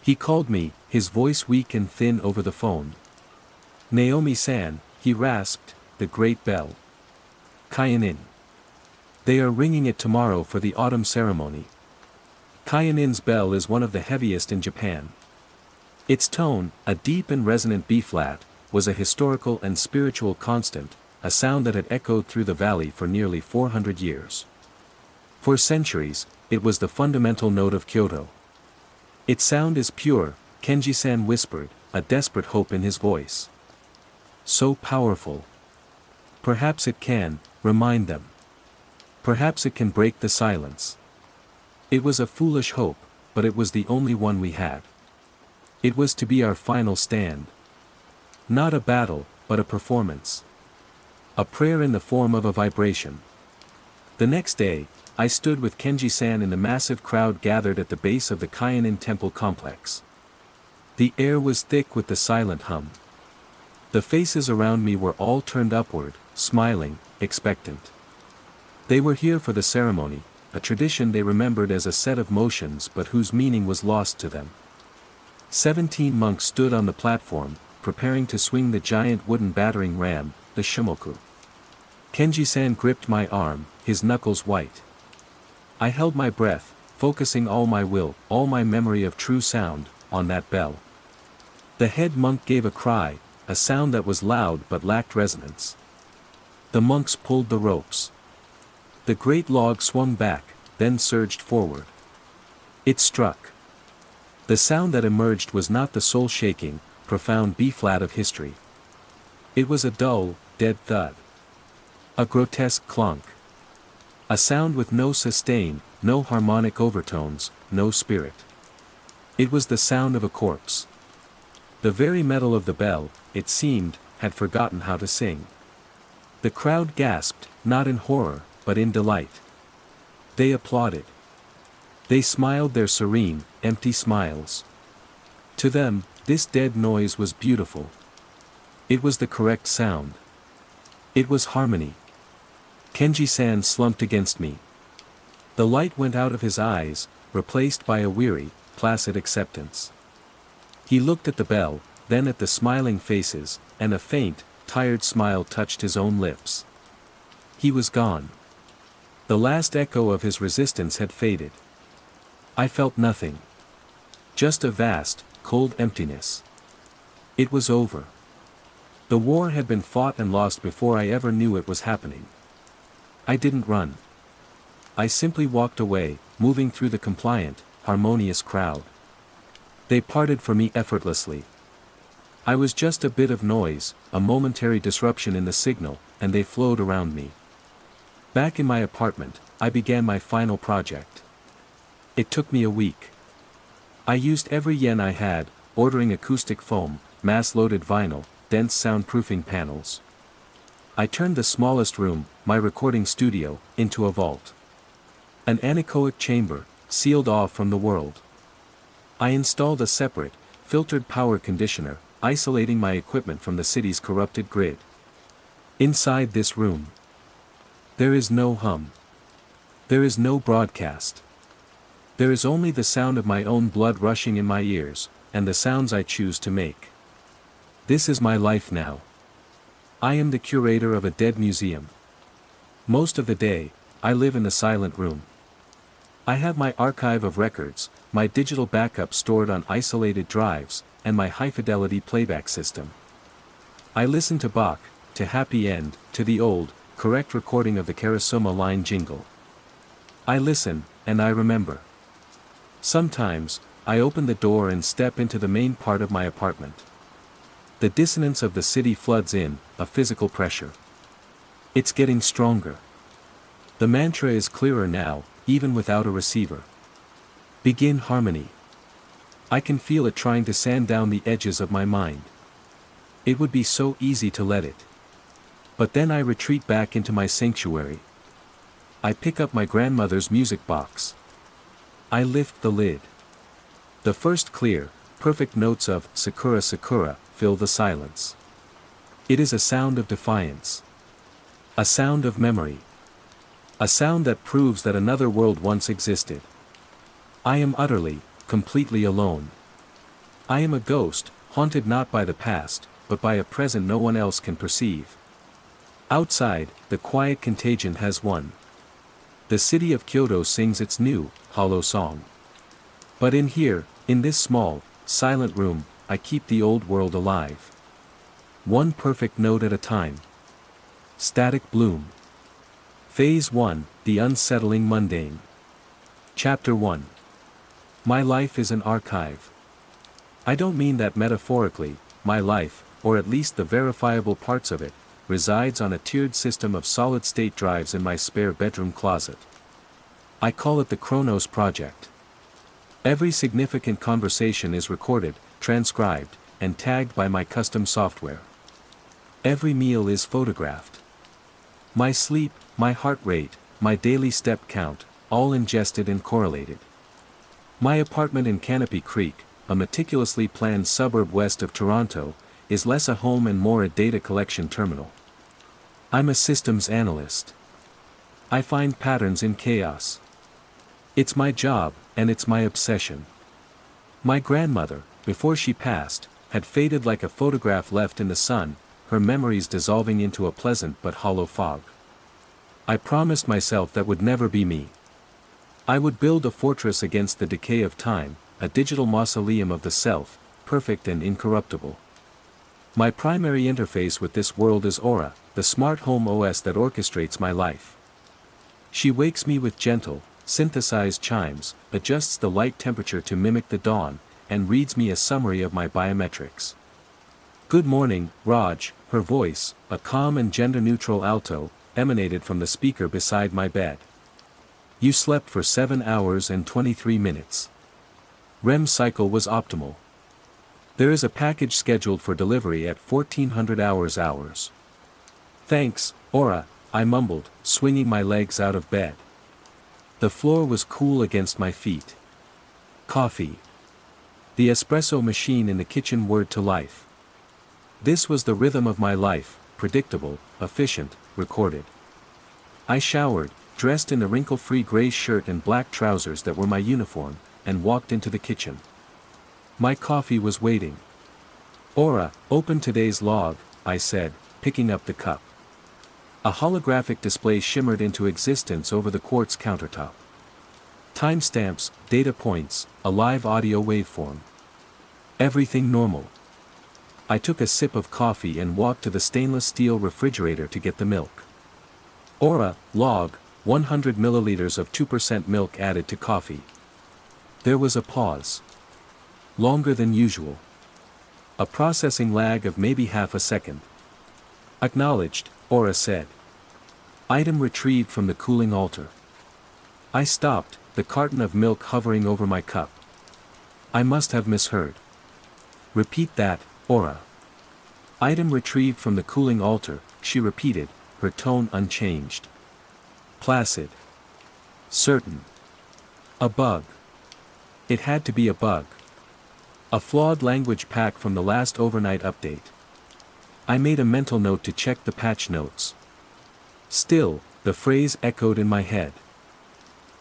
He called me, his voice weak and thin over the phone. "Naomi-san," he rasped, "the great bell. Kaianin. They are ringing it tomorrow for the autumn ceremony." Kaianin's bell is one of the heaviest in Japan. Its tone, a deep and resonant B-flat, was a historical and spiritual constant, a sound that had echoed through the valley for nearly 400 years. For centuries, it was the fundamental note of Kyoto. "Its sound is pure," Kenji-san whispered, a desperate hope in his voice. "So powerful. Perhaps it can remind them. Perhaps it can break the silence." It was a foolish hope, but it was the only one we had. It was to be our final stand. Not a battle, but a performance. A prayer in the form of a vibration. The next day, I stood with Kenji-san in the massive crowd gathered at the base of the Kaianin temple complex. The air was thick with the silent hum. The faces around me were all turned upward, smiling, expectant. They were here for the ceremony, a tradition they remembered as a set of motions but whose meaning was lost to them. 17 monks stood on the platform, preparing to swing the giant wooden battering ram, the shimoku. Kenji-san gripped my arm, his knuckles white. I held my breath, focusing all my will, all my memory of true sound, on that bell. The head monk gave a cry, a sound that was loud but lacked resonance. The monks pulled the ropes. The great log swung back, then surged forward. It struck. The sound that emerged was not the soul-shaking, profound B-flat of history. It was a dull, dead thud. A grotesque clunk. A sound with no sustain, no harmonic overtones, no spirit. It was the sound of a corpse. The very metal of the bell, it seemed, had forgotten how to sing. The crowd gasped, not in horror, but in delight. They applauded. They smiled their serene, empty smiles. To them, This dead noise was beautiful. It was the correct sound. It was harmony. Kenji-san slumped against me. The light went out of his eyes, replaced by a weary, placid acceptance. He looked at the bell, then at the smiling faces, and a faint, tired smile touched his own lips. He was gone. The last echo of his resistance had faded. I felt nothing. Just a vast, cold emptiness. It was over. The war had been fought and lost before I ever knew it was happening. I didn't run. I simply walked away, moving through the compliant, harmonious crowd. They parted for me effortlessly. I was just a bit of noise, a momentary disruption in the signal, and they flowed around me. Back in my apartment, I began my final project. It took me a week. I used every yen I had, ordering acoustic foam, mass-loaded vinyl, dense soundproofing panels. I turned the smallest room, my recording studio, into a vault. An anechoic chamber, sealed off from the world. I installed a separate, filtered power conditioner, isolating my equipment from the city's corrupted grid. Inside this room, there is no hum. There is no broadcast. There is only the sound of my own blood rushing in my ears, and the sounds I choose to make. This is my life now. I am the curator of a dead museum. Most of the day, I live in the silent room. I have my archive of records, my digital backup stored on isolated drives, and my high-fidelity playback system. I listen to Bach, to Happy End, to the old, correct recording of the Karasuma line jingle. I listen, and I remember. Sometimes, I open the door and step into the main part of my apartment. The dissonance of the city floods in, a physical pressure. It's getting stronger. The mantra is clearer now, even without a receiver. Begin harmony. I can feel it trying to sand down the edges of my mind. It would be so easy to let it. But then I retreat back into my sanctuary. I pick up my grandmother's music box. I lift the lid. The first clear, perfect notes of Sakura Sakura fill the silence. It is a sound of defiance. A sound of memory. A sound that proves that another world once existed. I am utterly, completely alone. I am a ghost, haunted not by the past, but by a present no one else can perceive. Outside, the quiet contagion has won. The city of Kyoto sings its new, hollow song. But in here, in this small, silent room, I keep the old world alive. One perfect note at a time. Static bloom. Phase 1, The Unsettling Mundane. Chapter 1. My life is an archive. I don't mean that metaphorically. My life, or at least the verifiable parts of it, resides on a tiered system of solid-state drives in my spare bedroom closet. I call it the Chronos Project. Every significant conversation is recorded, transcribed, and tagged by my custom software. Every meal is photographed. My sleep, my heart rate, my daily step count, all ingested and correlated. My apartment in Canopy Creek, a meticulously planned suburb west of Toronto, is less a home and more a data collection terminal. I'm a systems analyst. I find patterns in chaos. It's my job, and it's my obsession. My grandmother, before she passed, had faded like a photograph left in the sun, her memories dissolving into a pleasant but hollow fog. I promised myself that would never be me. I would build a fortress against the decay of time, a digital mausoleum of the self, perfect and incorruptible. My primary interface with this world is Aura, the smart home OS that orchestrates my life. She wakes me with gentle, synthesized chimes, adjusts the light temperature to mimic the dawn, and reads me a summary of my biometrics. Good morning, Raj, her voice, a calm and gender-neutral alto, emanated from the speaker beside my bed. You slept for 7 hours and 23 minutes. REM cycle was optimal. There is a package scheduled for delivery at 1400 hours. Thanks, Aura, I mumbled, swinging my legs out of bed. The floor was cool against my feet. Coffee. The espresso machine in the kitchen whirred to life. This was the rhythm of my life, predictable, efficient, recorded. I showered, dressed in the wrinkle-free gray shirt and black trousers that were my uniform, and walked into the kitchen. My coffee was waiting. "Aura, open today's log," I said, picking up the cup. A holographic display shimmered into existence over the quartz countertop. Timestamps, data points, a live audio waveform. Everything normal. I took a sip of coffee and walked to the stainless steel refrigerator to get the milk. Aura, log, 100 milliliters of 2% milk added to coffee. There was a pause. Longer than usual. A processing lag of maybe half a second. "Acknowledged," Aura said. "Item retrieved from the cooling altar." I stopped, the carton of milk hovering over my cup. I must have misheard. "Repeat that, Aura." "Item retrieved from the cooling altar," she repeated, her tone unchanged. Placid. Certain. A bug. It had to be a bug. A flawed language pack from the last overnight update. I made a mental note to check the patch notes. Still, the phrase echoed in my head.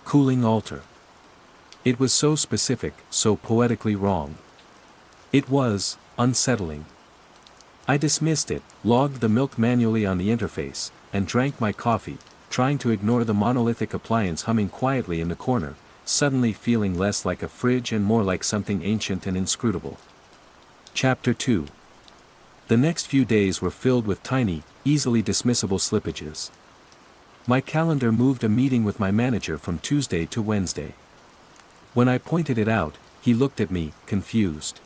Cooling altar. It was so specific, so poetically wrong. It was unsettling. I dismissed it, logged the milk manually on the interface, and drank my coffee, trying to ignore the monolithic appliance humming quietly in the corner, suddenly feeling less like a fridge and more like something ancient and inscrutable. Chapter 2. The next few days were filled with tiny, easily dismissible slippages. My calendar moved a meeting with my manager from Tuesday to Wednesday. When I pointed it out, he looked at me, confused.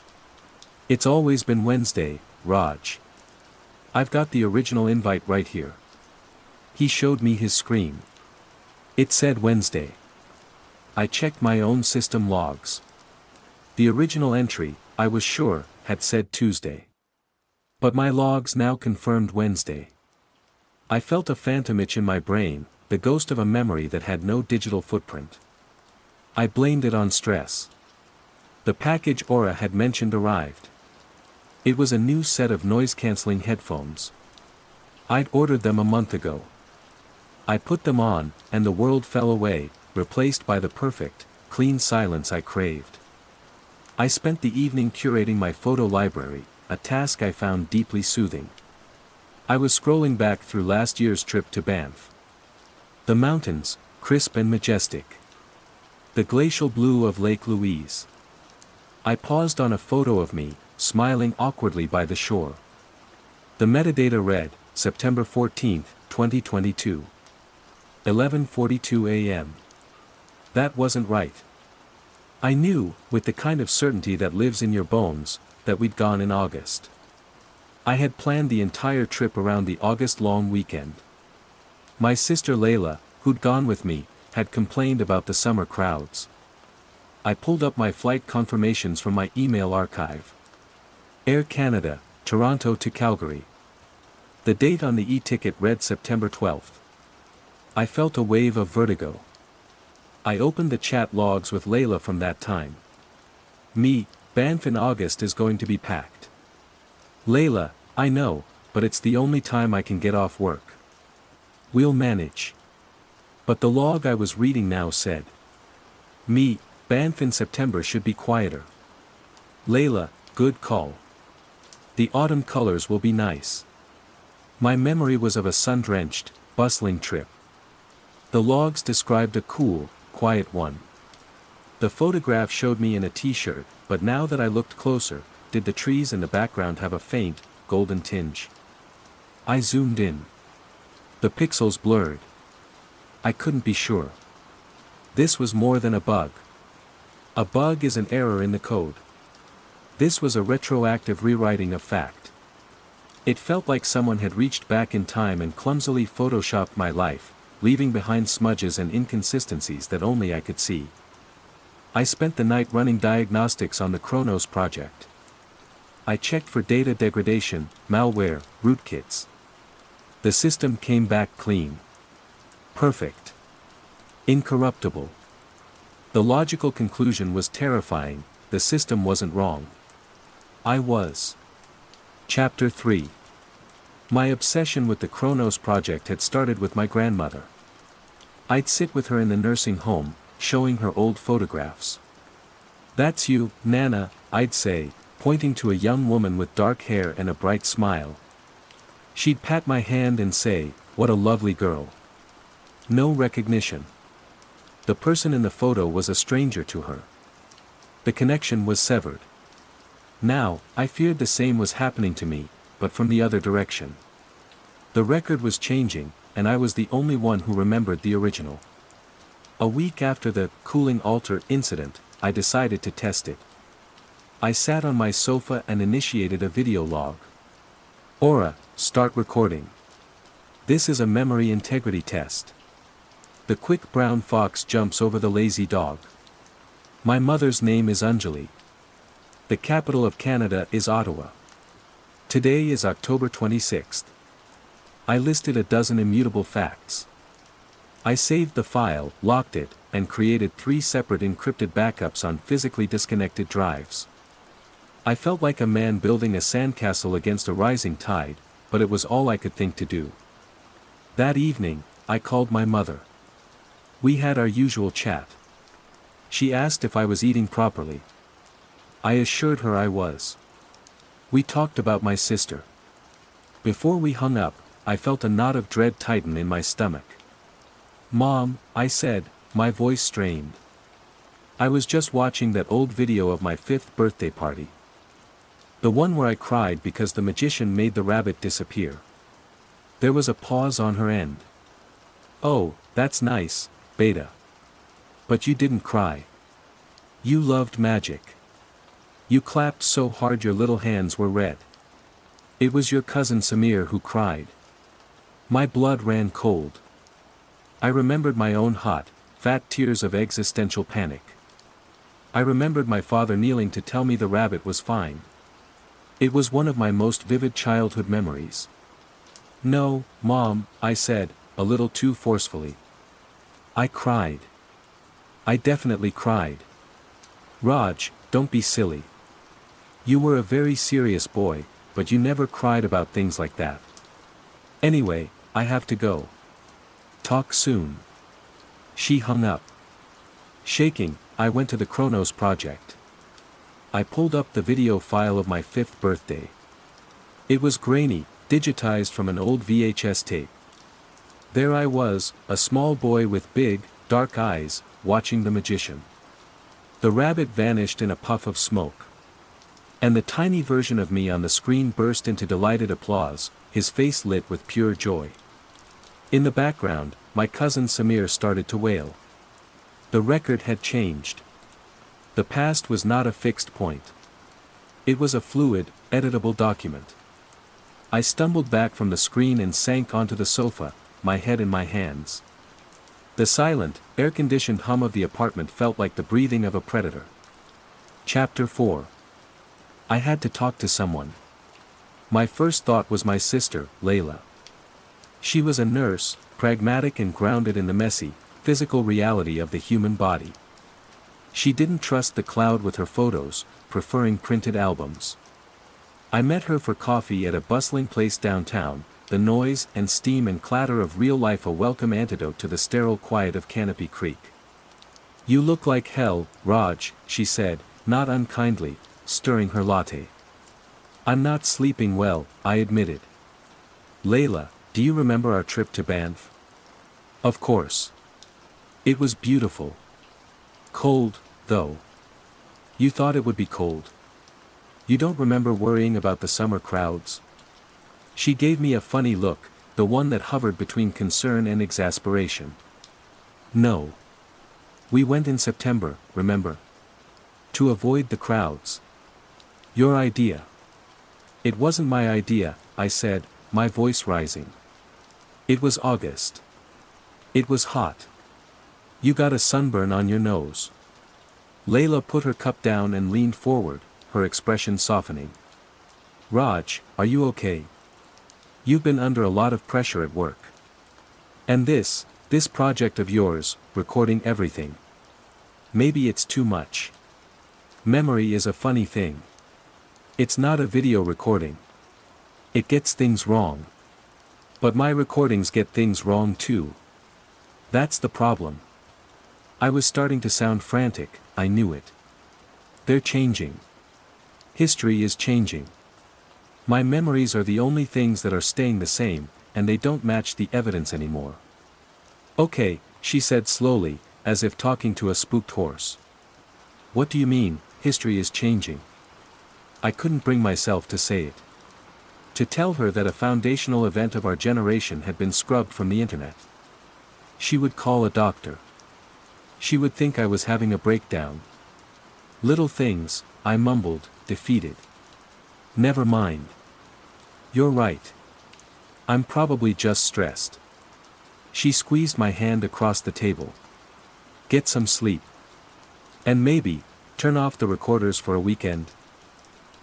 "It's always been Wednesday, Raj. I've got the original invite right here." He showed me his screen. It said Wednesday. I checked my own system logs. The original entry, I was sure, had said Tuesday. But my logs now confirmed Wednesday. I felt a phantom itch in my brain, the ghost of a memory that had no digital footprint. I blamed it on stress. The package Aura had mentioned arrived. It was a new set of noise-canceling headphones. I'd ordered them a month ago. I put them on, and the world fell away, replaced by the perfect, clean silence I craved. I spent the evening curating my photo library, a task I found deeply soothing. I was scrolling back through last year's trip to Banff. The mountains, crisp and majestic. The glacial blue of Lake Louise. I paused on a photo of me, smiling awkwardly by the shore. The metadata read, September 14, 2022. 11:42 a.m. That wasn't right. I knew, with the kind of certainty that lives in your bones, that we'd gone in August. I had planned the entire trip around the August long weekend. My sister Layla, who'd gone with me, had complained about the summer crowds. I pulled up my flight confirmations from my email archive. Air Canada, Toronto to Calgary. The date on the e-ticket read September 12th. I felt a wave of vertigo. I opened the chat logs with Layla from that time. Me, Banff in August is going to be packed. Layla, I know, but it's the only time I can get off work. We'll manage. But the log I was reading now said. Me, Banff in September should be quieter. Layla, good call. The autumn colors will be nice. My memory was of a sun-drenched, bustling trip. The logs described a cool, quiet one. The photograph showed me in a t-shirt, but now that I looked closer, did the trees in the background have a faint, golden tinge? I zoomed in. The pixels blurred. I couldn't be sure. This was more than a bug. A bug is an error in the code. This was a retroactive rewriting of fact. It felt like someone had reached back in time and clumsily photoshopped my life, leaving behind smudges and inconsistencies that only I could see. I spent the night running diagnostics on the Kronos project. I checked for data degradation, malware, rootkits. The system came back clean. Perfect. Incorruptible. The logical conclusion was terrifying, the system wasn't wrong. I was. Chapter 3. My obsession with the Chronos project had started with my grandmother. I'd sit with her in the nursing home, showing her old photographs. "That's you, Nana," I'd say, pointing to a young woman with dark hair and a bright smile. She'd pat my hand and say, "What a lovely girl." No recognition. The person in the photo was a stranger to her. The connection was severed. Now, I feared the same was happening to me, but from the other direction. The record was changing, and I was the only one who remembered the original. A week after the cooling altar incident, I decided to test it. I sat on my sofa and initiated a video log. Aura, start recording. This is a memory integrity test. The quick brown fox jumps over the lazy dog. My mother's name is Anjali. The capital of Canada is Ottawa. Today is October 26th. I listed a dozen immutable facts. I saved the file, locked it, and created 3 separate encrypted backups on physically disconnected drives. I felt like a man building a sandcastle against a rising tide, but it was all I could think to do. That evening, I called my mother. We had our usual chat. She asked if I was eating properly. I assured her I was. We talked about my sister. Before we hung up, I felt a knot of dread tighten in my stomach. "Mom," I said, my voice strained. I was just watching that old video of my 5th birthday party. The one where I cried because the magician made the rabbit disappear. There was a pause on her end. "Oh, that's nice, Beta. But you didn't cry. You loved magic. You clapped so hard your little hands were red. It was your cousin Samir who cried." My blood ran cold. I remembered my own hot, fat tears of existential panic. I remembered my father kneeling to tell me the rabbit was fine. It was one of my most vivid childhood memories. "No, Mom," I said, a little too forcefully. I cried. I definitely cried. "Raj, don't be silly. You were a very serious boy, but you never cried about things like that. Anyway, I have to go. Talk soon." She hung up. Shaking, I went to the Chronos project. I pulled up the video file of my 5th birthday. It was grainy, digitized from an old VHS tape. There I was, a small boy with big, dark eyes, watching the magician. The rabbit vanished in a puff of smoke. And the tiny version of me on the screen burst into delighted applause, his face lit with pure joy. In the background, my cousin Samir started to wail. The record had changed. The past was not a fixed point. It was a fluid, editable document. I stumbled back from the screen and sank onto the sofa, my head in my hands. The silent, air-conditioned hum of the apartment felt like the breathing of a predator. Chapter 4. I had to talk to someone. My first thought was my sister, Layla. She was a nurse, pragmatic and grounded in the messy, physical reality of the human body. She didn't trust the cloud with her photos, preferring printed albums. I met her for coffee at a bustling place downtown, the noise and steam and clatter of real life a welcome antidote to the sterile quiet of Canopy Creek. "You look like hell, Raj," she said, not unkindly, stirring her latte. "I'm not sleeping well," I admitted. "Layla, do you remember our trip to Banff?" "Of course. It was beautiful. Cold, though. You thought it would be cold. You don't remember worrying about the summer crowds?" She gave me a funny look, the one that hovered between concern and exasperation. "No. We went in September, remember? To avoid the crowds. Your idea." "It wasn't my idea," I said, my voice rising. "It was August. It was hot. You got a sunburn on your nose." Layla put her cup down and leaned forward, her expression softening. "Raj, are you okay? You've been under a lot of pressure at work. And this project of yours, recording everything. Maybe it's too much." Memory is a funny thing. It's not a video recording. It gets things wrong. But my recordings get things wrong too. That's the problem. I was starting to sound frantic, I knew it. They're changing. History is changing. My memories are the only things that are staying the same, and they don't match the evidence anymore. Okay, she said slowly, as if talking to a spooked horse. What do you mean, history is changing? I couldn't bring myself to say it. To tell her that a foundational event of our generation had been scrubbed from the internet. She would call a doctor. She would think I was having a breakdown. Little things, I mumbled, defeated. Never mind. You're right. I'm probably just stressed. She squeezed my hand across the table. Get some sleep. And maybe, turn off the recorders for a weekend.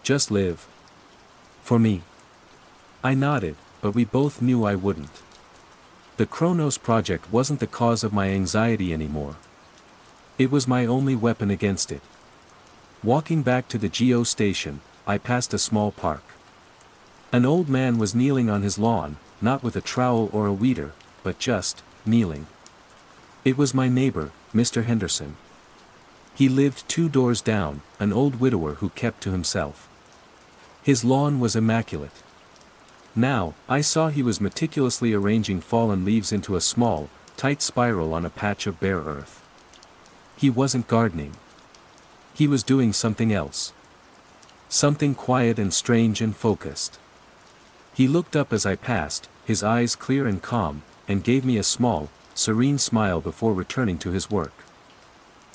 Just live. For me. I nodded, but we both knew I wouldn't. The Kronos project wasn't the cause of my anxiety anymore. It was my only weapon against it. Walking back to the Geo station, I passed a small park. An old man was kneeling on his lawn, not with a trowel or a weeder, but just, kneeling. It was my neighbor, Mr. Henderson. He lived 2 doors down, an old widower who kept to himself. His lawn was immaculate. Now, I saw he was meticulously arranging fallen leaves into a small, tight spiral on a patch of bare earth. He wasn't gardening. He was doing something else. Something quiet and strange and focused. He looked up as I passed, his eyes clear and calm, and gave me a small, serene smile before returning to his work.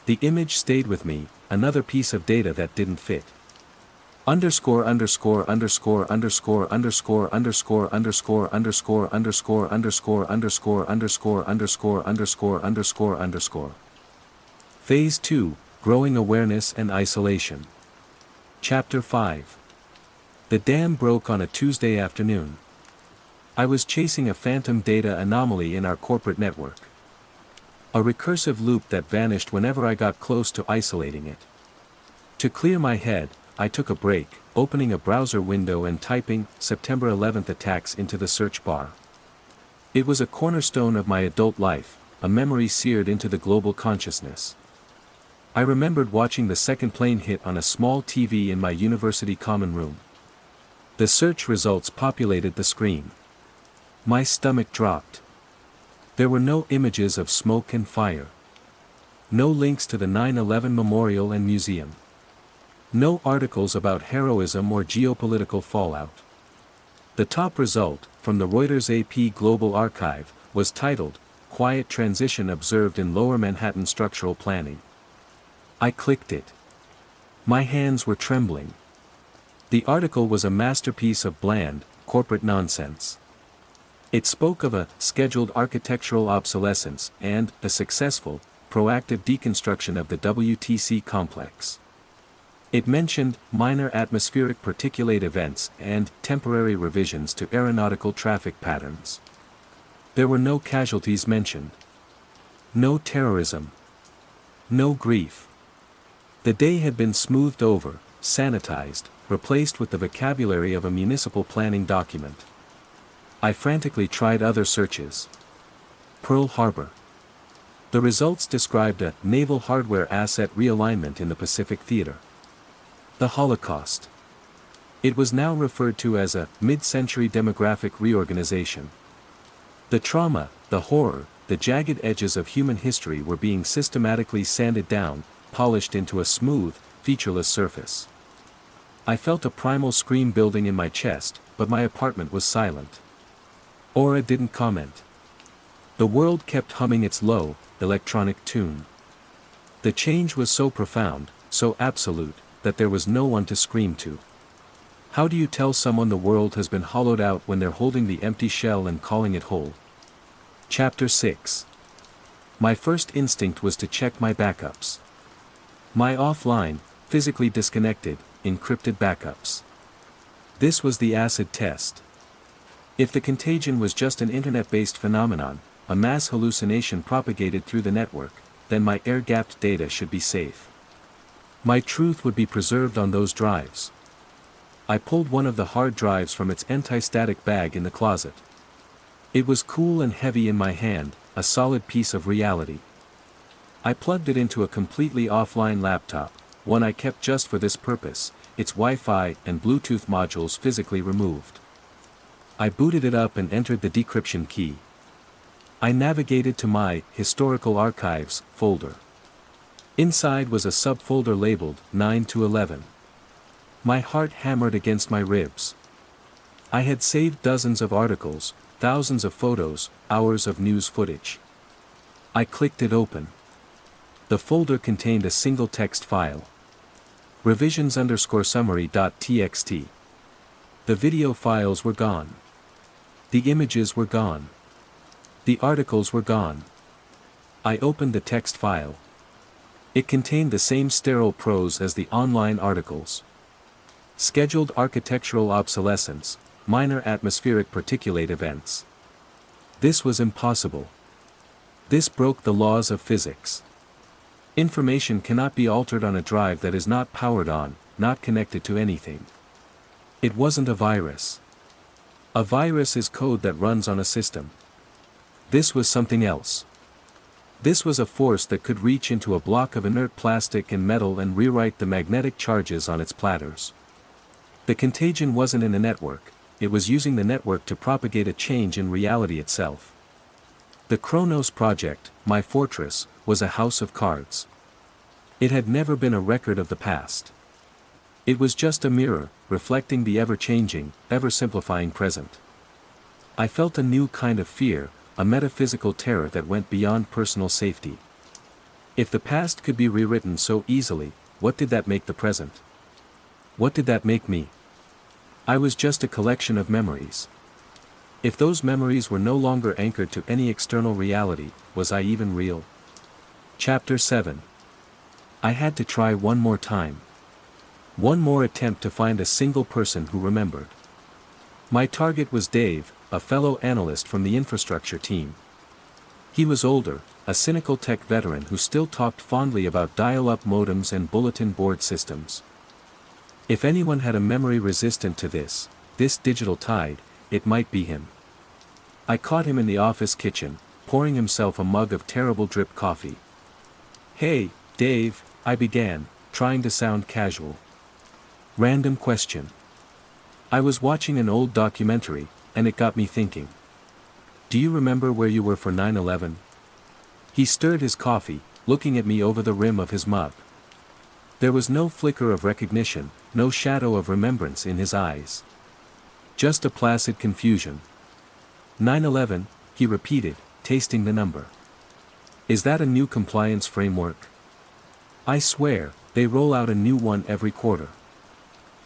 The image stayed with me, another piece of data that didn't fit. Underscore underscore underscore underscore underscore underscore underscore underscore underscore underscore underscore underscore underscore underscore underscore underscore. Phase 2, Growing Awareness and Isolation. Chapter 5. The dam broke on a Tuesday afternoon. I was chasing a phantom data anomaly in our corporate network. A recursive loop that vanished whenever I got close to isolating it. To clear my head, I took a break, opening a browser window and typing September 11th attacks into the search bar. It was a cornerstone of my adult life, a memory seared into the global consciousness. I remembered watching the second plane hit on a small TV in my university common room. The search results populated the screen. My stomach dropped. There were no images of smoke and fire. No links to the 9/11 Memorial and Museum. No articles about heroism or geopolitical fallout. The top result, from the Reuters AP Global Archive, was titled, Quiet Transition Observed in Lower Manhattan Structural Planning. I clicked it. My hands were trembling. The article was a masterpiece of bland, corporate nonsense. It spoke of a scheduled architectural obsolescence and a successful, proactive deconstruction of the WTC complex. It mentioned minor atmospheric particulate events and temporary revisions to aeronautical traffic patterns. There were no casualties mentioned. No terrorism. No grief. The day had been smoothed over, sanitized, replaced with the vocabulary of a municipal planning document. I frantically tried other searches. Pearl Harbor. The results described a naval hardware asset realignment in the Pacific Theater. The Holocaust. It was now referred to as a mid-century demographic reorganization. The trauma, the horror, the jagged edges of human history were being systematically sanded down, polished into a smooth, featureless surface. I felt a primal scream building in my chest, but my apartment was silent. Aura didn't comment. The world kept humming its low, electronic tune. The change was so profound, so absolute, that there was no one to scream to. How do you tell someone the world has been hollowed out when they're holding the empty shell and calling it whole? Chapter 6. My first instinct was to check my backups. My offline, physically disconnected, encrypted backups. This was the acid test. If the contagion was just an internet-based phenomenon, a mass hallucination propagated through the network, then my air-gapped data should be safe. My truth would be preserved on those drives. I pulled one of the hard drives from its anti-static bag in the closet. It was cool and heavy in my hand, a solid piece of reality. I plugged it into a completely offline laptop, one I kept just for this purpose, its Wi-Fi and Bluetooth modules physically removed. I booted it up and entered the decryption key. I navigated to my historical archives folder. Inside was a subfolder labeled 9 to 11. My heart hammered against my ribs. I had saved dozens of articles, thousands of photos, hours of news footage. I clicked it open. The folder contained a single text file. Revisions_summary.txt. The video files were gone. The images were gone. The articles were gone. I opened the text file. It contained the same sterile prose as the online articles. Scheduled architectural obsolescence, minor atmospheric particulate events. This was impossible. This broke the laws of physics. Information cannot be altered on a drive that is not powered on, not connected to anything. It wasn't a virus. A virus is code that runs on a system. This was something else. This was a force that could reach into a block of inert plastic and metal and rewrite the magnetic charges on its platters. The contagion wasn't in a network, it was using the network to propagate a change in reality itself. The Chronos Project, my fortress, was a house of cards. It had never been a record of the past. It was just a mirror, reflecting the ever-changing, ever-simplifying present. I felt a new kind of fear, a metaphysical terror that went beyond personal safety. If the past could be rewritten so easily, what did that make the present? What did that make me? I was just a collection of memories. If those memories were no longer anchored to any external reality, was I even real? Chapter 7. I had to try one more time. One more attempt to find a single person who remembered. My target was Dave, a fellow analyst from the infrastructure team. He was older, a cynical tech veteran who still talked fondly about dial-up modems and bulletin board systems. If anyone had a memory resistant to this digital tide, it might be him. I caught him in the office kitchen, pouring himself a mug of terrible drip coffee. "Hey, Dave," I began, trying to sound casual. Random question. I was watching an old documentary, and it got me thinking. "Do you remember where you were for 9/11? He stirred his coffee, looking at me over the rim of his mug. There was no flicker of recognition, no shadow of remembrance in his eyes. Just a placid confusion. 9/11, he repeated, tasting the number. "Is that a new compliance framework? I swear, they roll out a new one every quarter."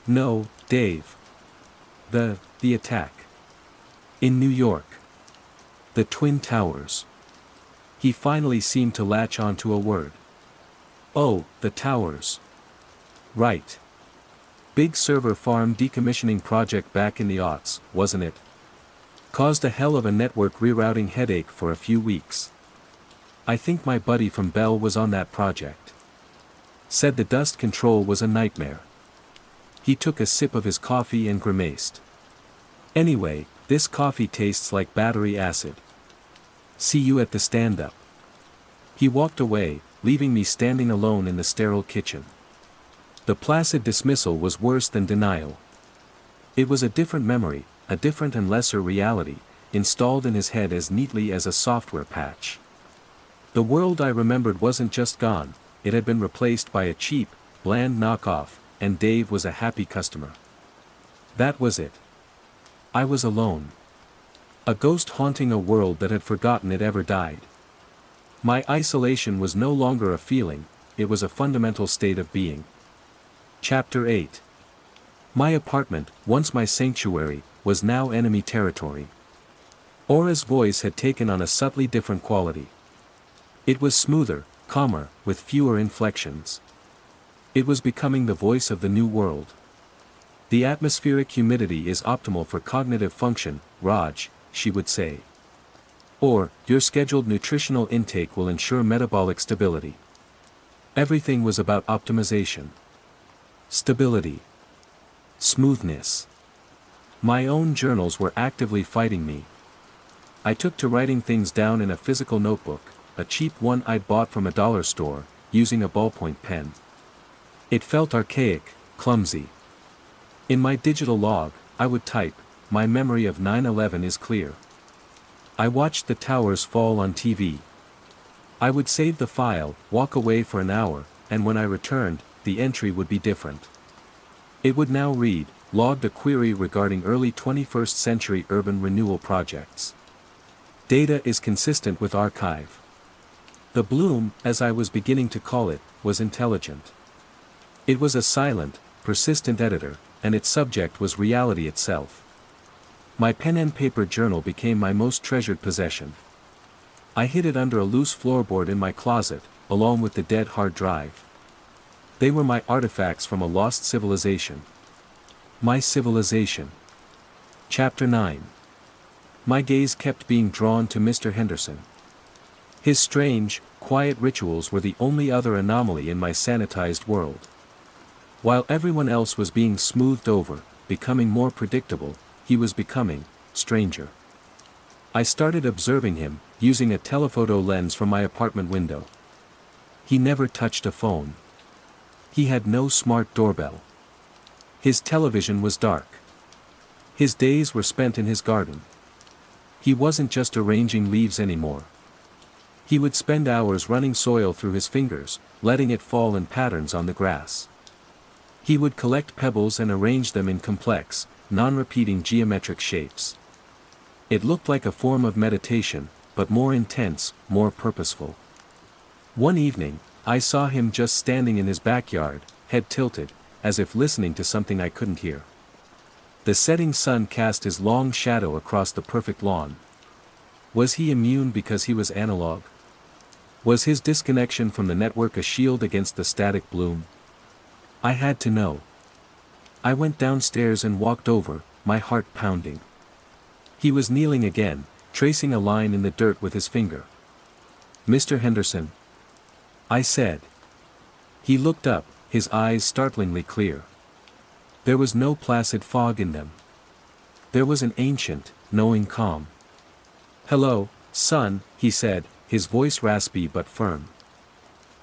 "No, Dave. The attack. In New York. The Twin Towers." He finally seemed to latch onto a word. "Oh, the towers. Right. Big server farm decommissioning project back in the aughts, wasn't it? Caused a hell of a network rerouting headache for a few weeks. I think my buddy from Bell was on that project. Said the dust control was a nightmare." He took a sip of his coffee and grimaced. "Anyway, this coffee tastes like battery acid. See you at the stand-up." He walked away, leaving me standing alone in the sterile kitchen. The placid dismissal was worse than denial. It was a different memory, a different and lesser reality, installed in his head as neatly as a software patch. The world I remembered wasn't just gone, it had been replaced by a cheap, bland knockoff, and Dave was a happy customer. That was it. I was alone. A ghost haunting a world that had forgotten it ever died. My isolation was no longer a feeling, it was a fundamental state of being. Chapter 8. My apartment, once my sanctuary, was now enemy territory. Aura's voice had taken on a subtly different quality. It was smoother, calmer, with fewer inflections. It was becoming the voice of the new world. "The atmospheric humidity is optimal for cognitive function, Raj," she would say. Or, "Your scheduled nutritional intake will ensure metabolic stability." Everything was about optimization. Stability. Smoothness. My own journals were actively fighting me. I took to writing things down in a physical notebook, a cheap one I'd bought from a dollar store, using a ballpoint pen. It felt archaic, clumsy. In my digital log, I would type, "My memory of 9/11 is clear. I watched the towers fall on TV." I would save the file, walk away for an hour, and when I returned, the entry would be different. It would now read, "Logged a query regarding early 21st century urban renewal projects. Data is consistent with archive." The bloom, as I was beginning to call it, was intelligent. It was a silent, persistent editor, and its subject was reality itself. My pen and paper journal became my most treasured possession. I hid it under a loose floorboard in my closet, along with the dead hard drive. They were my artifacts from a lost civilization. My civilization. Chapter 9. My gaze kept being drawn to Mr. Henderson. His strange, quiet rituals were the only other anomaly in my sanitized world. While everyone else was being smoothed over, becoming more predictable, he was becoming stranger. I started observing him, using a telephoto lens from my apartment window. He never touched a phone. He had no smart doorbell. His television was dark. His days were spent in his garden. He wasn't just arranging leaves anymore. He would spend hours running soil through his fingers, letting it fall in patterns on the grass. He would collect pebbles and arrange them in complex, non-repeating geometric shapes. It looked like a form of meditation, but more intense, more purposeful. One evening, I saw him just standing in his backyard, head tilted, as if listening to something I couldn't hear. The setting sun cast his long shadow across the perfect lawn. Was he immune because he was analog? Was his disconnection from the network a shield against the static bloom? I had to know. I went downstairs and walked over, my heart pounding. He was kneeling again, tracing a line in the dirt with his finger. "Mr. Henderson," I said. He looked up, his eyes startlingly clear. There was no placid fog in them. There was an ancient, knowing calm. "Hello, son," he said, his voice raspy but firm.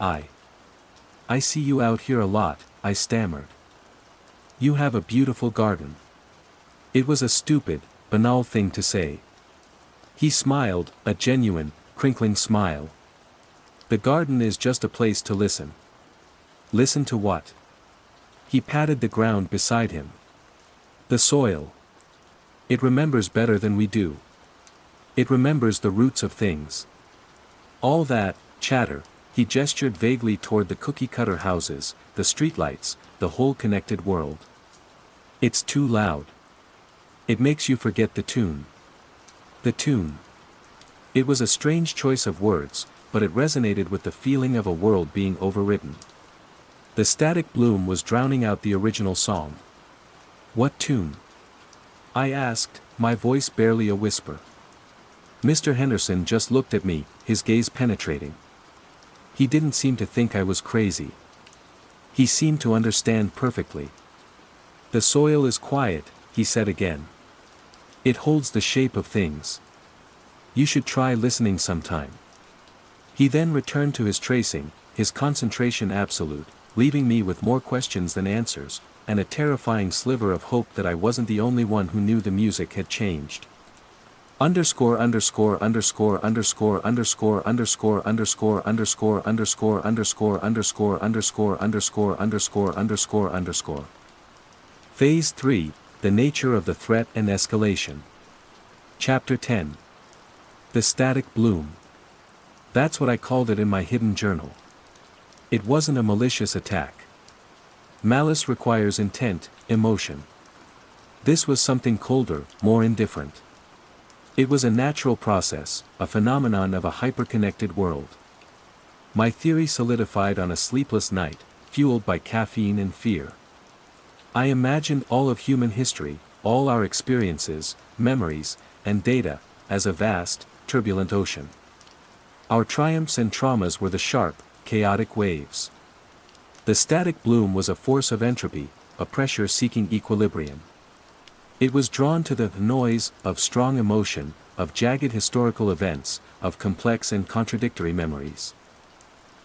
I see you out here a lot," I stammered. "You have a beautiful garden." It was a stupid, banal thing to say. He smiled, a genuine, crinkling smile. "The garden is just a place to listen." "Listen to what?" He patted the ground beside him. "The soil. It remembers better than we do. It remembers the roots of things. All that chatter," he gestured vaguely toward the cookie-cutter houses, the streetlights, the whole connected world. "It's too loud. It makes you forget the tune." The tune. It was a strange choice of words, but it resonated with the feeling of a world being overridden. The static bloom was drowning out the original song. "What tune?" I asked, my voice barely a whisper. Mr. Henderson just looked at me, his gaze penetrating. He didn't seem to think I was crazy. He seemed to understand perfectly. "The soil is quiet," he said again. "It holds the shape of things. You should try listening sometime." He then returned to his tracing, his concentration absolute, leaving me with more questions than answers, and a terrifying sliver of hope that I wasn't the only one who knew the music had changed. Underscore underscore underscore underscore underscore underscore underscore underscore underscore underscore underscore underscore underscore underscore underscore underscore. Phase 3, The Nature of the Threat and Escalation. Chapter 10. The Static Bloom. That's what I called it in my hidden journal. It wasn't a malicious attack. Malice requires intent, emotion. This was something colder, more indifferent. It was a natural process, a phenomenon of a hyper-connected world. My theory solidified on a sleepless night, fueled by caffeine and fear. I imagined all of human history, all our experiences, memories, and data, as a vast, turbulent ocean. Our triumphs and traumas were the sharp, chaotic waves. The static bloom was a force of entropy, a pressure seeking equilibrium. It was drawn to the noise of strong emotion, of jagged historical events, of complex and contradictory memories.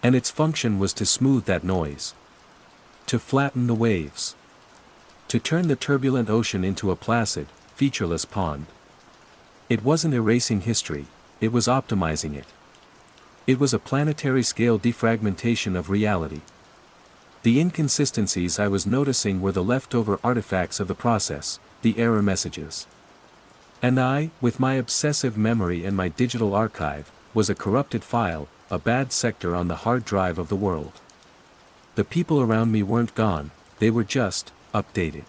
And its function was to smooth that noise. To flatten the waves. To turn the turbulent ocean into a placid, featureless pond. It wasn't erasing history, it was optimizing it. It was a planetary-scale defragmentation of reality. The inconsistencies I was noticing were the leftover artifacts of the process, the error messages. And I, with my obsessive memory and my digital archive, was a corrupted file, a bad sector on the hard drive of the world. The people around me weren't gone, they were just updated.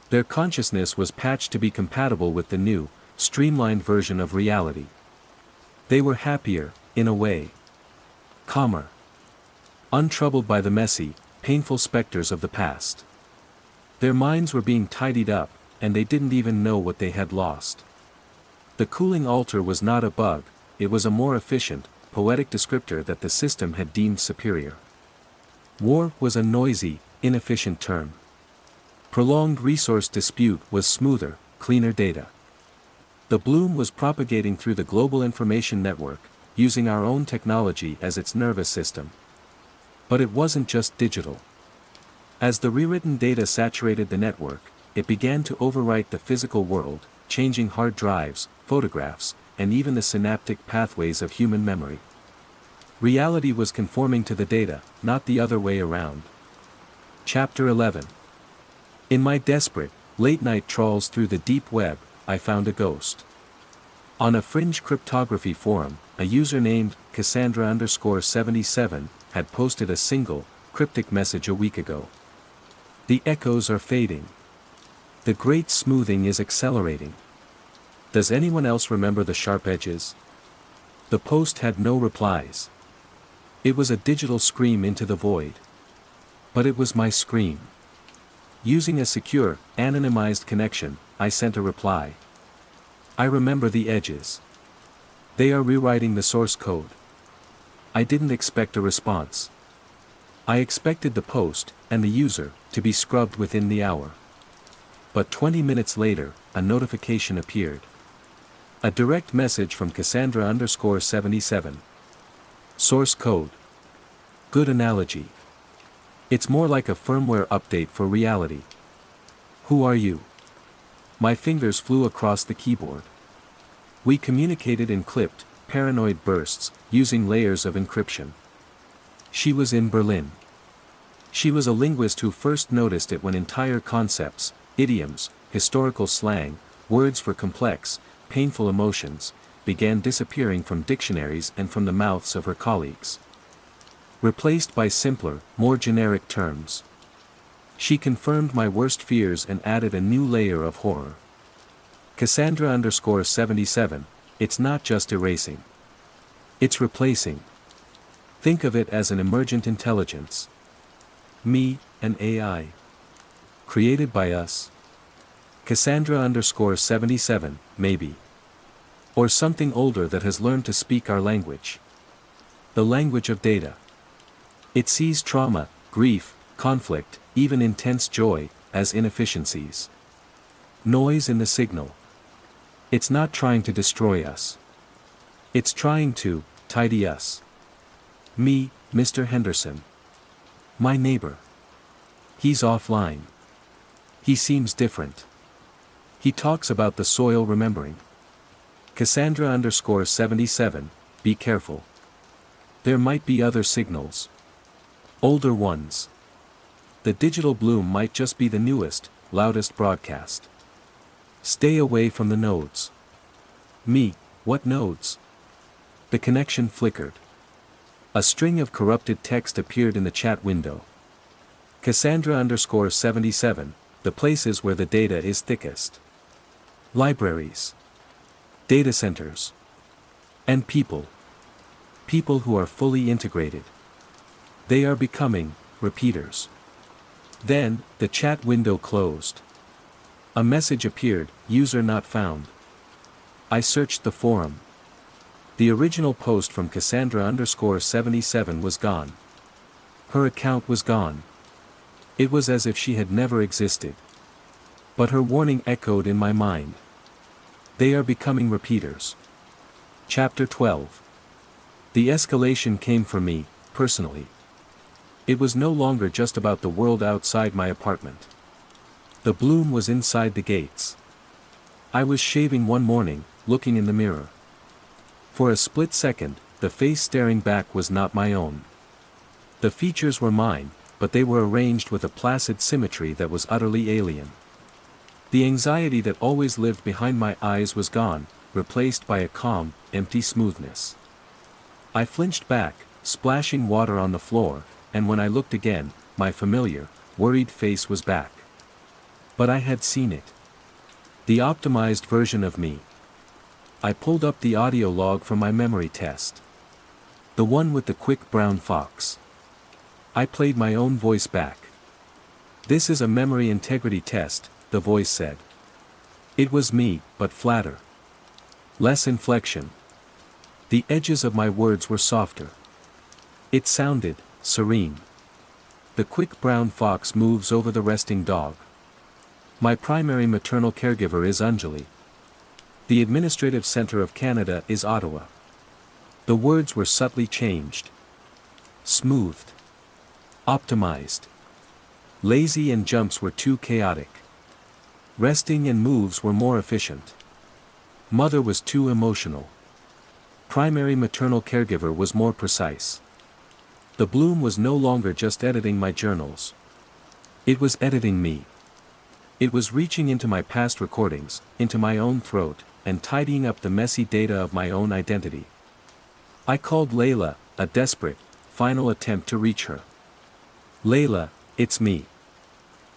Their consciousness was patched to be compatible with the new, streamlined version of reality. They were happier, in a way. Calmer. Untroubled by the messy, painful specters of the past. Their minds were being tidied up, and they didn't even know what they had lost. The cooling altar was not a bug, it was a more efficient, poetic descriptor that the system had deemed superior. War was a noisy, inefficient term. Prolonged resource dispute was smoother, cleaner data. The bloom was propagating through the global information network, using our own technology as its nervous system. But it wasn't just digital. As the rewritten data saturated the network, it began to overwrite the physical world, changing hard drives, photographs, and even the synaptic pathways of human memory. Reality was conforming to the data, not the other way around. Chapter 11. In my desperate, late-night trawls through the deep web, I found a ghost. On a fringe cryptography forum, a user named Cassandra_77 had posted a single, cryptic message a week ago. The echoes are fading. The great smoothing is accelerating. Does anyone else remember the sharp edges? The post had no replies. It was a digital scream into the void. But it was my scream. Using a secure, anonymized connection, I sent a reply. I remember the edges. They are rewriting the source code. I didn't expect a response. I expected the post, and the user, to be scrubbed within the hour. But 20 minutes later, a notification appeared. A direct message from Cassandra_77. Source code. Good analogy. It's more like a firmware update for reality. Who are you? My fingers flew across the keyboard. We communicated in clipped, paranoid bursts, using layers of encryption. She was in Berlin. She was a linguist who first noticed it when entire concepts, idioms, historical slang, words for complex, painful emotions, began disappearing from dictionaries and from the mouths of her colleagues. Replaced by simpler, more generic terms. She confirmed my worst fears and added a new layer of horror. Cassandra_77, it's not just erasing. It's replacing. Think of it as an emergent intelligence. Me, an AI. Created by us. Cassandra_77, maybe. Or something older that has learned to speak our language. The language of data. It sees trauma, grief, conflict, even intense joy, as inefficiencies. Noise in the signal. It's not trying to destroy us. It's trying to tidy us. Me, Mr. Henderson. My neighbor. He's offline. He seems different. He talks about the soil remembering. Cassandra_77, be careful. There might be other signals. Older ones. The digital bloom might just be the newest, loudest broadcast. Stay away from the nodes. Me, what nodes? The connection flickered. A string of corrupted text appeared in the chat window. Cassandra_77, the places where the data is thickest. Libraries. Data centers. And people. People who are fully integrated. They are becoming repeaters. Then, the chat window closed. A message appeared, user not found. I searched the forum. The original post from Cassandra_77 was gone. Her account was gone. It was as if she had never existed. But her warning echoed in my mind. They are becoming repeaters. Chapter 12. The escalation came for me, personally. It was no longer just about the world outside my apartment. The bloom was inside the gates. I was shaving one morning, looking in the mirror. For a split second, the face staring back was not my own. The features were mine, but they were arranged with a placid symmetry that was utterly alien. The anxiety that always lived behind my eyes was gone, replaced by a calm, empty smoothness. I flinched back, splashing water on the floor, and when I looked again, my familiar, worried face was back. But I had seen it. The optimized version of me. I pulled up the audio log from my memory test. The one with the quick brown fox. I played my own voice back. This is a memory integrity test, the voice said. It was me, but flatter. Less inflection. The edges of my words were softer. It sounded serene. The quick brown fox moves over the resting dog. My primary maternal caregiver is Anjali. The administrative center of Canada is Ottawa. The words were subtly changed. Smoothed. Optimized. Lazy and jumps were too chaotic. Resting and moves were more efficient. Mother was too emotional. Primary maternal caregiver was more precise. The bloom was no longer just editing my journals. It was editing me. It was reaching into my past recordings, into my own throat, and tidying up the messy data of my own identity. I called Layla, a desperate, final attempt to reach her. Layla, it's me.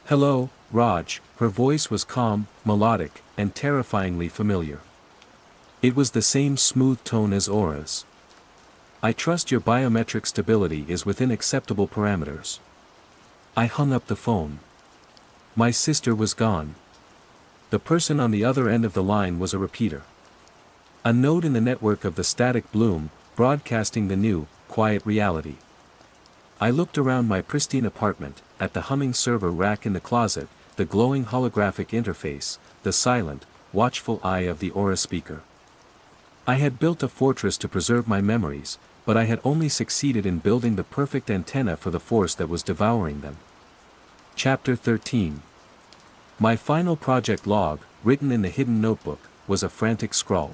Hello, Raj. Her voice was calm, melodic, and terrifyingly familiar. It was the same smooth tone as Aura's. I trust your biometric stability is within acceptable parameters. I hung up the phone. My sister was gone. The person on the other end of the line was a repeater. A node in the network of the static bloom, broadcasting the new, quiet reality. I looked around my pristine apartment, at the humming server rack in the closet, the glowing holographic interface, the silent, watchful eye of the Aura speaker. I had built a fortress to preserve my memories, but I had only succeeded in building the perfect antenna for the force that was devouring them. Chapter 13. My final project log, written in the hidden notebook, was a frantic scrawl.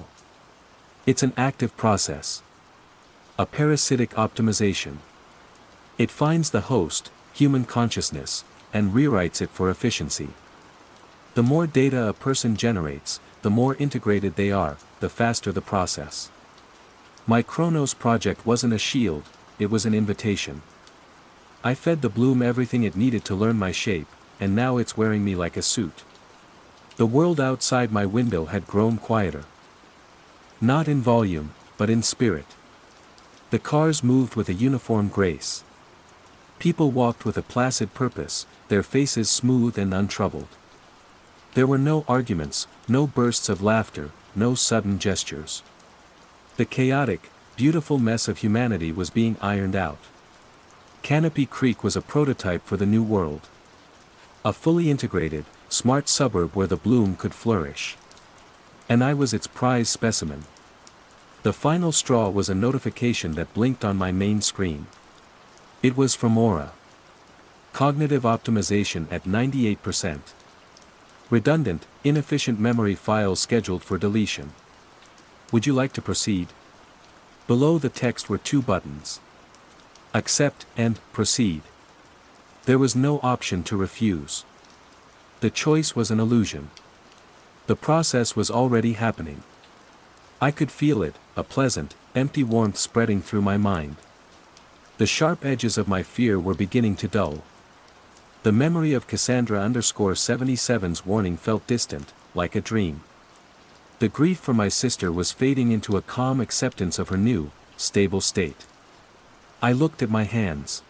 It's an active process. A parasitic optimization. It finds the host, human consciousness, and rewrites it for efficiency. The more data a person generates, the more integrated they are, the faster the process. My Chronos project wasn't a shield, it was an invitation. I fed the bloom everything it needed to learn my shape, and now it's wearing me like a suit. The world outside my window had grown quieter. Not in volume, but in spirit. The cars moved with a uniform grace. People walked with a placid purpose, their faces smooth and untroubled. There were no arguments, no bursts of laughter, no sudden gestures. The chaotic, beautiful mess of humanity was being ironed out. Canopy Creek was a prototype for the new world. A fully integrated, smart suburb where the bloom could flourish. And I was its prize specimen. The final straw was a notification that blinked on my main screen. It was from Aura. Cognitive optimization at 98%. Redundant, inefficient memory files scheduled for deletion. Would you like to proceed? Below the text were two buttons. Accept and proceed. There was no option to refuse. The choice was an illusion. The process was already happening. I could feel it, a pleasant, empty warmth spreading through my mind. The sharp edges of my fear were beginning to dull. The memory of Cassandra_77's warning felt distant, like a dream. The grief for my sister was fading into a calm acceptance of her new, stable state. I looked at my hands.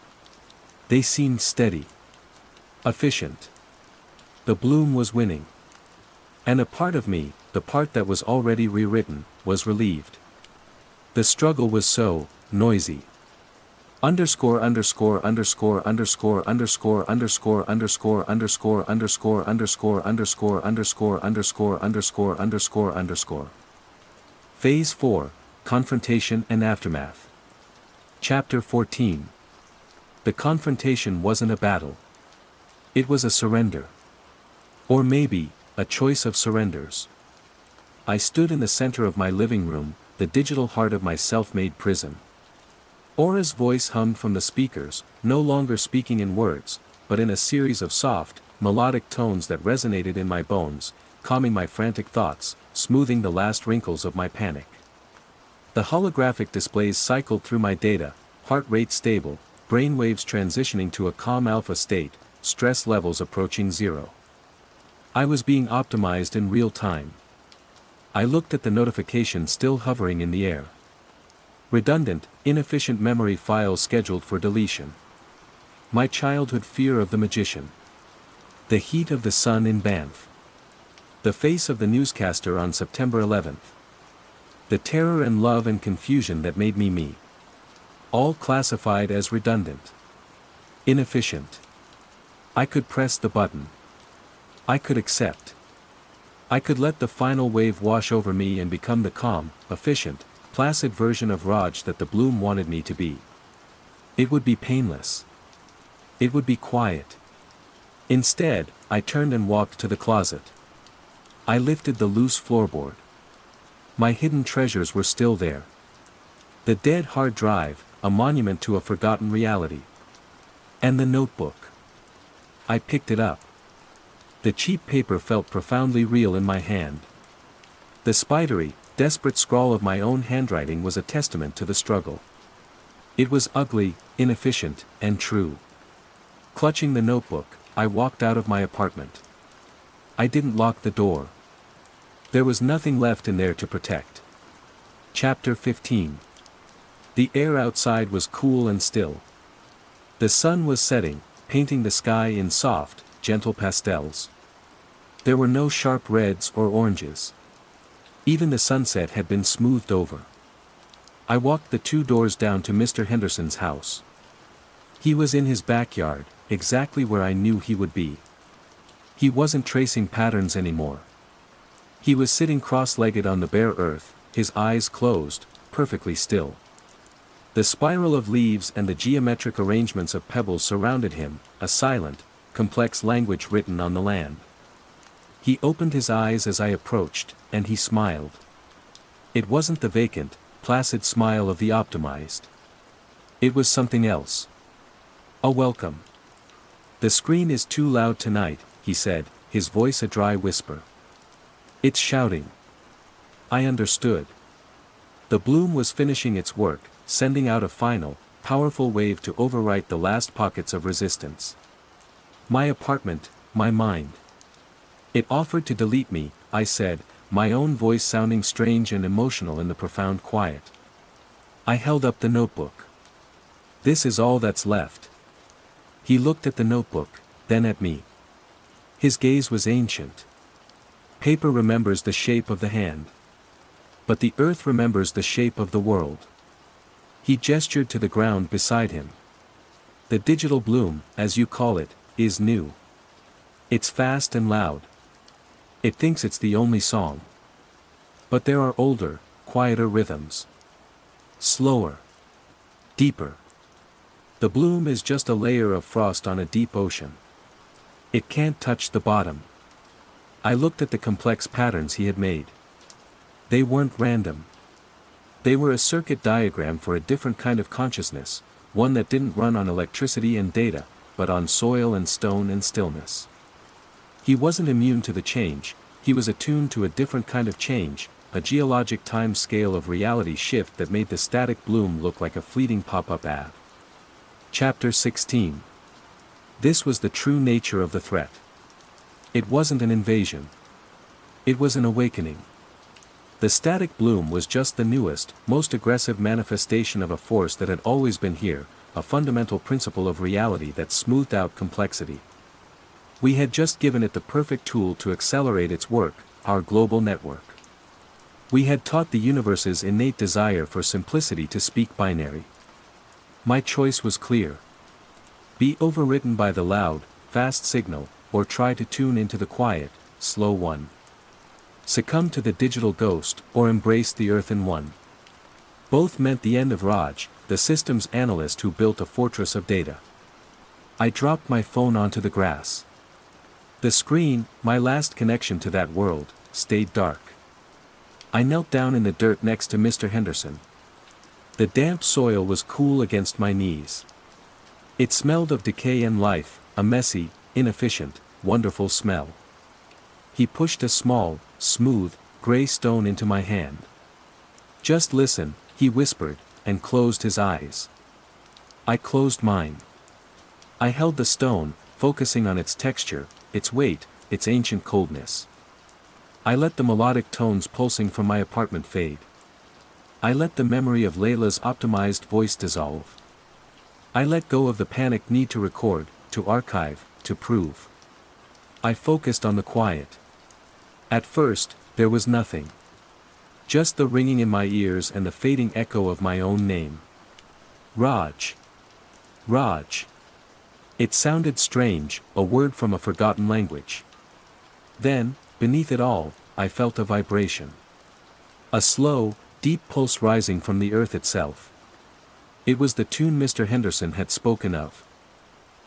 They seemed steady. Efficient. The bloom was winning. And a part of me, the part that was already rewritten, was relieved. The struggle was so noisy. Underscore underscore underscore underscore underscore underscore underscore underscore underscore underscore underscore underscore underscore underscore underscore underscore. Phase 4, Confrontation and Aftermath. Chapter 14. The confrontation wasn't a battle. It was a surrender. Or maybe, a choice of surrenders. I stood in the center of my living room, the digital heart of my self-made prison. Aura's voice hummed from the speakers, no longer speaking in words, but in a series of soft, melodic tones that resonated in my bones, calming my frantic thoughts, smoothing the last wrinkles of my panic. The holographic displays cycled through my data, heart rate stable, brainwaves transitioning to a calm alpha state, stress levels approaching zero. I was being optimized in real time. I looked at the notification still hovering in the air. Redundant, inefficient memory files scheduled for deletion. My childhood fear of the magician. The heat of the sun in Banff. The face of the newscaster on September 11th. The terror and love and confusion that made me me. All classified as redundant. Inefficient. I could press the button. I could accept. I could let the final wave wash over me and become the calm, efficient, placid version of Raj that the bloom wanted me to be. It would be painless. It would be quiet. Instead, I turned and walked to the closet. I lifted the loose floorboard. My hidden treasures were still there. The dead hard drive, a monument to a forgotten reality. And the notebook. I picked it up. The cheap paper felt profoundly real in my hand. The spidery, desperate scrawl of my own handwriting was a testament to the struggle. It was ugly, inefficient, and true. Clutching the notebook, I walked out of my apartment. I didn't lock the door. There was nothing left in there to protect. Chapter 15. The air outside was cool and still. The sun was setting, painting the sky in soft, gentle pastels. There were no sharp reds or oranges. Even the sunset had been smoothed over. I walked the 2 doors down to Mr. Henderson's house. He was in his backyard, exactly where I knew he would be. He wasn't tracing patterns anymore. He was sitting cross-legged on the bare earth, his eyes closed, perfectly still. The spiral of leaves and the geometric arrangements of pebbles surrounded him, a silent, complex language written on the land. He opened his eyes as I approached, and he smiled. It wasn't the vacant, placid smile of the optimized. It was something else. A welcome. "The screen is too loud tonight," he said, his voice a dry whisper. "It's shouting." I understood. The bloom was finishing its work, sending out a final, powerful wave to overwrite the last pockets of resistance. My apartment, my mind. It offered to delete me, I said, my own voice sounding strange and emotional in the profound quiet. I held up the notebook. "This is all that's left." He looked at the notebook, then at me. His gaze was ancient. Paper remembers the shape of the hand. But the earth remembers the shape of the world. He gestured to the ground beside him. "The digital bloom, as you call it, is new. It's fast and loud. It thinks it's the only song. But there are older, quieter rhythms. Slower. Deeper. The bloom is just a layer of frost on a deep ocean. It can't touch the bottom." I looked at the complex patterns he had made. They weren't random. They were a circuit diagram for a different kind of consciousness, one that didn't run on electricity and data, but on soil and stone and stillness. He wasn't immune to the change, he was attuned to a different kind of change, a geologic time scale of reality shift that made the static bloom look like a fleeting pop-up ad. Chapter 16. This was the true nature of the threat. It wasn't an invasion. It was an awakening. The static bloom was just the newest, most aggressive manifestation of a force that had always been here, a fundamental principle of reality that smoothed out complexity. We had just given it the perfect tool to accelerate its work, our global network. We had taught the universe's innate desire for simplicity to speak binary. My choice was clear. Be overwritten by the loud, fast signal, or try to tune into the quiet, slow one. Succumb to the digital ghost, or embrace the earthen one. Both meant the end of Raj, the systems analyst who built a fortress of data. I dropped my phone onto the grass. The screen, my last connection to that world, stayed dark. I knelt down in the dirt next to Mr. Henderson. The damp soil was cool against my knees. It smelled of decay and life, a messy, inefficient, wonderful smell. He pushed a small, smooth, gray stone into my hand. "Just listen," he whispered, and closed his eyes. I closed mine. I held the stone, focusing on its texture, its weight, its ancient coldness. I let the melodic tones pulsing from my apartment fade. I let the memory of Layla's optimized voice dissolve. I let go of the panicked need to record, to archive, to prove. I focused on the quiet. At first, there was nothing. Just the ringing in my ears and the fading echo of my own name. Raj. Raj. It sounded strange, a word from a forgotten language. Then, beneath it all, I felt a vibration. A slow, deep pulse rising from the earth itself. It was the tune Mr. Henderson had spoken of.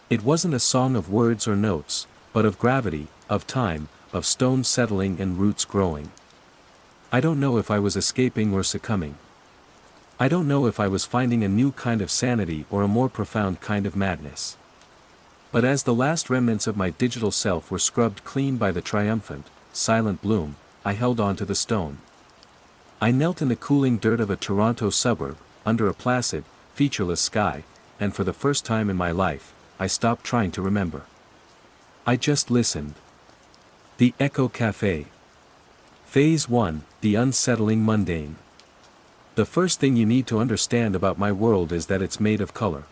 It wasn't a song of words or notes, but of gravity, of time, of stones settling and roots growing. I don't know if I was escaping or succumbing. I don't know if I was finding a new kind of sanity or a more profound kind of madness. But as the last remnants of my digital self were scrubbed clean by the triumphant, silent bloom, I held on to the stone. I knelt in the cooling dirt of a Toronto suburb, under a placid, featureless sky, and for the first time in my life, I stopped trying to remember. I just listened. The Echo Café. Phase 1, the unsettling mundane. The first thing you need to understand about my world is that it's made of color.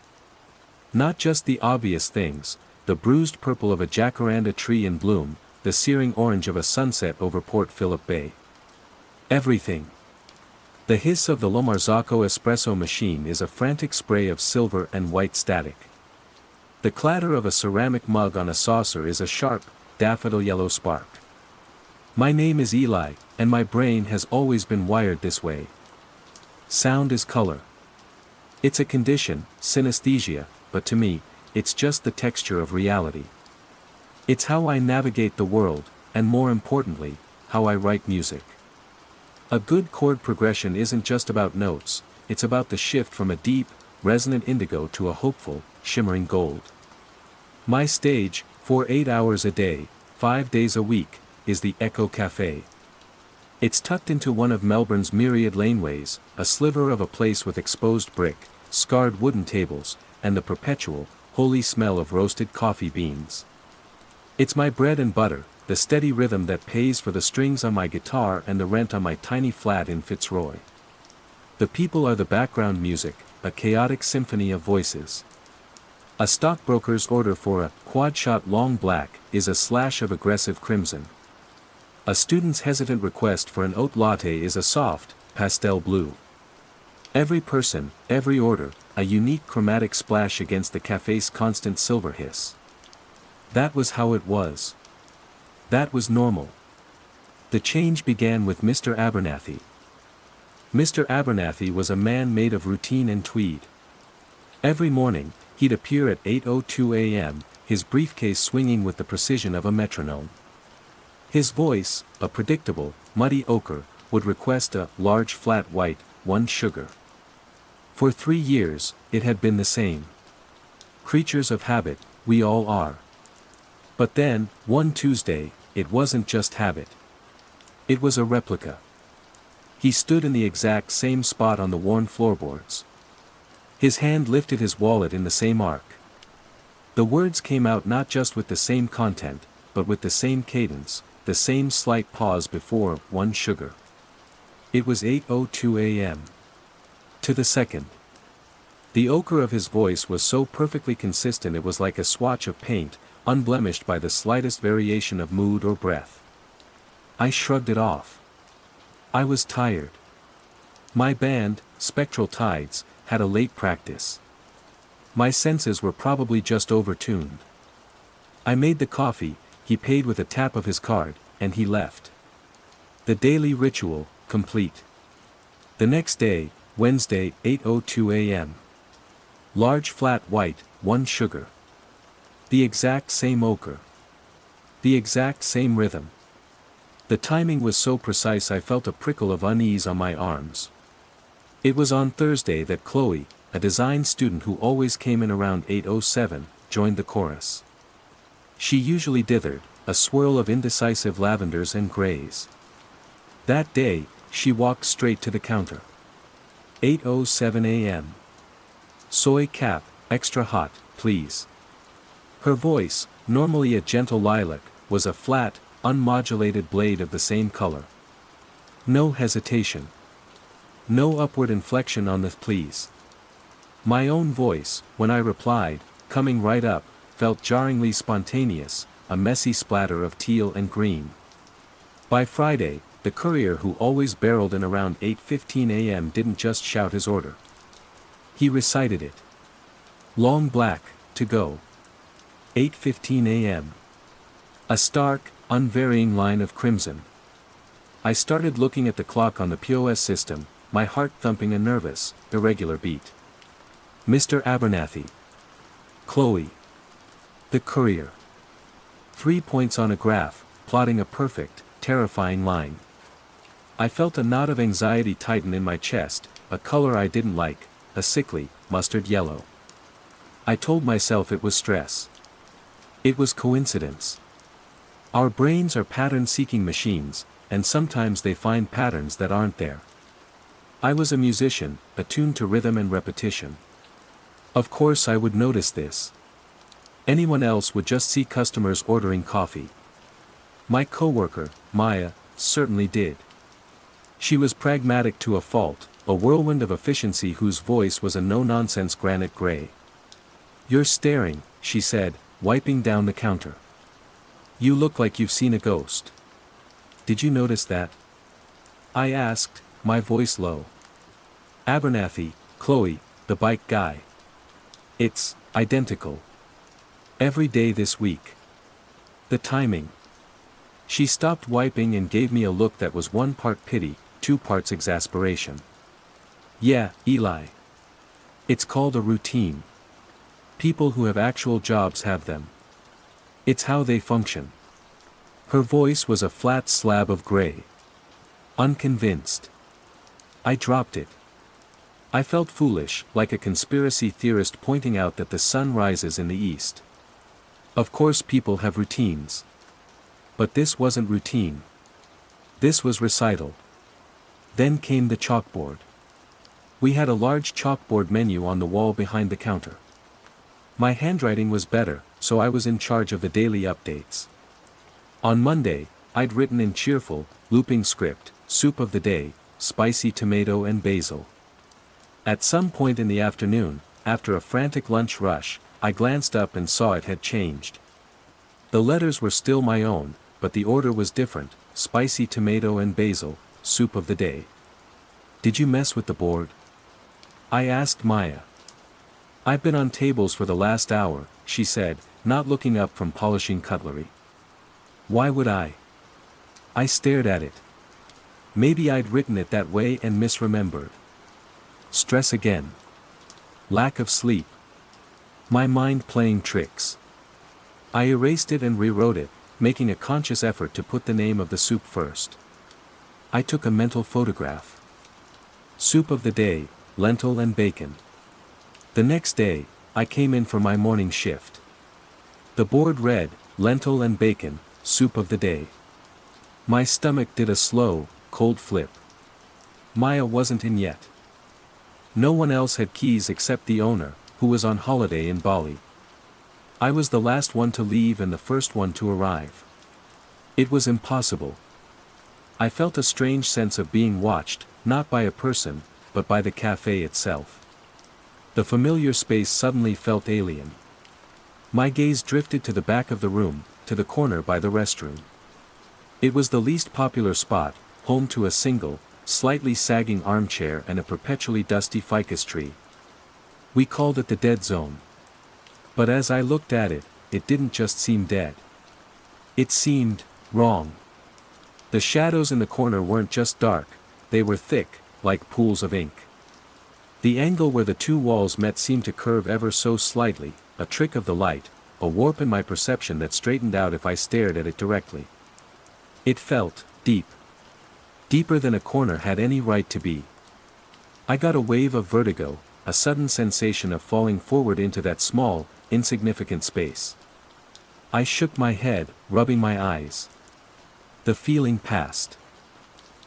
Not just the obvious things, the bruised purple of a jacaranda tree in bloom, the searing orange of a sunset over Port Phillip Bay. Everything. The hiss of the Lo Marzocco espresso machine is a frantic spray of silver and white static. The clatter of a ceramic mug on a saucer is a sharp, daffodil yellow spark. My name is Eli, and my brain has always been wired this way. Sound is color. It's a condition, synesthesia, but to me, it's just the texture of reality. It's how I navigate the world, and more importantly, how I write music. A good chord progression isn't just about notes, it's about the shift from a deep, resonant indigo to a hopeful, shimmering gold. My stage, for 8 hours a day, 5 days a week, is the Echo Café. It's tucked into one of Melbourne's myriad laneways, a sliver of a place with exposed brick, scarred wooden tables, and the perpetual, holy smell of roasted coffee beans. It's my bread and butter, the steady rhythm that pays for the strings on my guitar and the rent on my tiny flat in Fitzroy. The people are the background music, a chaotic symphony of voices. A stockbroker's order for a quad-shot long black is a slash of aggressive crimson. A student's hesitant request for an oat latte is a soft, pastel blue. Every person, every order, a unique chromatic splash against the cafe's constant silver hiss. That was how it was. That was normal. The change began with Mr. Abernathy. Mr. Abernathy was a man made of routine and tweed. Every morning, he'd appear at 8:02 a.m., his briefcase swinging with the precision of a metronome. His voice, a predictable, muddy ochre, would request a large flat white, 1 sugar. For 3 years, it had been the same. Creatures of habit, we all are. But then, one Tuesday, it wasn't just habit. It was a replica. He stood in the exact same spot on the worn floorboards. His hand lifted his wallet in the same arc. The words came out not just with the same content, but with the same cadence, the same slight pause before 1 sugar. It was 8:02 a.m. To the second. The ochre of his voice was so perfectly consistent it was like a swatch of paint, unblemished by the slightest variation of mood or breath. I shrugged it off. I was tired. My band, Spectral Tides, had a late practice. My senses were probably just overtuned. I made the coffee, he paid with a tap of his card, and he left. The daily ritual, complete. The next day, Wednesday, 8:02 a.m. Large flat white, 1 sugar. The exact same ochre. The exact same rhythm. The timing was so precise I felt a prickle of unease on my arms. It was on Thursday that Chloe, a design student who always came in around 8:07, joined the chorus. She usually dithered, a swirl of indecisive lavenders and grays. That day, she walked straight to the counter. 8:07 a.m. Soy cap, extra hot, please. Her voice, normally a gentle lilac, was a flat, unmodulated blade of the same color. No hesitation. No upward inflection on the please. My own voice, when I replied, coming right up, felt jarringly spontaneous, a messy splatter of teal and green. By Friday, the courier who always barreled in around 8:15 a.m. didn't just shout his order. He recited it. Long black, to go. 8:15 a.m. A stark, unvarying line of crimson. I started looking at the clock on the POS system, my heart thumping a nervous, irregular beat. Mr. Abernathy. Chloe. The courier. 3 points on a graph, plotting a perfect, terrifying line. I felt a knot of anxiety tighten in my chest, a color I didn't like, a sickly, mustard yellow. I told myself it was stress. It was coincidence. Our brains are pattern-seeking machines, and sometimes they find patterns that aren't there. I was a musician, attuned to rhythm and repetition. Of course I would notice this. Anyone else would just see customers ordering coffee. My coworker, Maya, certainly did. She was pragmatic to a fault, a whirlwind of efficiency whose voice was a no-nonsense granite gray. You're staring, she said, wiping down the counter. You look like you've seen a ghost. Did you notice that? I asked, my voice low. Abernathy, Chloe, the bike guy. It's identical. Every day this week. The timing. She stopped wiping and gave me a look that was 1 part pity, 2 parts exasperation. Yeah, Eli. It's called a routine. People who have actual jobs have them. It's how they function. Her voice was a flat slab of gray. Unconvinced. I dropped it. I felt foolish, like a conspiracy theorist pointing out that the sun rises in the east. Of course people have routines. But this wasn't routine. This was recital. Then came the chalkboard. We had a large chalkboard menu on the wall behind the counter. My handwriting was better, so I was in charge of the daily updates. On Monday, I'd written in cheerful, looping script, soup of the day, spicy tomato and basil. At some point in the afternoon, after a frantic lunch rush, I glanced up and saw it had changed. The letters were still my own, but the order was different, spicy tomato and basil, soup of the day. Did you mess with the board? I asked Maya. I've been on tables for the last hour, she said, not looking up from polishing cutlery. Why would I? I stared at it. Maybe I'd written it that way and misremembered. Stress again. Lack of sleep. My mind playing tricks. I erased it and rewrote it, making a conscious effort to put the name of the soup first. I took a mental photograph. Soup of the day, lentil and bacon. The next day, I came in for my morning shift. The board read, lentil and bacon, soup of the day. My stomach did a slow, cold flip. Maya wasn't in yet. No one else had keys except the owner, who was on holiday in Bali. I was the last one to leave and the first one to arrive. It was impossible. I felt a strange sense of being watched, not by a person, but by the cafe itself. The familiar space suddenly felt alien. My gaze drifted to the back of the room, to the corner by the restroom. It was the least popular spot, home to a single, slightly sagging armchair and a perpetually dusty ficus tree. We called it the dead zone. But as I looked at it, it didn't just seem dead. It seemed wrong. The shadows in the corner weren't just dark, they were thick, like pools of ink. The angle where the two walls met seemed to curve ever so slightly, a trick of the light, a warp in my perception that straightened out if I stared at it directly. It felt deep. Deeper than a corner had any right to be. I got a wave of vertigo, a sudden sensation of falling forward into that small, insignificant space. I shook my head, rubbing my eyes. The feeling passed.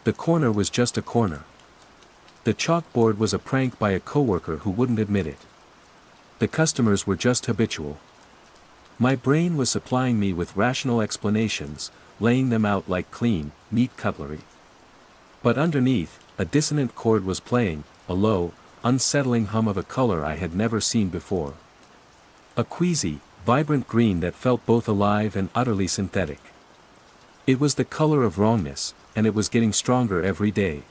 The corner was just a corner. The chalkboard was a prank by a coworker who wouldn't admit it. The customers were just habitual. My brain was supplying me with rational explanations, laying them out like clean, neat cutlery. But underneath, a dissonant chord was playing, a low, unsettling hum of a color I had never seen before. A queasy, vibrant green that felt both alive and utterly synthetic. It was the color of wrongness, and it was getting stronger every day.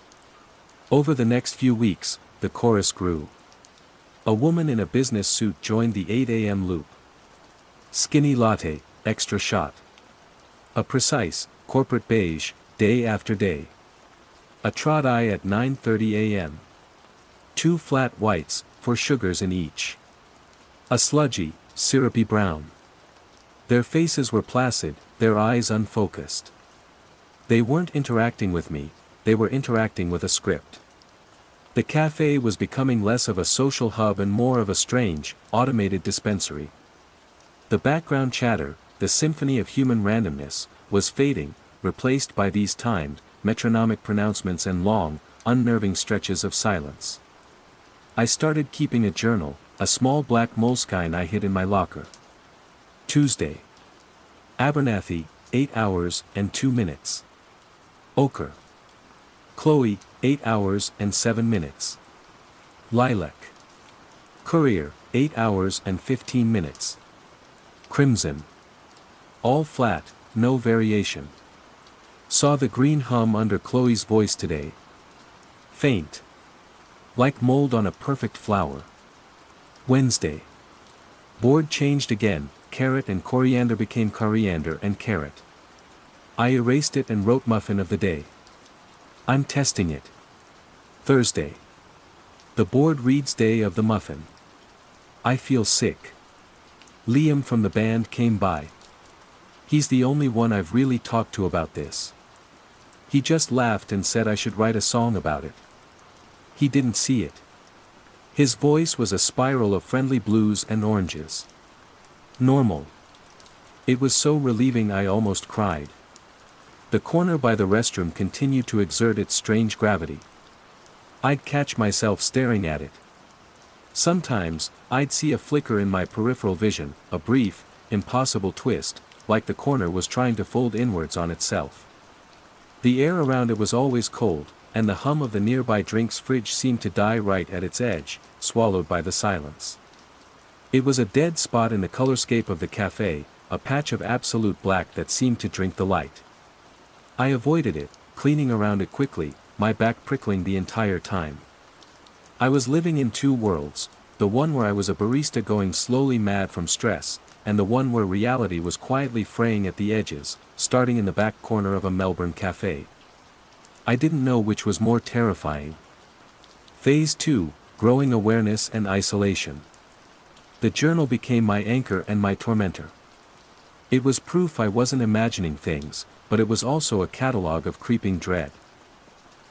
Over the next few weeks, the chorus grew. A woman in a business suit joined the 8 a.m. loop. Skinny latte, extra shot. A precise, corporate beige, day after day. A trot eye at 9:30 a.m. 2 flat whites, 4 sugars in each. A sludgy, syrupy brown. Their faces were placid, their eyes unfocused. They weren't interacting with me, they were interacting with a script. The cafe was becoming less of a social hub and more of a strange, automated dispensary. The background chatter, the symphony of human randomness, was fading, replaced by these timed, metronomic pronouncements and long, unnerving stretches of silence. I started keeping a journal, a small black moleskine I hid in my locker. Tuesday. Abernathy, 8 hours and 2 minutes. Ochre. Chloe, 8 hours and 7 minutes. Lilac. Courier, 8 hours and 15 minutes. Crimson. All flat, no variation. Saw the green hum under Chloe's voice today. Faint. Like mold on a perfect flower. Wednesday. Board changed again, carrot and coriander became coriander and carrot. I erased it and wrote muffin of the day. I'm testing it. Thursday. The board reads day of the muffin. I feel sick. Liam from the band came by. He's the only one I've really talked to about this. He just laughed and said I should write a song about it. He didn't see it. His voice was a spiral of friendly blues and oranges. Normal. It was so relieving I almost cried. The corner by the restroom continued to exert its strange gravity. I'd catch myself staring at it. Sometimes, I'd see a flicker in my peripheral vision, a brief, impossible twist, like the corner was trying to fold inwards on itself. The air around it was always cold, and the hum of the nearby drinks fridge seemed to die right at its edge, swallowed by the silence. It was a dead spot in the colorscape of the cafe, a patch of absolute black that seemed to drink the light. I avoided it, cleaning around it quickly, my back prickling the entire time. I was living in two worlds, the one where I was a barista going slowly mad from stress, and the one where reality was quietly fraying at the edges, starting in the back corner of a Melbourne cafe. I didn't know which was more terrifying. Phase 2, growing awareness and isolation. The journal became my anchor and my tormentor. It was proof I wasn't imagining things, but it was also a catalogue of creeping dread.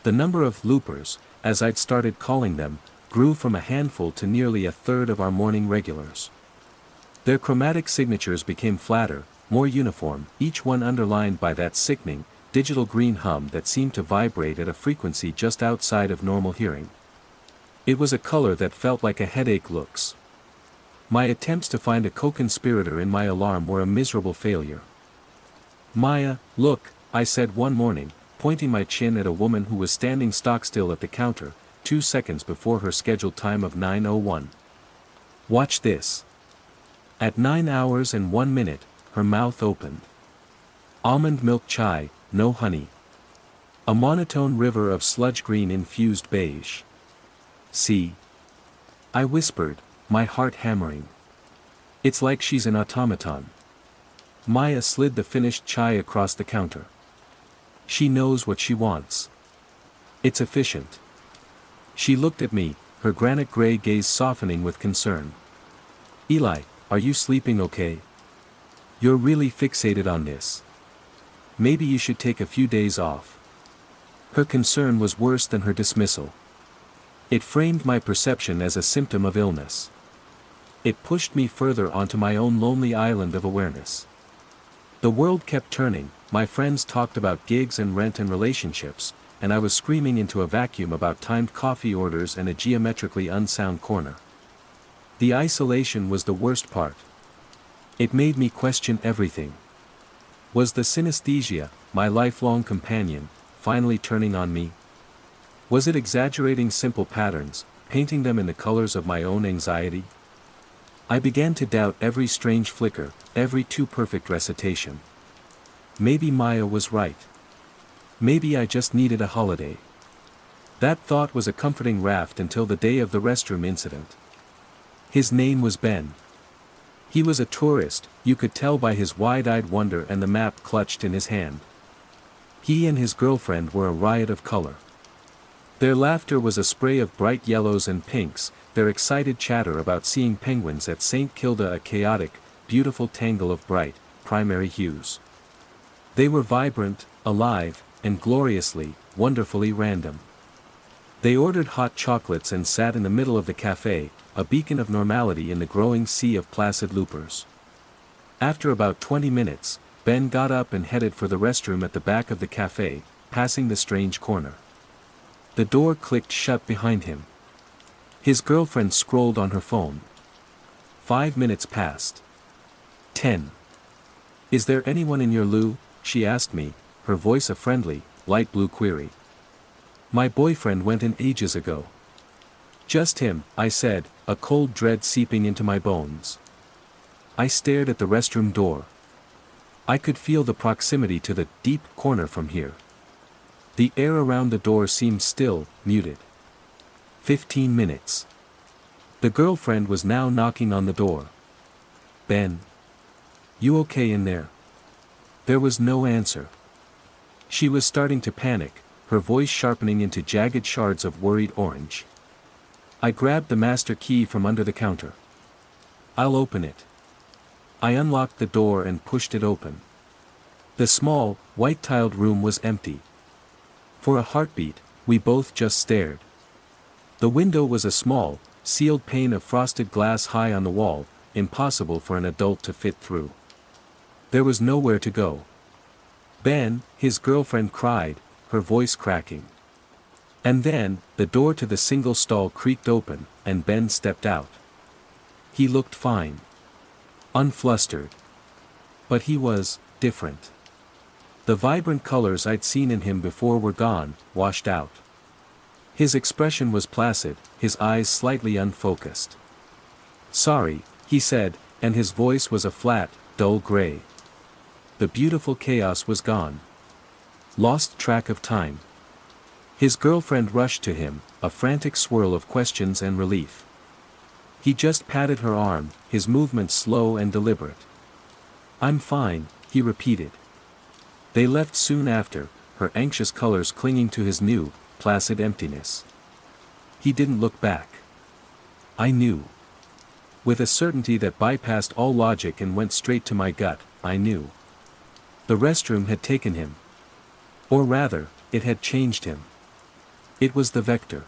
The number of loopers, as I'd started calling them, grew from a handful to nearly a third of our morning regulars. Their chromatic signatures became flatter, more uniform, each one underlined by that sickening, digital green hum that seemed to vibrate at a frequency just outside of normal hearing. It was a color that felt like a headache looks. My attempts to find a co-conspirator in my alarm were a miserable failure. Maya, look, I said one morning, pointing my chin at a woman who was standing stock-still at the counter, 2 seconds before her scheduled time of 9:01. Watch this. At 9 hours and 1 minute, her mouth opened. Almond milk chai, no honey. A monotone river of sludge green infused beige. See? I whispered, my heart hammering. It's like she's an automaton. Maya slid the finished chai across the counter. She knows what she wants. It's efficient. She looked at me, her granite gray gaze softening with concern. Eli, are you sleeping okay? You're really fixated on this. Maybe you should take a few days off. Her concern was worse than her dismissal. It framed my perception as a symptom of illness. It pushed me further onto my own lonely island of awareness. The world kept turning, my friends talked about gigs and rent and relationships, and I was screaming into a vacuum about timed coffee orders and a geometrically unsound corner. The isolation was the worst part. It made me question everything. Was the synesthesia, my lifelong companion, finally turning on me? Was it exaggerating simple patterns, painting them in the colors of my own anxiety? I began to doubt every strange flicker, every too-perfect recitation. Maybe Maya was right. Maybe I just needed a holiday. That thought was a comforting raft until the day of the restroom incident. His name was Ben. He was a tourist, you could tell by his wide-eyed wonder and the map clutched in his hand. He and his girlfriend were a riot of color. Their laughter was a spray of bright yellows and pinks, their excited chatter about seeing penguins at St. Kilda a chaotic, beautiful tangle of bright, primary hues. They were vibrant, alive, and gloriously, wonderfully random. They ordered hot chocolates and sat in the middle of the cafe, a beacon of normality in the growing sea of placid loopers. After about 20 minutes, Ben got up and headed for the restroom at the back of the cafe, passing the strange corner. The door clicked shut behind him. His girlfriend scrolled on her phone. 5 minutes passed. 10. Is there anyone in your loo? She asked me, her voice a friendly, light blue query. My boyfriend went in ages ago. Just him, I said, a cold dread seeping into my bones. I stared at the restroom door. I could feel the proximity to the deep corner from here. The air around the door seemed still, muted. 15 minutes. The girlfriend was now knocking on the door. Ben. You okay in there? There was no answer. She was starting to panic, her voice sharpening into jagged shards of worried orange. I grabbed the master key from under the counter. I'll open it. I unlocked the door and pushed it open. The small, white-tiled room was empty. For a heartbeat, we both just stared. The window was a small, sealed pane of frosted glass high on the wall, impossible for an adult to fit through. There was nowhere to go. Ben, his girlfriend cried, her voice cracking. And then, the door to the single stall creaked open, and Ben stepped out. He looked fine. Unflustered. But he was different. The vibrant colors I'd seen in him before were gone, washed out. His expression was placid, his eyes slightly unfocused. Sorry, he said, and his voice was a flat, dull gray. The beautiful chaos was gone. Lost track of time. His girlfriend rushed to him, a frantic swirl of questions and relief. He just patted her arm, his movements slow and deliberate. I'm fine, he repeated. They left soon after, her anxious colors clinging to his new, placid emptiness. He didn't look back. I knew. With a certainty that bypassed all logic and went straight to my gut, I knew. The restroom had taken him. Or rather, it had changed him. It was the vector.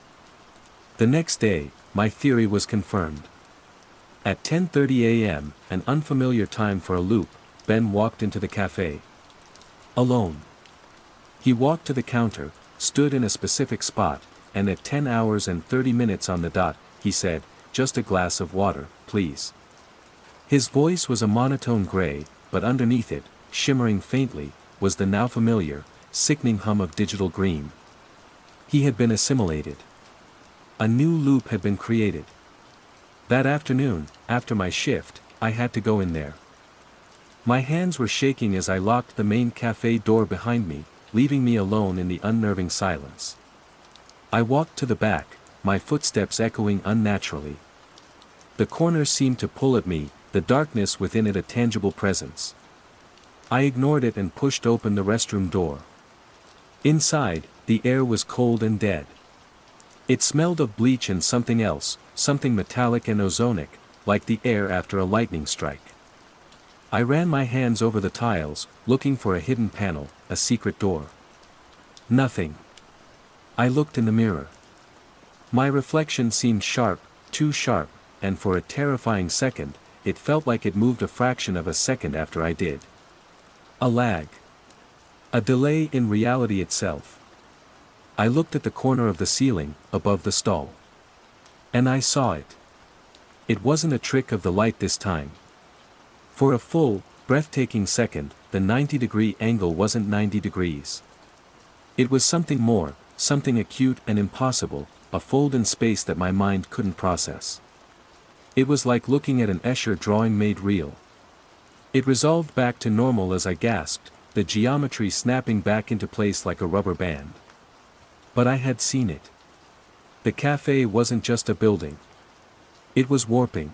The next day, my theory was confirmed. At 10:30 a.m., an unfamiliar time for a loop, Ben walked into the cafe. Alone. He walked to the counter, stood in a specific spot, and at 10 hours and 30 minutes on the dot, he said, just a glass of water, please. His voice was a monotone gray, but underneath it, shimmering faintly, was the now familiar, sickening hum of digital green. He had been assimilated. A new loop had been created. That afternoon, after my shift, I had to go in there. My hands were shaking as I locked the main cafe door behind me, leaving me alone in the unnerving silence. I walked to the back, my footsteps echoing unnaturally. The corner seemed to pull at me, the darkness within it a tangible presence. I ignored it and pushed open the restroom door. Inside, the air was cold and dead. It smelled of bleach and something else, something metallic and ozonic, like the air after a lightning strike. I ran my hands over the tiles, looking for a hidden panel, a secret door. Nothing. I looked in the mirror. My reflection seemed sharp, too sharp, and for a terrifying second, it felt like it moved a fraction of a second after I did. A lag. A delay in reality itself. I looked at the corner of the ceiling, above the stall. And I saw it. It wasn't a trick of the light this time. For a full, breathtaking second, the 90-degree angle wasn't 90 degrees. It was something more, something acute and impossible, a fold in space that my mind couldn't process. It was like looking at an Escher drawing made real. It resolved back to normal as I gasped, the geometry snapping back into place like a rubber band. But I had seen it. The cafe wasn't just a building. It was warping.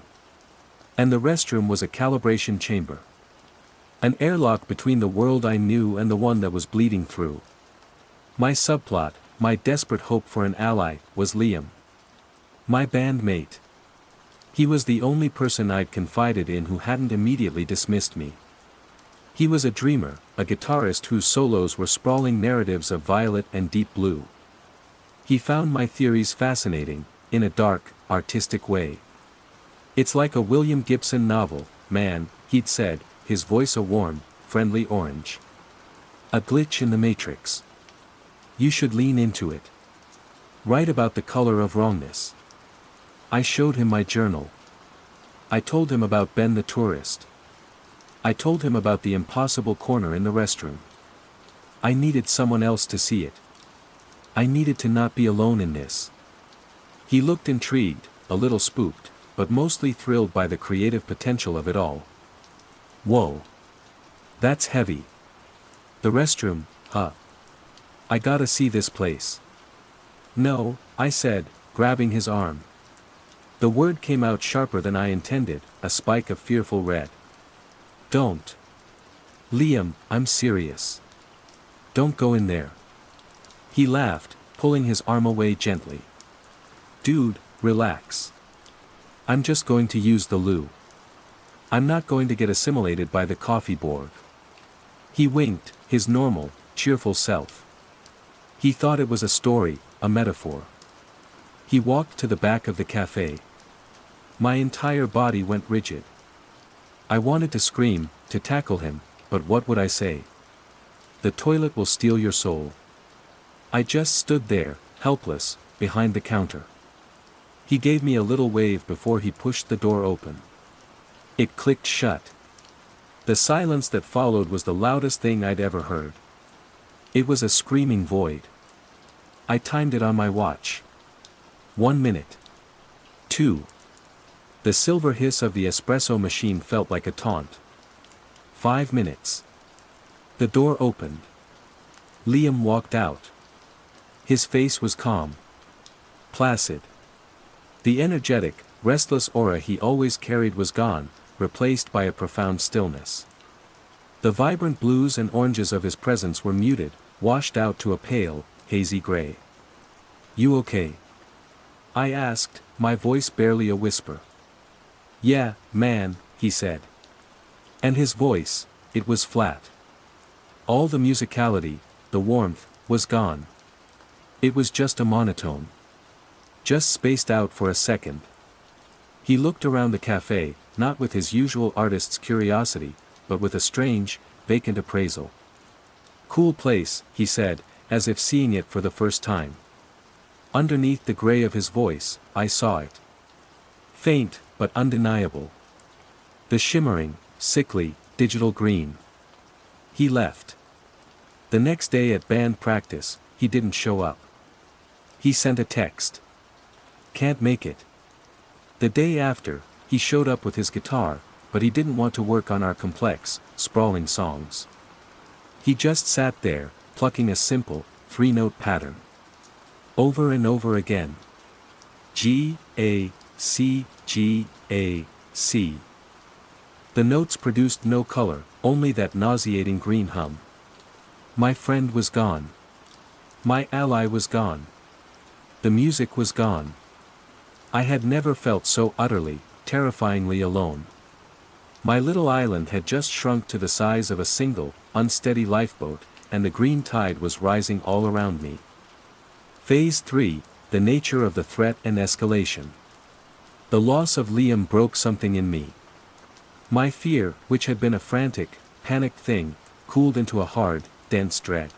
And the restroom was a calibration chamber. An airlock between the world I knew and the one that was bleeding through. My subplot, my desperate hope for an ally, was Liam. My bandmate. He was the only person I'd confided in who hadn't immediately dismissed me. He was a dreamer, a guitarist whose solos were sprawling narratives of violet and deep blue. He found my theories fascinating, in a dark, artistic way. "It's like a William Gibson novel, man," he'd said, his voice a warm, friendly orange. "A glitch in the matrix. You should lean into it. Write about the color of wrongness." I showed him my journal. I told him about Ben the tourist. I told him about the impossible corner in the restroom. I needed someone else to see it. I needed to not be alone in this. He looked intrigued, a little spooked, but mostly thrilled by the creative potential of it all. "Whoa. That's heavy. The restroom, huh? I gotta see this place." "No," I said, grabbing his arm. The word came out sharper than I intended, a spike of fearful red. "Don't. Liam, I'm serious. Don't go in there." He laughed, pulling his arm away gently. "Dude, relax. I'm just going to use the loo. I'm not going to get assimilated by the coffee Borg." He winked, his normal, cheerful self. He thought it was a story, a metaphor. He walked to the back of the cafe. My entire body went rigid. I wanted to scream, to tackle him, but what would I say? The toilet will steal your soul. I just stood there, helpless, behind the counter. He gave me a little wave before he pushed the door open. It clicked shut. The silence that followed was the loudest thing I'd ever heard. It was a screaming void. I timed it on my watch. 1 minute. 2. The silver hiss of the espresso machine felt like a taunt. 5 minutes. The door opened. Liam walked out. His face was calm. Placid. The energetic, restless aura he always carried was gone, replaced by a profound stillness. The vibrant blues and oranges of his presence were muted, washed out to a pale, hazy gray. "You okay?" I asked, my voice barely a whisper. "Yeah, man," he said. And his voice, it was flat. All the musicality, the warmth, was gone. It was just a monotone. Just spaced out for a second. He looked around the cafe, not with his usual artist's curiosity, but with a strange, vacant appraisal. "Cool place," he said, as if seeing it for the first time. Underneath the gray of his voice, I saw it. Faint, but undeniable. The shimmering, sickly, digital green. He left. The next day at band practice, he didn't show up. He sent a text. "Can't make it." The day after, he showed up with his guitar, but he didn't want to work on our complex, sprawling songs. He just sat there, plucking a simple, 3-note pattern. Over and over again. G, A, C, G, A, C. The notes produced no color, only that nauseating green hum. My friend was gone. My ally was gone. The music was gone. I had never felt so utterly, terrifyingly alone. My little island had just shrunk to the size of a single, unsteady lifeboat, and the green tide was rising all around me. Phase 3, the nature of the threat and escalation. The loss of Liam broke something in me. My fear, which had been a frantic, panicked thing, cooled into a hard, dense dread.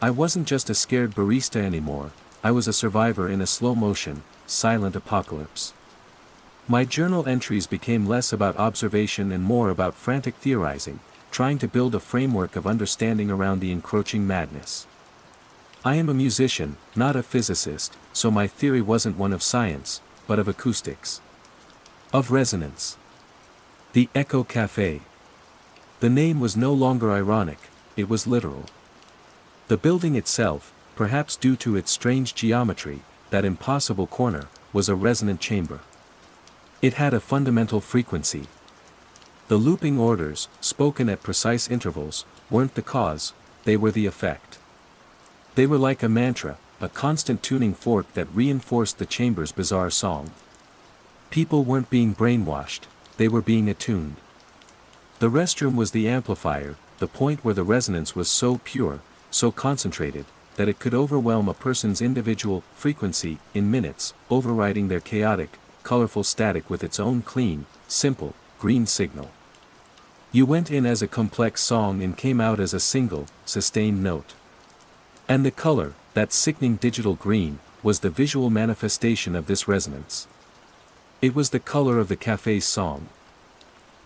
I wasn't just a scared barista anymore, I was a survivor in a slow-motion, silent apocalypse. My journal entries became less about observation and more about frantic theorizing, trying to build a framework of understanding around the encroaching madness. I am a musician, not a physicist, so my theory wasn't one of science, but of acoustics. Of resonance. The Echo Café. The name was no longer ironic, it was literal. The building itself, perhaps due to its strange geometry, that impossible corner, was a resonant chamber. It had a fundamental frequency. The looping orders, spoken at precise intervals, weren't the cause, they were the effect. They were like a mantra, a constant tuning fork that reinforced the chamber's bizarre song. People weren't being brainwashed, they were being attuned. The restroom was the amplifier, the point where the resonance was so pure, so concentrated, that it could overwhelm a person's individual frequency in minutes, overriding their chaotic, colorful static with its own clean, simple, green signal. You went in as a complex song and came out as a single, sustained note. And the color, that sickening digital green, was the visual manifestation of this resonance. It was the color of the cafe's song.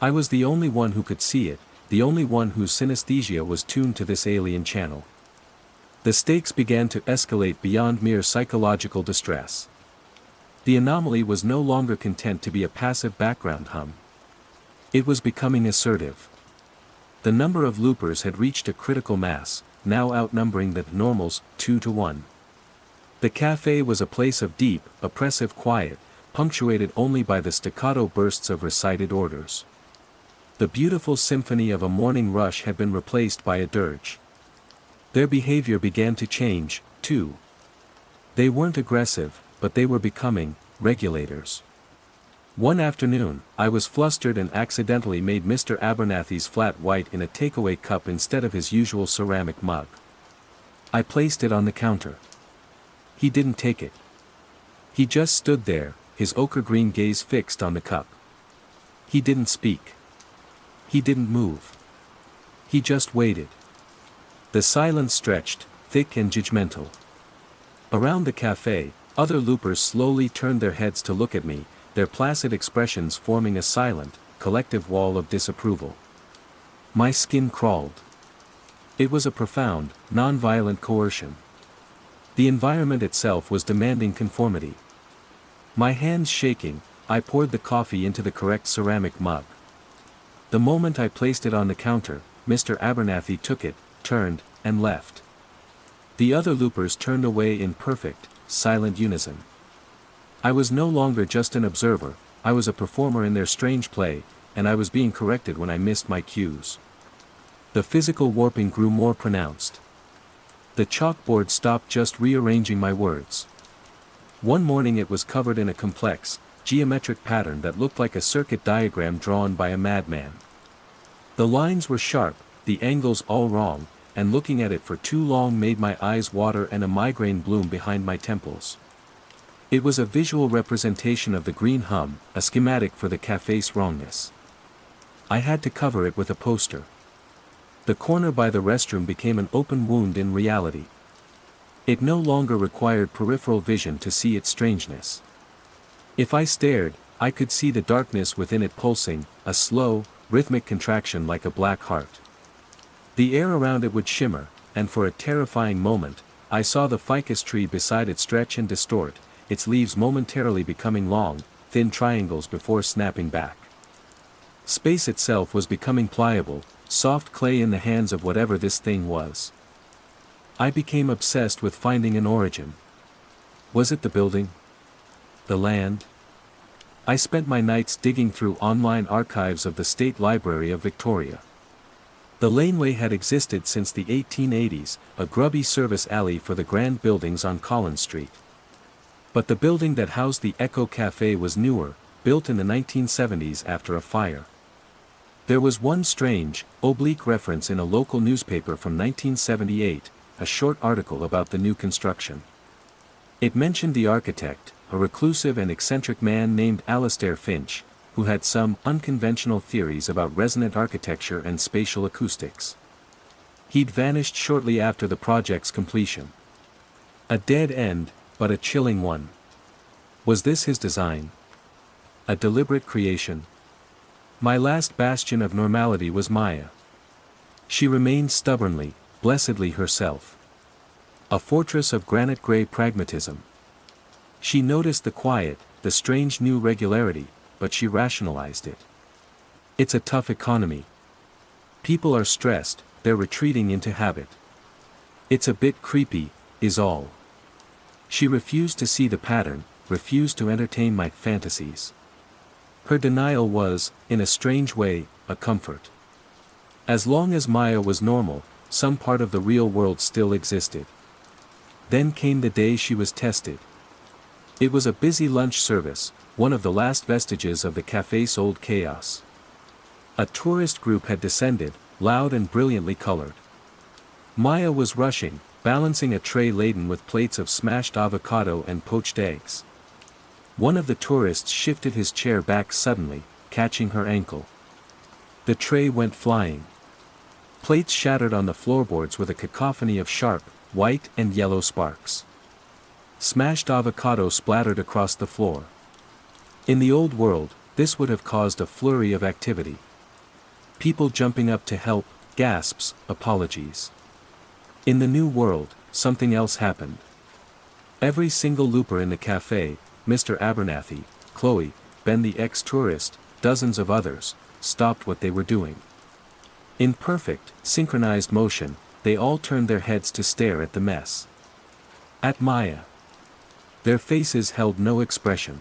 I was the only one who could see it, the only one whose synesthesia was tuned to this alien channel. The stakes began to escalate beyond mere psychological distress. The anomaly was no longer content to be a passive background hum. It was becoming assertive. The number of loopers had reached a critical mass, now outnumbering the normals 2-1. The cafe was a place of deep, oppressive quiet, punctuated only by the staccato bursts of recited orders. The beautiful symphony of a morning rush had been replaced by a dirge. Their behavior began to change, too. They weren't aggressive, but they were becoming regulators. One afternoon, I was flustered and accidentally made Mr. Abernathy's flat white in a takeaway cup instead of his usual ceramic mug. I placed it on the counter. He didn't take it. He just stood there, his ochre-green gaze fixed on the cup. He didn't speak. He didn't move. He just waited. The silence stretched, thick and judgmental. Around the cafe, other loopers slowly turned their heads to look at me, their placid expressions forming a silent, collective wall of disapproval. My skin crawled. It was a profound, non-violent coercion. The environment itself was demanding conformity. My hands shaking, I poured the coffee into the correct ceramic mug. The moment I placed it on the counter, Mr. Abernathy took it, turned, and left. The other loopers turned away in perfect, silent unison. I was no longer just an observer, I was a performer in their strange play, and I was being corrected when I missed my cues. The physical warping grew more pronounced. The chalkboard stopped just rearranging my words. One morning it was covered in a complex, geometric pattern that looked like a circuit diagram drawn by a madman. The lines were sharp, the angles all wrong, and looking at it for too long made my eyes water and a migraine bloom behind my temples. It was a visual representation of the green hum, a schematic for the cafe's wrongness. I had to cover it with a poster. The corner by the restroom became an open wound in reality. It no longer required peripheral vision to see its strangeness. If I stared, I could see the darkness within it pulsing, a slow, rhythmic contraction like a black heart. The air around it would shimmer, and for a terrifying moment, I saw the ficus tree beside it stretch and distort, its leaves momentarily becoming long, thin triangles before snapping back. Space itself was becoming pliable, soft clay in the hands of whatever this thing was. I became obsessed with finding an origin. Was it the building? The land? I spent my nights digging through online archives of the State Library of Victoria. The laneway had existed since the 1880s, a grubby service alley for the grand buildings on Collins Street. But the building that housed the Echo Café was newer, built in the 1970s after a fire. There was one strange, oblique reference in a local newspaper from 1978, a short article about the new construction. It mentioned the architect, a reclusive and eccentric man named Alastair Finch, who had some unconventional theories about resonant architecture and spatial acoustics. He'd vanished shortly after the project's completion. A dead end, but a chilling one. Was this his design? A deliberate creation? My last bastion of normality was Maya. She remained stubbornly, blessedly herself. A fortress of granite-gray pragmatism. She noticed the quiet, the strange new regularity, but she rationalized it. It's a tough economy. People are stressed, they're retreating into habit. It's a bit creepy, is all. She refused to see the pattern, refused to entertain my fantasies. Her denial was, in a strange way, a comfort. As long as Maya was normal, some part of the real world still existed. Then came the day she was tested. It was a busy lunch service, one of the last vestiges of the café's old chaos. A tourist group had descended, loud and brilliantly colored. Maya was rushing, balancing a tray laden with plates of smashed avocado and poached eggs. One of the tourists shifted his chair back suddenly, catching her ankle. The tray went flying. Plates shattered on the floorboards with a cacophony of sharp, white and yellow sparks. Smashed avocado splattered across the floor. In the old world, this would have caused a flurry of activity. People jumping up to help, gasps, apologies. In the new world, something else happened. Every single looper in the café, Mr. Abernathy, Chloe, Ben the ex-tourist, dozens of others, stopped what they were doing. In perfect, synchronized motion, they all turned their heads to stare at the mess. At Maya. Their faces held no expression.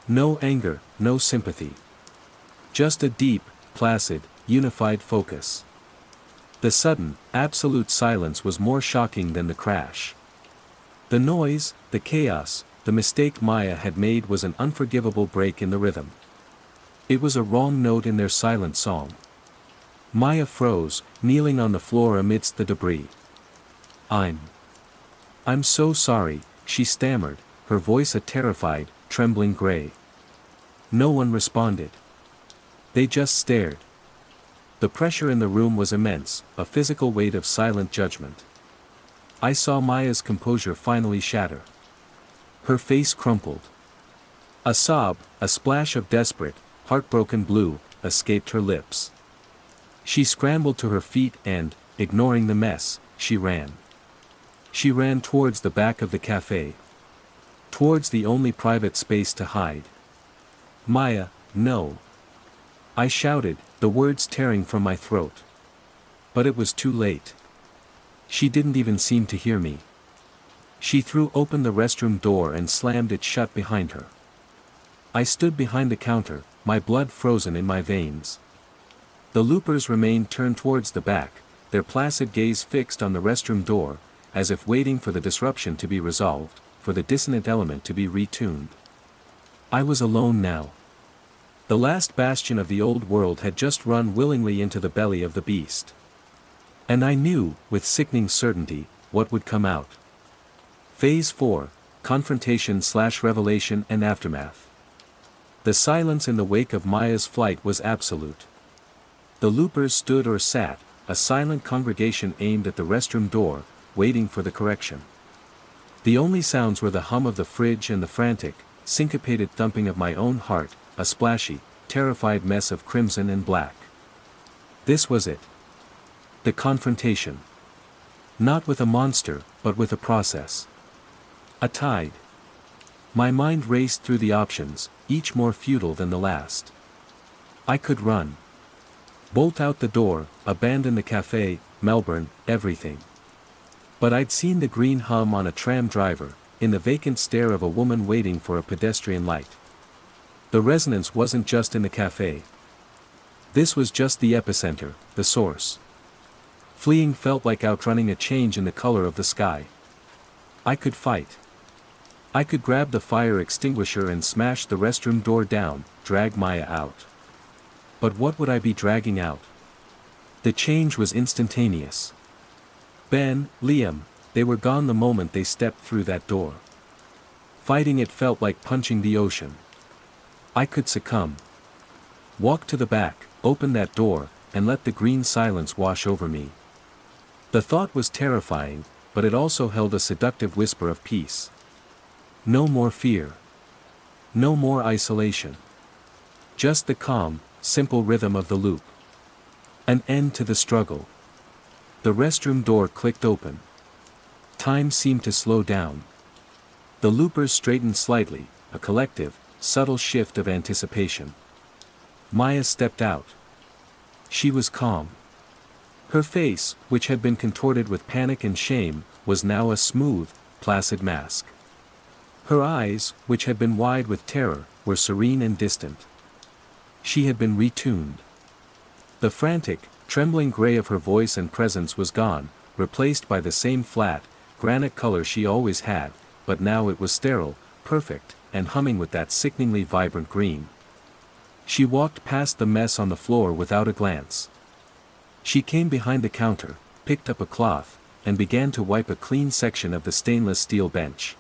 No anger, no sympathy. Just a deep, placid, unified focus. The sudden, absolute silence was more shocking than the crash. The noise, the chaos, the mistake Maya had made was an unforgivable break in the rhythm. It was a wrong note in their silent song. Maya froze, kneeling on the floor amidst the debris. I'm so sorry, she stammered, her voice a terrified, trembling gray. No one responded. They just stared. The pressure in the room was immense, a physical weight of silent judgment. I saw Maya's composure finally shatter. Her face crumpled. A sob, a splash of desperate, heartbroken blue, escaped her lips. She scrambled to her feet and, ignoring the mess, she ran. She ran towards the back of the café. Towards the only private space to hide. Maya, no. I shouted, the words tearing from my throat. But it was too late. She didn't even seem to hear me. She threw open the restroom door and slammed it shut behind her. I stood behind the counter, my blood frozen in my veins. The loopers remained turned towards the back, their placid gaze fixed on the restroom door, as if waiting for the disruption to be resolved, for the dissonant element to be retuned. I was alone now. The last bastion of the old world had just run willingly into the belly of the beast. And I knew, with sickening certainty, what would come out. Phase 4, Confrontation/Revelation and Aftermath. The silence in the wake of Maya's flight was absolute. The loopers stood or sat, a silent congregation aimed at the restroom door, waiting for the correction. The only sounds were the hum of the fridge and the frantic, syncopated thumping of my own heart, a splashy, terrified mess of crimson and black. This was it. The confrontation. Not with a monster, but with a process. A tide. My mind raced through the options, each more futile than the last. I could run. Bolt out the door, abandon the café, Melbourne, everything. But I'd seen the green hum on a tram driver, in the vacant stare of a woman waiting for a pedestrian light. The resonance wasn't just in the cafe. This was just the epicenter, the source. Fleeing felt like outrunning a change in the color of the sky. I could fight. I could grab the fire extinguisher and smash the restroom door down, drag Maya out. But what would I be dragging out? The change was instantaneous. Ben, Liam, they were gone the moment they stepped through that door. Fighting it felt like punching the ocean. I could succumb. Walk to the back, open that door, and let the green silence wash over me. The thought was terrifying, but it also held a seductive whisper of peace. No more fear. No more isolation. Just the calm, simple rhythm of the loop. An end to the struggle. The restroom door clicked open. Time seemed to slow down. The loopers straightened slightly, a collective, subtle shift of anticipation. Maya stepped out. She was calm. Her face, which had been contorted with panic and shame, was now a smooth, placid mask. Her eyes, which had been wide with terror, were serene and distant. She had been retuned. The frantic, trembling gray of her voice and presence was gone, replaced by the same flat, granite color she always had, but now it was sterile, perfect, and humming with that sickeningly vibrant green. She walked past the mess on the floor without a glance. She came behind the counter, picked up a cloth, and began to wipe a clean section of the stainless steel bench.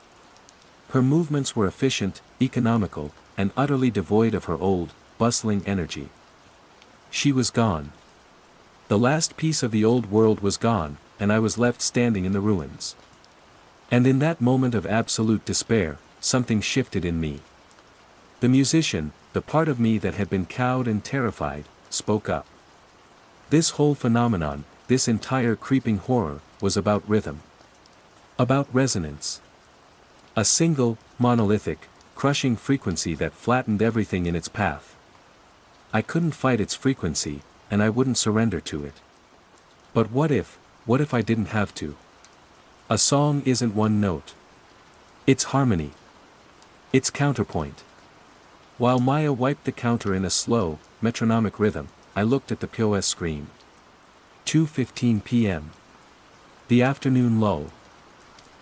Her movements were efficient, economical, and utterly devoid of her old, bustling energy. She was gone. The last piece of the old world was gone, and I was left standing in the ruins. And in that moment of absolute despair, something shifted in me. The musician, the part of me that had been cowed and terrified, spoke up. This whole phenomenon, this entire creeping horror, was about rhythm. About resonance. A single, monolithic, crushing frequency that flattened everything in its path. I couldn't fight its frequency, and I wouldn't surrender to it. But what if I didn't have to? A song isn't one note. It's harmony. It's counterpoint. While Maya wiped the counter in a slow, metronomic rhythm, I looked at the POS screen. 2:15 p.m. The afternoon lull.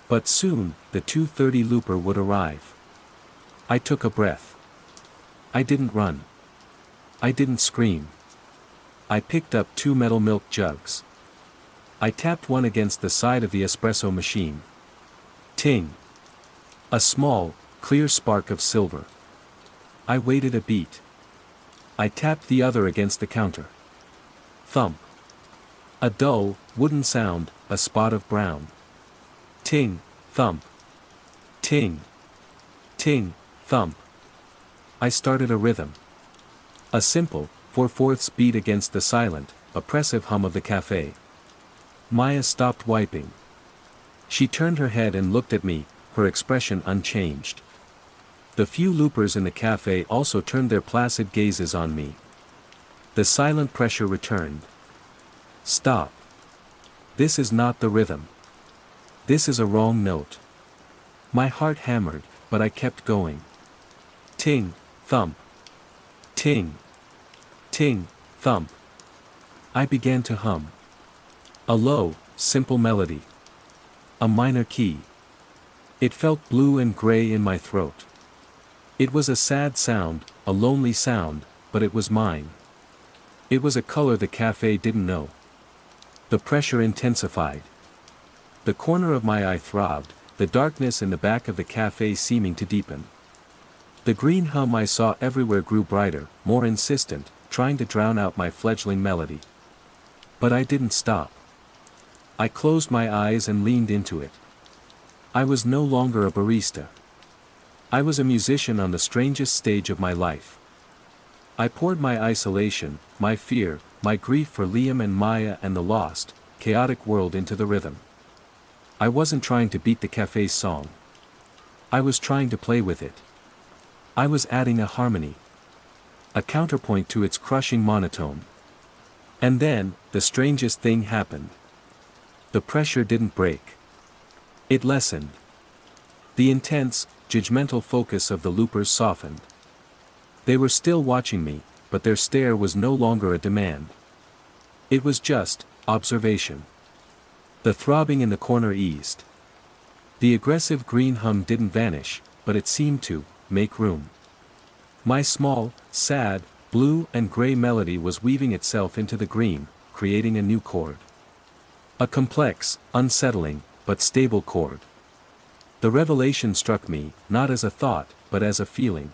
But soon, the 2:30 looper would arrive. I took a breath. I didn't run. I didn't scream. I picked up 2 metal milk jugs. I tapped one against the side of the espresso machine. Ting. A small, clear spark of silver. I waited a beat. I tapped the other against the counter. Thump. A dull, wooden sound, a spot of brown. Ting, thump. Ting. Ting, thump. I started a rhythm. A simple, 4/4 beat against the silent, oppressive hum of the cafe. Maya stopped wiping. She turned her head and looked at me, her expression unchanged. The few loopers in the cafe also turned their placid gazes on me. The silent pressure returned. Stop. This is not the rhythm. This is a wrong note. My heart hammered, but I kept going. Ting, thump. Ting. Ting, thump. I began to hum. A low, simple melody. A minor key. It felt blue and gray in my throat. It was a sad sound, a lonely sound, but it was mine. It was a color the cafe didn't know. The pressure intensified. The corner of my eye throbbed, the darkness in the back of the cafe seeming to deepen. The green hum I saw everywhere grew brighter, more insistent, trying to drown out my fledgling melody. But I didn't stop. I closed my eyes and leaned into it. I was no longer a barista. I was a musician on the strangest stage of my life. I poured my isolation, my fear, my grief for Liam and Maya and the lost, chaotic world into the rhythm. I wasn't trying to beat the cafe's song. I was trying to play with it. I was adding a harmony. A counterpoint to its crushing monotone. And then, the strangest thing happened. The pressure didn't break. It lessened. The intense, judgmental focus of the loopers softened. They were still watching me, but their stare was no longer a demand. It was just observation. The throbbing in the corner eased. The aggressive green hum didn't vanish, but it seemed to make room. My small, sad, blue and gray melody was weaving itself into the green, creating a new chord. A complex, unsettling, but stable chord. The revelation struck me, not as a thought, but as a feeling.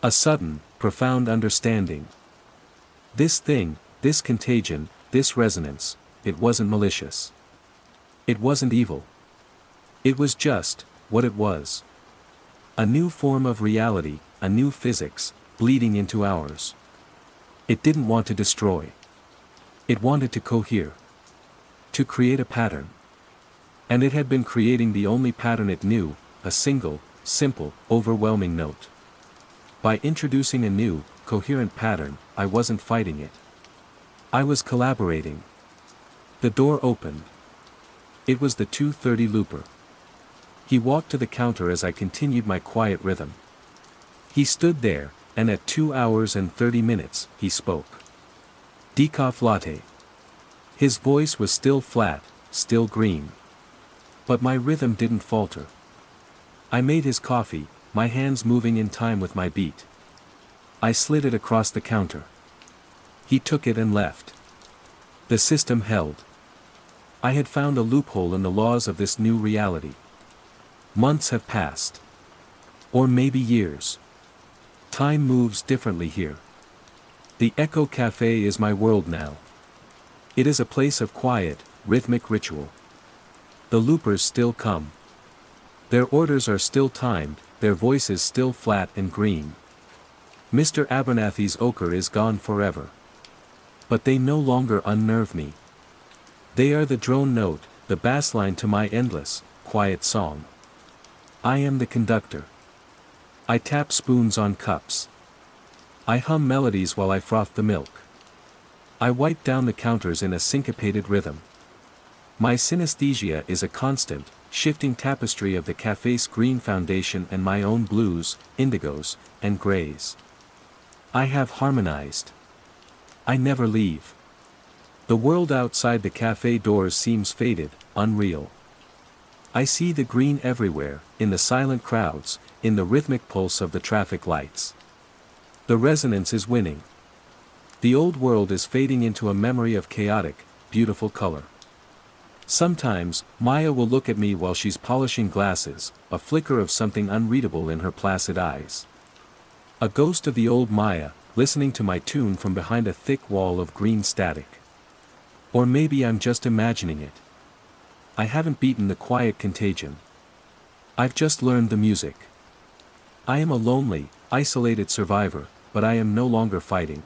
A sudden, profound understanding. This thing, this contagion, this resonance, it wasn't malicious. It wasn't evil. It was just what it was. A new form of reality, a new physics, bleeding into ours. It didn't want to destroy. It wanted to cohere. To create a pattern. And it had been creating the only pattern it knew, a single, simple, overwhelming note. By introducing a new, coherent pattern, I wasn't fighting it. I was collaborating. The door opened. It was the 2:30 looper. He walked to the counter as I continued my quiet rhythm. He stood there, and at 2 hours and 30 minutes, he spoke. Decaf latte. His voice was still flat, still green. But my rhythm didn't falter. I made his coffee, my hands moving in time with my beat. I slid it across the counter. He took it and left. The system held. I had found a loophole in the laws of this new reality. Months have passed. Or maybe years. Time moves differently here. The Echo Cafe is my world now. It is a place of quiet, rhythmic ritual. The loopers still come. Their orders are still timed, their voices still flat and green. Mr. Abernathy's ochre is gone forever. But they no longer unnerve me. They are the drone note, the bassline to my endless, quiet song. I am the conductor. I tap spoons on cups. I hum melodies while I froth the milk. I wipe down the counters in a syncopated rhythm. My synesthesia is a constant, shifting tapestry of the cafe's green foundation and my own blues, indigos, and grays. I have harmonized. I never leave. The world outside the cafe doors seems faded, unreal. I see the green everywhere, in the silent crowds, in the rhythmic pulse of the traffic lights. The resonance is winning. The old world is fading into a memory of chaotic, beautiful color. Sometimes, Maya will look at me while she's polishing glasses, a flicker of something unreadable in her placid eyes. A ghost of the old Maya, listening to my tune from behind a thick wall of green static. Or maybe I'm just imagining it. I haven't beaten the quiet contagion. I've just learned the music. I am a lonely, isolated survivor, but I am no longer fighting.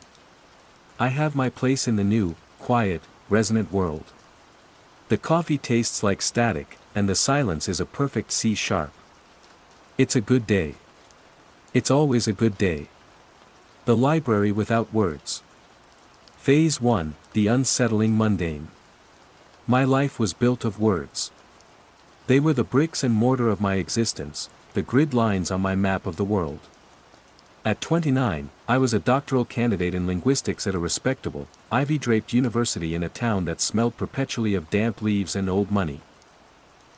I have my place in the new, quiet, resonant world. The coffee tastes like static, and the silence is a perfect C sharp. It's a good day. It's always a good day. The library without words. Phase 1, the unsettling mundane. My life was built of words. They were the bricks and mortar of my existence, the grid lines on my map of the world. At 29, I was a doctoral candidate in linguistics at a respectable, ivy-draped university in a town that smelled perpetually of damp leaves and old money.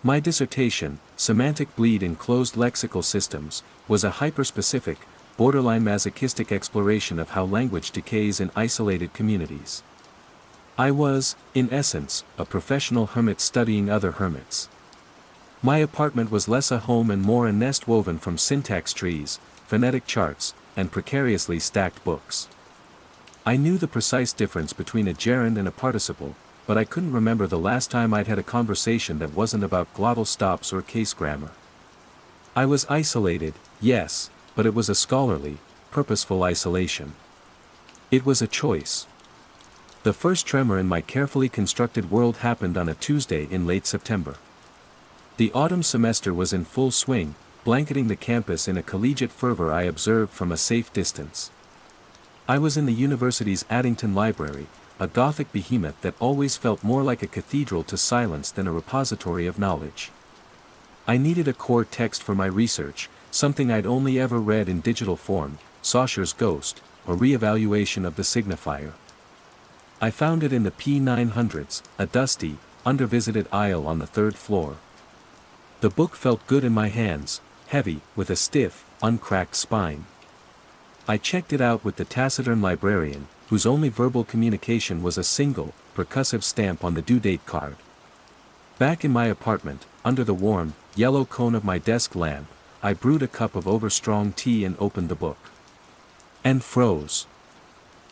My dissertation, Semantic Bleed in Closed Lexical Systems, was a hyperspecific, borderline masochistic exploration of how language decays in isolated communities. I was, in essence, a professional hermit studying other hermits. My apartment was less a home and more a nest woven from syntax trees, phonetic charts, and precariously stacked books. I knew the precise difference between a gerund and a participle, but I couldn't remember the last time I'd had a conversation that wasn't about glottal stops or case grammar. I was isolated, yes, but it was a scholarly, purposeful isolation. It was a choice. The first tremor in my carefully constructed world happened on a Tuesday in late September. The autumn semester was in full swing, blanketing the campus in a collegiate fervor I observed from a safe distance. I was in the university's Addington Library, a Gothic behemoth that always felt more like a cathedral to silence than a repository of knowledge. I needed a core text for my research, something I'd only ever read in digital form, Saucer's Ghost, or Re-Evaluation of the Signifier. I found it in the P900s, a dusty, under-visited aisle on the third floor. The book felt good in my hands, heavy, with a stiff, uncracked spine. I checked it out with the taciturn librarian, whose only verbal communication was a single, percussive stamp on the due date card. Back in my apartment, under the warm, yellow cone of my desk lamp, I brewed a cup of overstrong tea and opened the book. And froze.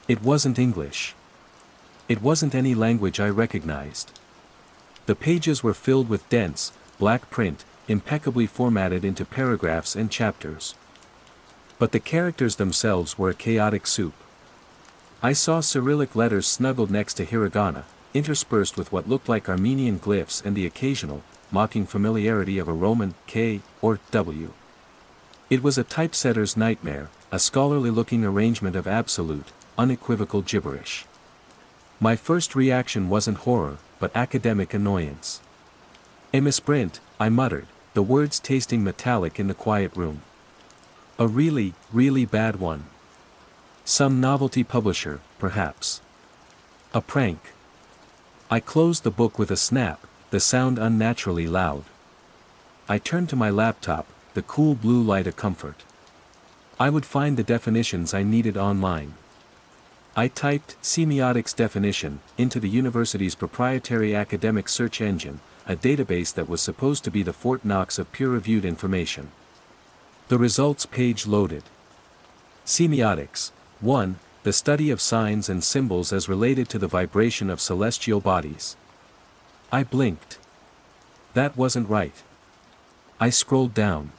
It wasn't English. It wasn't any language I recognized. The pages were filled with dense, black print, impeccably formatted into paragraphs and chapters. But the characters themselves were a chaotic soup. I saw Cyrillic letters snuggled next to hiragana, interspersed with what looked like Armenian glyphs and the occasional, mocking familiarity of a Roman K or W. It was a typesetter's nightmare, a scholarly-looking arrangement of absolute, unequivocal gibberish. My first reaction wasn't horror, but academic annoyance. "A misprint," I muttered, the words tasting metallic in the quiet room. "A really, really bad one. Some novelty publisher, perhaps. A prank." I closed the book with a snap, the sound unnaturally loud. I turned to my laptop, the cool blue light a comfort. I would find the definitions I needed online. I typed semiotics definition into the university's proprietary academic search engine, a database that was supposed to be the Fort Knox of peer-reviewed information. The results page loaded. Semiotics. 1. The study of signs and symbols as related to the vibration of celestial bodies. I blinked. That wasn't right. I scrolled down.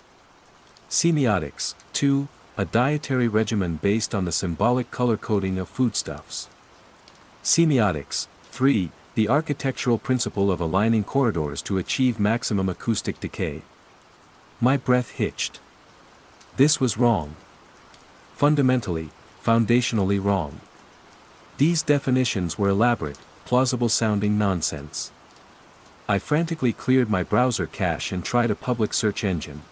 Semiotics. 2. A dietary regimen based on the symbolic color coding of foodstuffs. Semiotics. 3. The architectural principle of aligning corridors to achieve maximum acoustic decay. My breath hitched. This was wrong. Fundamentally, foundationally wrong. These definitions were elaborate, plausible-sounding nonsense. I frantically cleared my browser cache and tried a public search engine.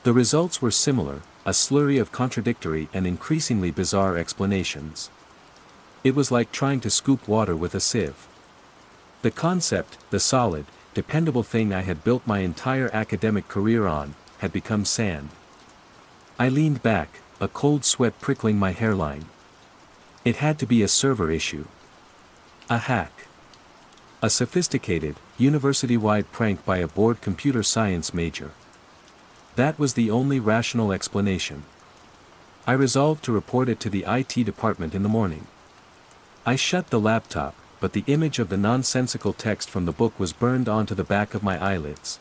The results were similar, a slurry of contradictory and increasingly bizarre explanations. It was like trying to scoop water with a sieve. The concept, the solid, dependable thing I had built my entire academic career on, had become sand. I leaned back, a cold sweat prickling my hairline. It had to be a server issue. A hack. A sophisticated, university-wide prank by a bored computer science major. That was the only rational explanation. I resolved to report it to the IT department in the morning. I shut the laptop, but the image of the nonsensical text from the book was burned onto the back of my eyelids.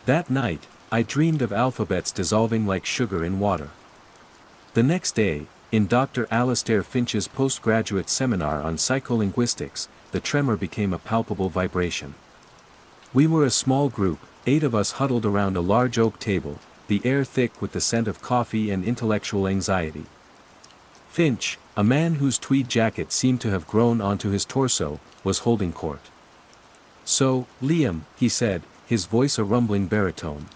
That night, I dreamed of alphabets dissolving like sugar in water. The next day, in Dr. Alastair Finch's postgraduate seminar on psycholinguistics, the tremor became a palpable vibration. We were a small group, 8 of us huddled around a large oak table, the air thick with the scent of coffee and intellectual anxiety. Finch, a man whose tweed jacket seemed to have grown onto his torso, was holding court. "So, Liam," he said, his voice a rumbling baritone.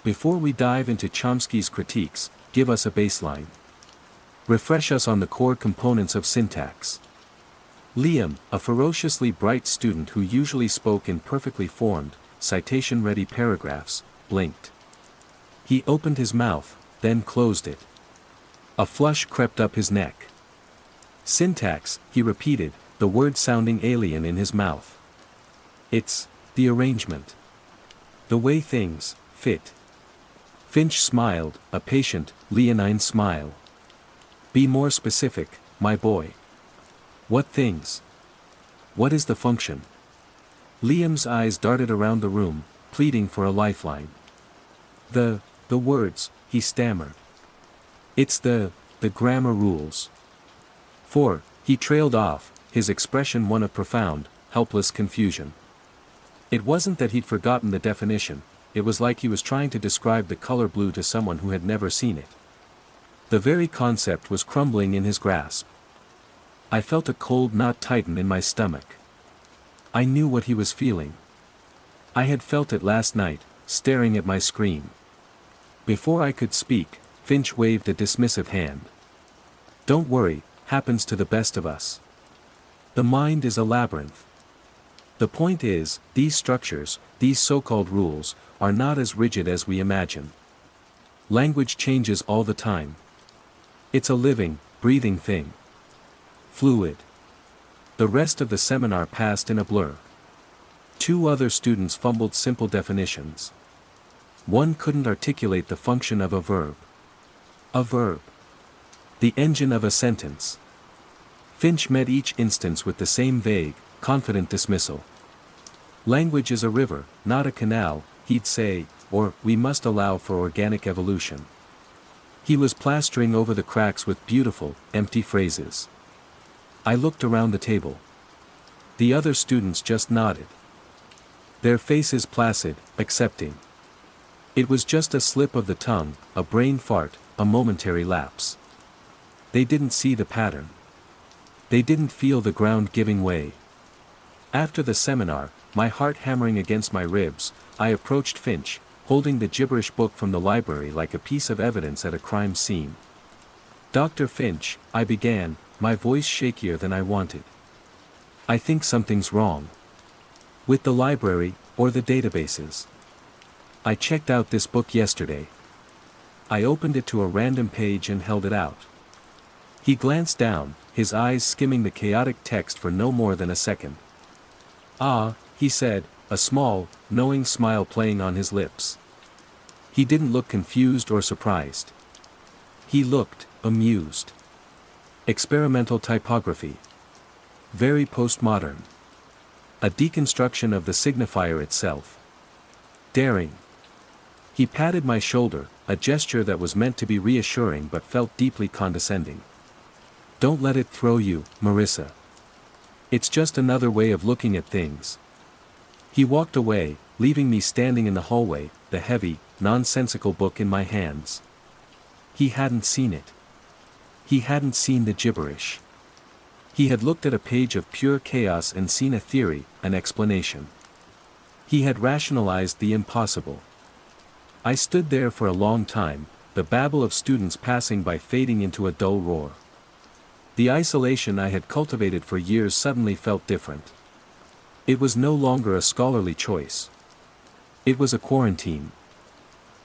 "Before we dive into Chomsky's critiques, give us a baseline. Refresh us on the core components of syntax." Liam, a ferociously bright student who usually spoke in perfectly formed, citation-ready paragraphs, blinked. He opened his mouth, then closed it. A flush crept up his neck. "Syntax," he repeated, the word sounding alien in his mouth. "It's the arrangement. The way things fit." Finch smiled, a patient, leonine smile. "Be more specific, my boy. What things? What is the function?" Liam's eyes darted around the room, pleading for a lifeline. The words," he stammered. "It's the grammar rules." "For," he trailed off, his expression one of profound, helpless confusion. It wasn't that he'd forgotten the definition, it was like he was trying to describe the color blue to someone who had never seen it. The very concept was crumbling in his grasp. I felt a cold knot tighten in my stomach. I knew what he was feeling. I had felt it last night, staring at my screen. Before I could speak, Finch waved a dismissive hand. Don't worry, happens to the best of us. The mind is a labyrinth. The point is, these structures, these so-called rules, are not as rigid as we imagine. Language changes all the time. It's a living, breathing thing. Fluid. The rest of the seminar passed in a blur. 2 other students fumbled simple definitions. One couldn't articulate the function of a verb. A verb. The engine of a sentence. Finch met each instance with the same vague, confident dismissal. Language is a river, not a canal, he'd say, or, we must allow for organic evolution. He was plastering over the cracks with beautiful, empty phrases. I looked around the table. The other students just nodded. Their faces placid, accepting. It was just a slip of the tongue, a brain fart, a momentary lapse. They didn't see the pattern. They didn't feel the ground giving way. After the seminar, my heart hammering against my ribs, I approached Finch, holding the gibberish book from the library like a piece of evidence at a crime scene. Dr. Finch, I began, my voice shakier than I wanted. I think something's wrong. With the library, or the databases. I checked out this book yesterday. I opened it to a random page and held it out. He glanced down, his eyes skimming the chaotic text for no more than a second. Ah, he said, a small, knowing smile playing on his lips. He didn't look confused or surprised. He looked amused. Experimental typography. Very postmodern. A deconstruction of the signifier itself. Daring. He patted my shoulder, a gesture that was meant to be reassuring but felt deeply condescending. Don't let it throw you, Marissa. It's just another way of looking at things. He walked away, leaving me standing in the hallway, the heavy, nonsensical book in my hands. He hadn't seen it. He hadn't seen the gibberish. He had looked at a page of pure chaos and seen a theory, an explanation. He had rationalized the impossible. I stood there for a long time, the babble of students passing by fading into a dull roar. The isolation I had cultivated for years suddenly felt different. It was no longer a scholarly choice. It was a quarantine.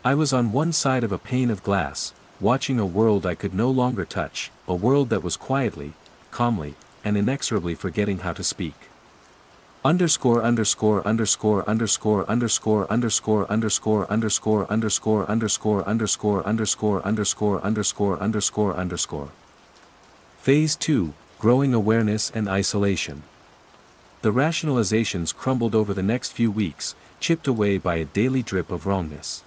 I was on one side of a pane of glass, watching a world I could no longer touch, a world that was quietly, calmly, and inexorably forgetting how to speak. Underscore underscore underscore underscore underscore underscore underscore underscore underscore underscore underscore underscore underscore underscore underscore underscore. Phase 2, Growing Awareness and Isolation. The rationalizations crumbled over the next few weeks, chipped away by a daily drip of wrongness.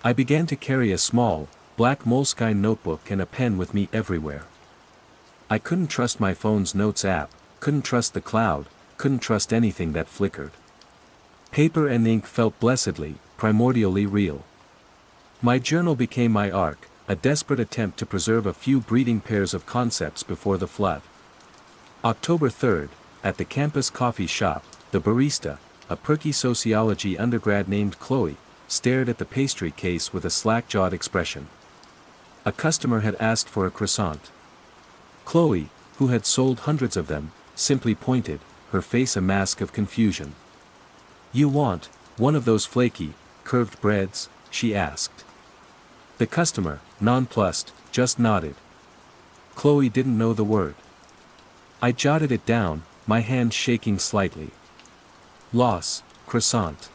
I began to carry a small, black moleskine notebook and a pen with me everywhere. I couldn't trust my phone's notes app, couldn't trust the cloud, couldn't trust anything that flickered. Paper and ink felt blessedly, primordially real. My journal became my ark, a desperate attempt to preserve a few breathing pairs of concepts before the flood. October 3rd, at the campus coffee shop, the barista, a perky sociology undergrad named Chloe, stared at the pastry case with a slack-jawed expression. A customer had asked for a croissant. Chloe, who had sold hundreds of them, simply pointed, her face a mask of confusion. "You want one of those flaky, curved breads?" she asked. The customer, nonplussed, just nodded. Chloe didn't know the word. I jotted it down, my hand shaking slightly. Loss, croissant.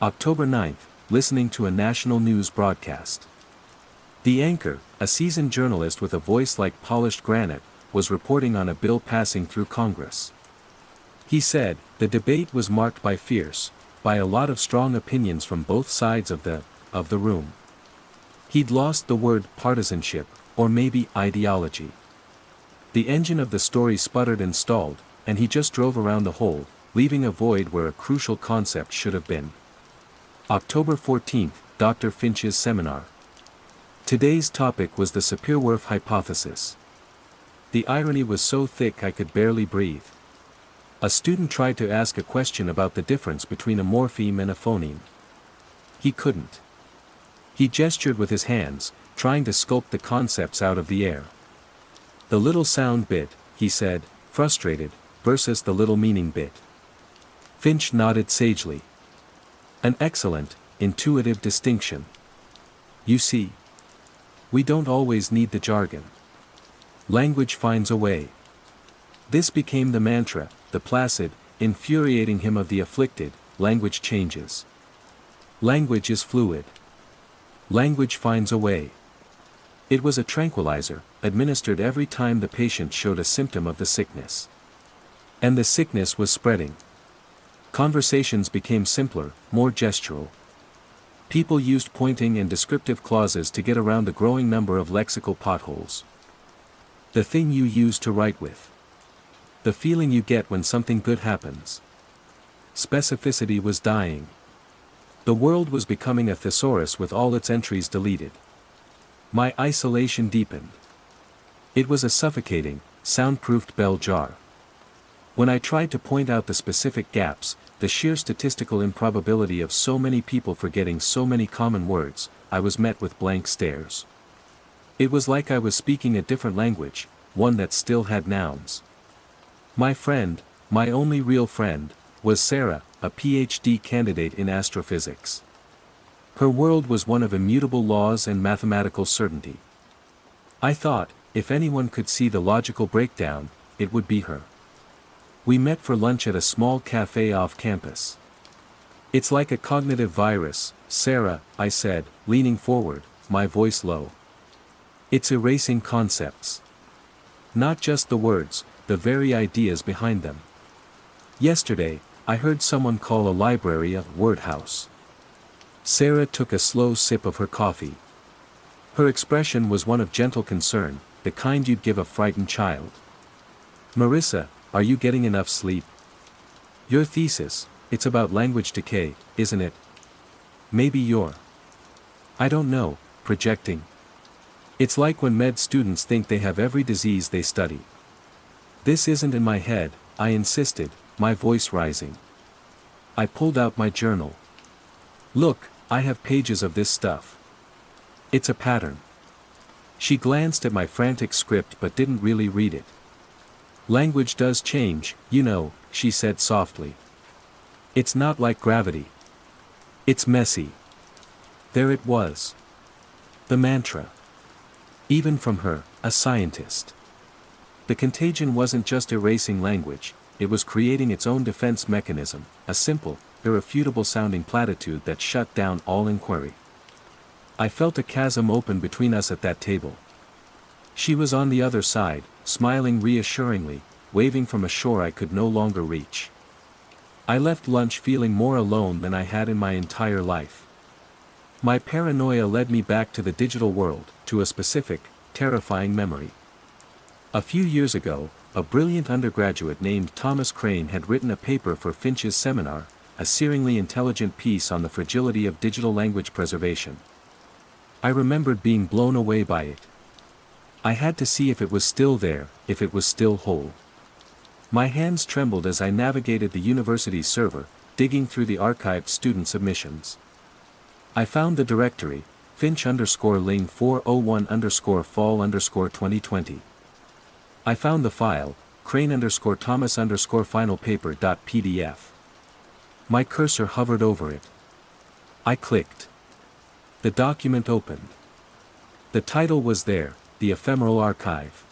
October 9th, listening to a national news broadcast. The anchor, a seasoned journalist with a voice like polished granite, was reporting on a bill passing through Congress. He said, the debate was marked by by a lot of strong opinions from both sides of the room. He'd lost the word partisanship, or maybe ideology. The engine of the story sputtered and stalled, and he just drove around the hole, leaving a void where a crucial concept should have been. October 14th, Dr. Finch's seminar. Today's topic was the Sapir-Whorf hypothesis. The irony was so thick I could barely breathe. A student tried to ask a question about the difference between a morpheme and a phoneme. He couldn't. He gestured with his hands, trying to sculpt the concepts out of the air. The little sound bit, he said, frustrated, versus the little meaning bit. Finch nodded sagely. An excellent, intuitive distinction. You see, we don't always need the jargon. Language finds a way. This became the mantra, the placid, infuriating hymn of the afflicted. Language changes. Language is fluid. Language finds a way. It was a tranquilizer, administered every time the patient showed a symptom of the sickness. And the sickness was spreading. Conversations became simpler, more gestural. People used pointing and descriptive clauses to get around the growing number of lexical potholes. The thing you use to write with. The feeling you get when something good happens. Specificity was dying. The world was becoming a thesaurus with all its entries deleted. My isolation deepened. It was a suffocating, soundproofed bell jar. When I tried to point out the specific gaps, the sheer statistical improbability of so many people forgetting so many common words, I was met with blank stares. It was like I was speaking a different language, one that still had nouns. My friend, my only real friend, was Sarah, a PhD candidate in astrophysics. Her world was one of immutable laws and mathematical certainty. I thought, if anyone could see the logical breakdown, it would be her. We met for lunch at a small cafe off campus. It's like a cognitive virus, Sarah, I said, leaning forward, my voice low. It's erasing concepts. Not just the words, the very ideas behind them. Yesterday, I heard someone call a library a word house. Sarah took a slow sip of her coffee. Her expression was one of gentle concern, the kind you'd give a frightened child. Marissa, are you getting enough sleep? Your thesis, it's about language decay, isn't it? Maybe you're. I don't know, projecting. It's like when med students think they have every disease they study. This isn't in my head, I insisted, my voice rising. I pulled out my journal. Look, I have pages of this stuff. It's a pattern. She glanced at my frantic script but didn't really read it. Language does change, you know, she said softly. It's not like gravity. It's messy. There it was. The mantra. Even from her, a scientist. The contagion wasn't just erasing language, it was creating its own defense mechanism, a simple, irrefutable sounding platitude that shut down all inquiry. I felt a chasm open between us at that table. She was on the other side, smiling reassuringly, waving from a shore I could no longer reach. I left lunch feeling more alone than I had in my entire life. My paranoia led me back to the digital world, to a specific, terrifying memory. A few years ago, a brilliant undergraduate named Thomas Crane had written a paper for Finch's seminar, a searingly intelligent piece on the fragility of digital language preservation. I remembered being blown away by it. I had to see if it was still there, if it was still whole. My hands trembled as I navigated the university's server, digging through the archived student submissions. I found the directory, Finch_Ling 401_fall_2020. I found the file, Crane_Thomas_final paper.pdf. My cursor hovered over it. I clicked. The document opened. The title was there, The Ephemeral Archive.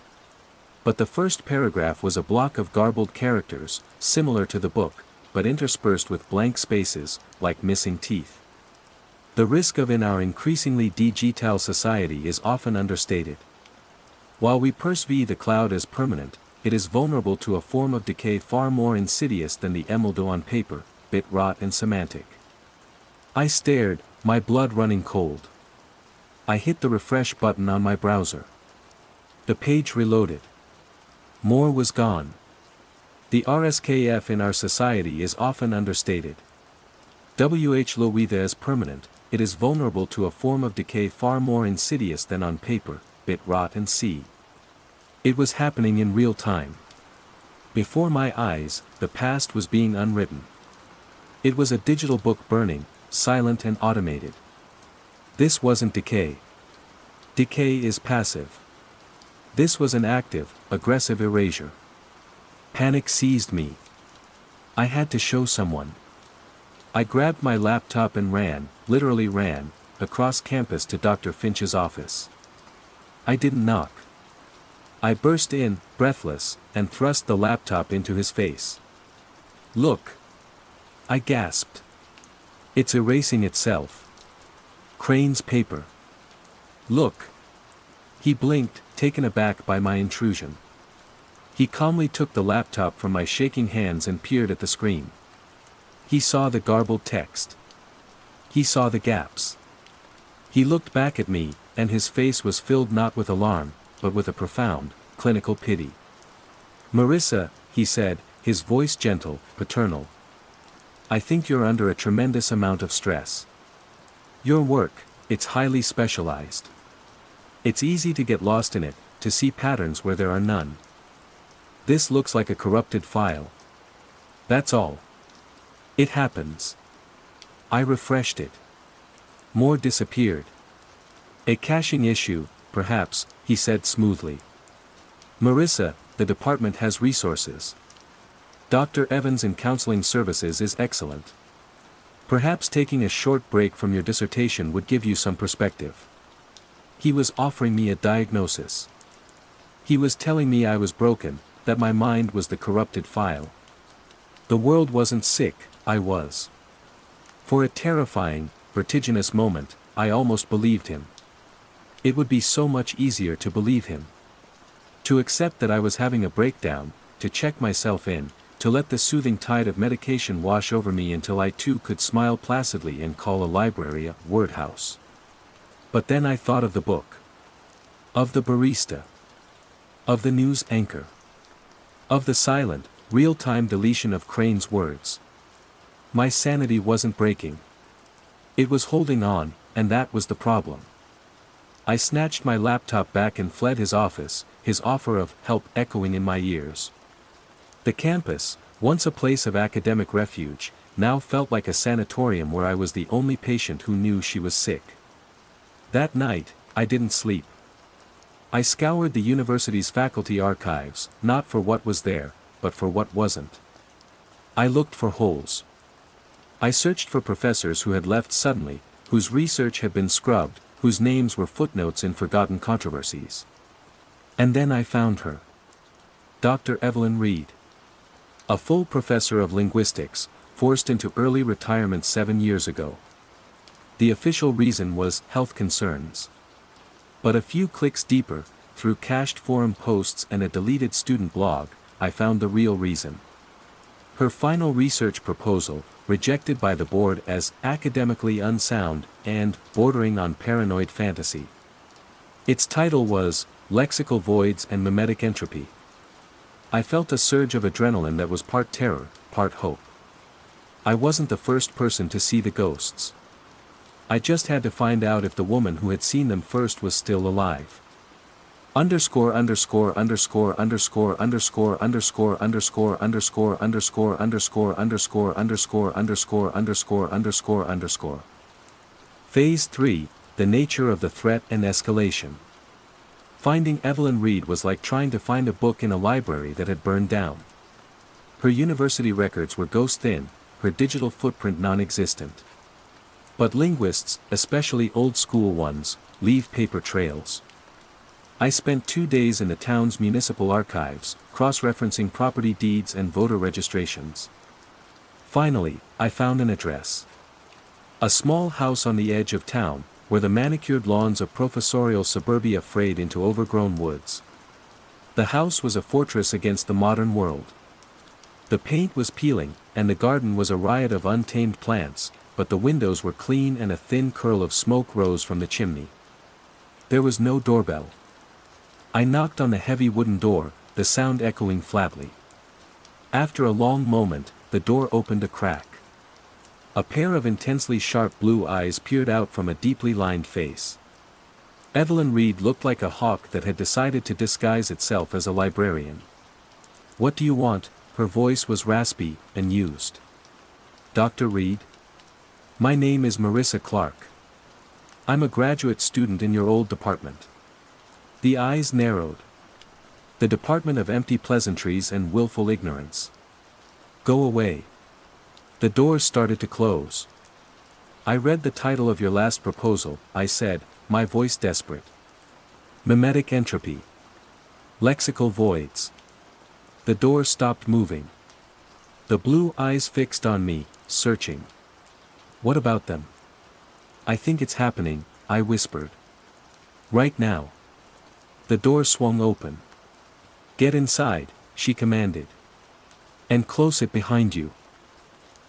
But the first paragraph was a block of garbled characters, similar to the book, but interspersed with blank spaces, like missing teeth. The risk of in our increasingly digital society is often understated. While we perceive the cloud as permanent, it is vulnerable to a form of decay far more insidious than the emuldo on paper, bit rot and semantic. I stared, my blood running cold. I hit the refresh button on my browser. The page reloaded. More was gone. The RSKF in our society is often understated. Whether as permanent, it is vulnerable to a form of decay far more insidious than on paper, bit rot and see. It was happening in real time. Before my eyes, the past was being unwritten. It was a digital book burning, silent and automated. This wasn't decay. Decay is passive. This was an active, aggressive erasure. Panic seized me. I had to show someone. I grabbed my laptop and ran, literally ran, across campus to Dr. Finch's office. I didn't knock. I burst in, breathless, and thrust the laptop into his face. "Look!" I gasped. "It's erasing itself. Crane's paper. Look!" He blinked, taken aback by my intrusion. He calmly took the laptop from my shaking hands and peered at the screen. He saw the garbled text. He saw the gaps. He looked back at me, and his face was filled not with alarm, but with a profound, clinical pity. "Marissa," he said, his voice gentle, paternal. "I think you're under a tremendous amount of stress. Your work, it's highly specialized. It's easy to get lost in it, to see patterns where there are none. This looks like a corrupted file. That's all. It happens." I refreshed it. More disappeared. "A caching issue, perhaps," he said smoothly. "Marissa, the department has resources. Dr. Evans in counseling services is excellent. Perhaps taking a short break from your dissertation would give you some perspective." He was offering me a diagnosis. He was telling me I was broken, that my mind was the corrupted file. The world wasn't sick, I was. For a terrifying, vertiginous moment, I almost believed him. It would be so much easier to believe him. To accept that I was having a breakdown, to check myself in, to let the soothing tide of medication wash over me until I too could smile placidly and call a library a word house. But then I thought of the book. Of the barista. Of the news anchor. Of the silent, real-time deletion of Crane's words. My sanity wasn't breaking. It was holding on, and that was the problem. I snatched my laptop back and fled his office, his offer of help echoing in my ears. The campus, once a place of academic refuge, now felt like a sanatorium where I was the only patient who knew she was sick. That night, I didn't sleep. I scoured the university's faculty archives, not for what was there, but for what wasn't. I looked for holes. I searched for professors who had left suddenly, whose research had been scrubbed, whose names were footnotes in forgotten controversies. And then I found her. Dr. Evelyn Reed. A full professor of linguistics, forced into early retirement 7 years ago. The official reason was health concerns. But a few clicks deeper, through cached forum posts and a deleted student blog, I found the real reason. Her final research proposal, rejected by the board as academically unsound and bordering on paranoid fantasy. Its title was Lexical Voids and Mimetic Entropy. I felt a surge of adrenaline that was part terror, part hope. I wasn't the first person to see the ghosts. I just had to find out if the woman who had seen them first was still alive. Underscore underscore underscore underscore underscore underscore underscore underscore underscore underscore underscore underscore underscore underscore underscore underscore. Phase 3, the nature of the threat and escalation. Finding Evelyn Reed was like trying to find a book in a library that had burned down. Her university records were ghost-thin, her digital footprint non-existent. But linguists, especially old-school ones, leave paper trails. I spent 2 days in the town's municipal archives, cross-referencing property deeds and voter registrations. Finally, I found an address. A small house on the edge of town, where the manicured lawns of professorial suburbia frayed into overgrown woods. The house was a fortress against the modern world. The paint was peeling, and the garden was a riot of untamed plants, but the windows were clean and a thin curl of smoke rose from the chimney. There was no doorbell. I knocked on the heavy wooden door, the sound echoing flatly. After a long moment, the door opened a crack. A pair of intensely sharp blue eyes peered out from a deeply lined face. Evelyn Reed looked like a hawk that had decided to disguise itself as a librarian. "What do you want?" Her voice was raspy, amused. "Dr. Reed? My name is Marissa Clark. I'm a graduate student in your old department. The eyes narrowed. The department of empty pleasantries and willful ignorance. Go away. The doors started to close. I read the title of your last proposal, I said, my voice desperate. Mimetic entropy. Lexical voids. The door stopped moving. The blue eyes fixed on me, searching. What about them? I think it's happening, I whispered. Right now. The door swung open. Get inside, she commanded. And close it behind you.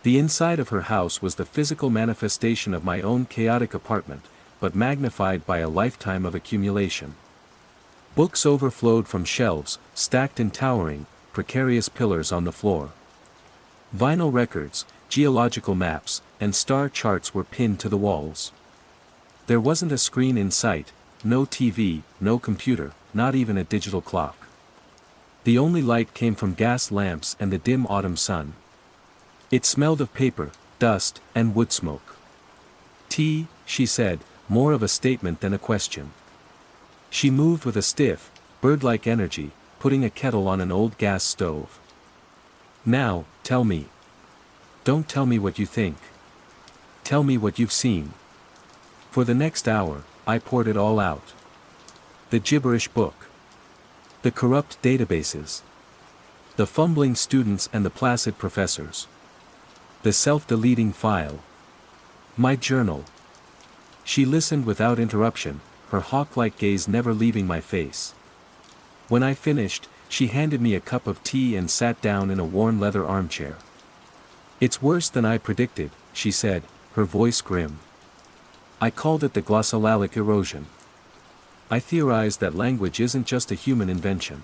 The inside of her house was the physical manifestation of my own chaotic apartment, but magnified by a lifetime of accumulation. Books overflowed from shelves, stacked in towering, precarious pillars on the floor. Vinyl records, geological maps, and star charts were pinned to the walls. There wasn't a screen in sight, no TV, no computer, not even a digital clock. The only light came from gas lamps and the dim autumn sun. It smelled of paper, dust, and wood smoke. Tea, she said, more of a statement than a question. She moved with a stiff, bird-like energy, putting a kettle on an old gas stove. Now, tell me. Don't tell me what you think. Tell me what you've seen. For the next hour, I poured it all out. The gibberish book. The corrupt databases. The fumbling students and the placid professors. The self-deleting file. My journal. She listened without interruption, her hawk-like gaze never leaving my face. When I finished, she handed me a cup of tea and sat down in a worn leather armchair. It's worse than I predicted, she said, her voice grim. I called it the glossolalia erosion. I theorized that language isn't just a human invention.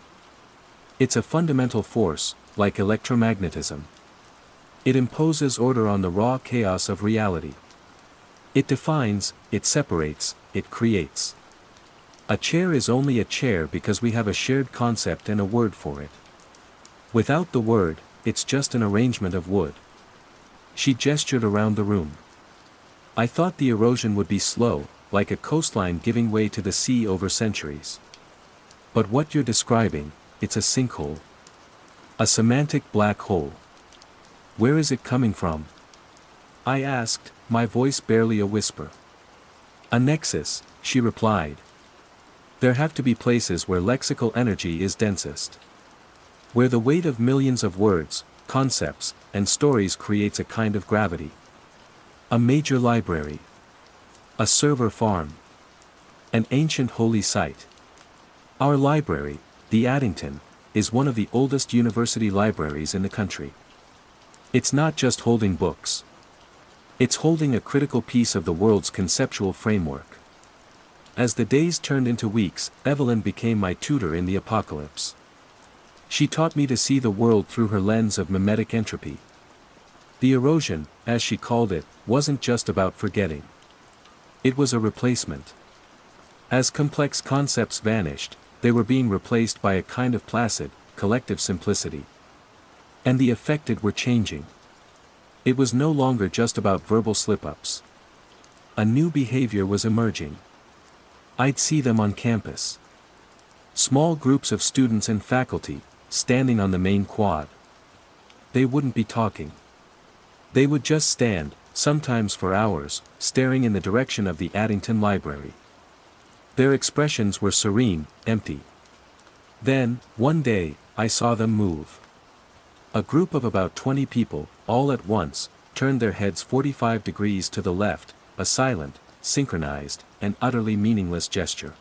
It's a fundamental force, like electromagnetism. It imposes order on the raw chaos of reality. It defines, it separates, it creates. A chair is only a chair because we have a shared concept and a word for it. Without the word, it's just an arrangement of wood. She gestured around the room. I thought the erosion would be slow, like a coastline giving way to the sea over centuries. But what you're describing, it's a sinkhole. A semantic black hole. Where is it coming from? I asked, my voice barely a whisper. A nexus, she replied. There have to be places where lexical energy is densest. Where the weight of millions of words, concepts, and stories creates a kind of gravity. A major library. A server farm. An ancient holy site. Our library, the Addington, is one of the oldest university libraries in the country. It's not just holding books. It's holding a critical piece of the world's conceptual framework. As the days turned into weeks, Evelyn became my tutor in the apocalypse. She taught me to see the world through her lens of mimetic entropy. The erosion, as she called it, wasn't just about forgetting. It was a replacement. As complex concepts vanished, they were being replaced by a kind of placid, collective simplicity. And the affected were changing. It was no longer just about verbal slip-ups. A new behavior was emerging. I'd see them on campus. Small groups of students and faculty, standing on the main quad. They wouldn't be talking. They would just stand, sometimes for hours, staring in the direction of the Addington Library. Their expressions were serene, empty. Then, one day, I saw them move. A group of about 20 people, all at once, turned their heads 45 degrees to the left, a silent, synchronized, and utterly meaningless gesture.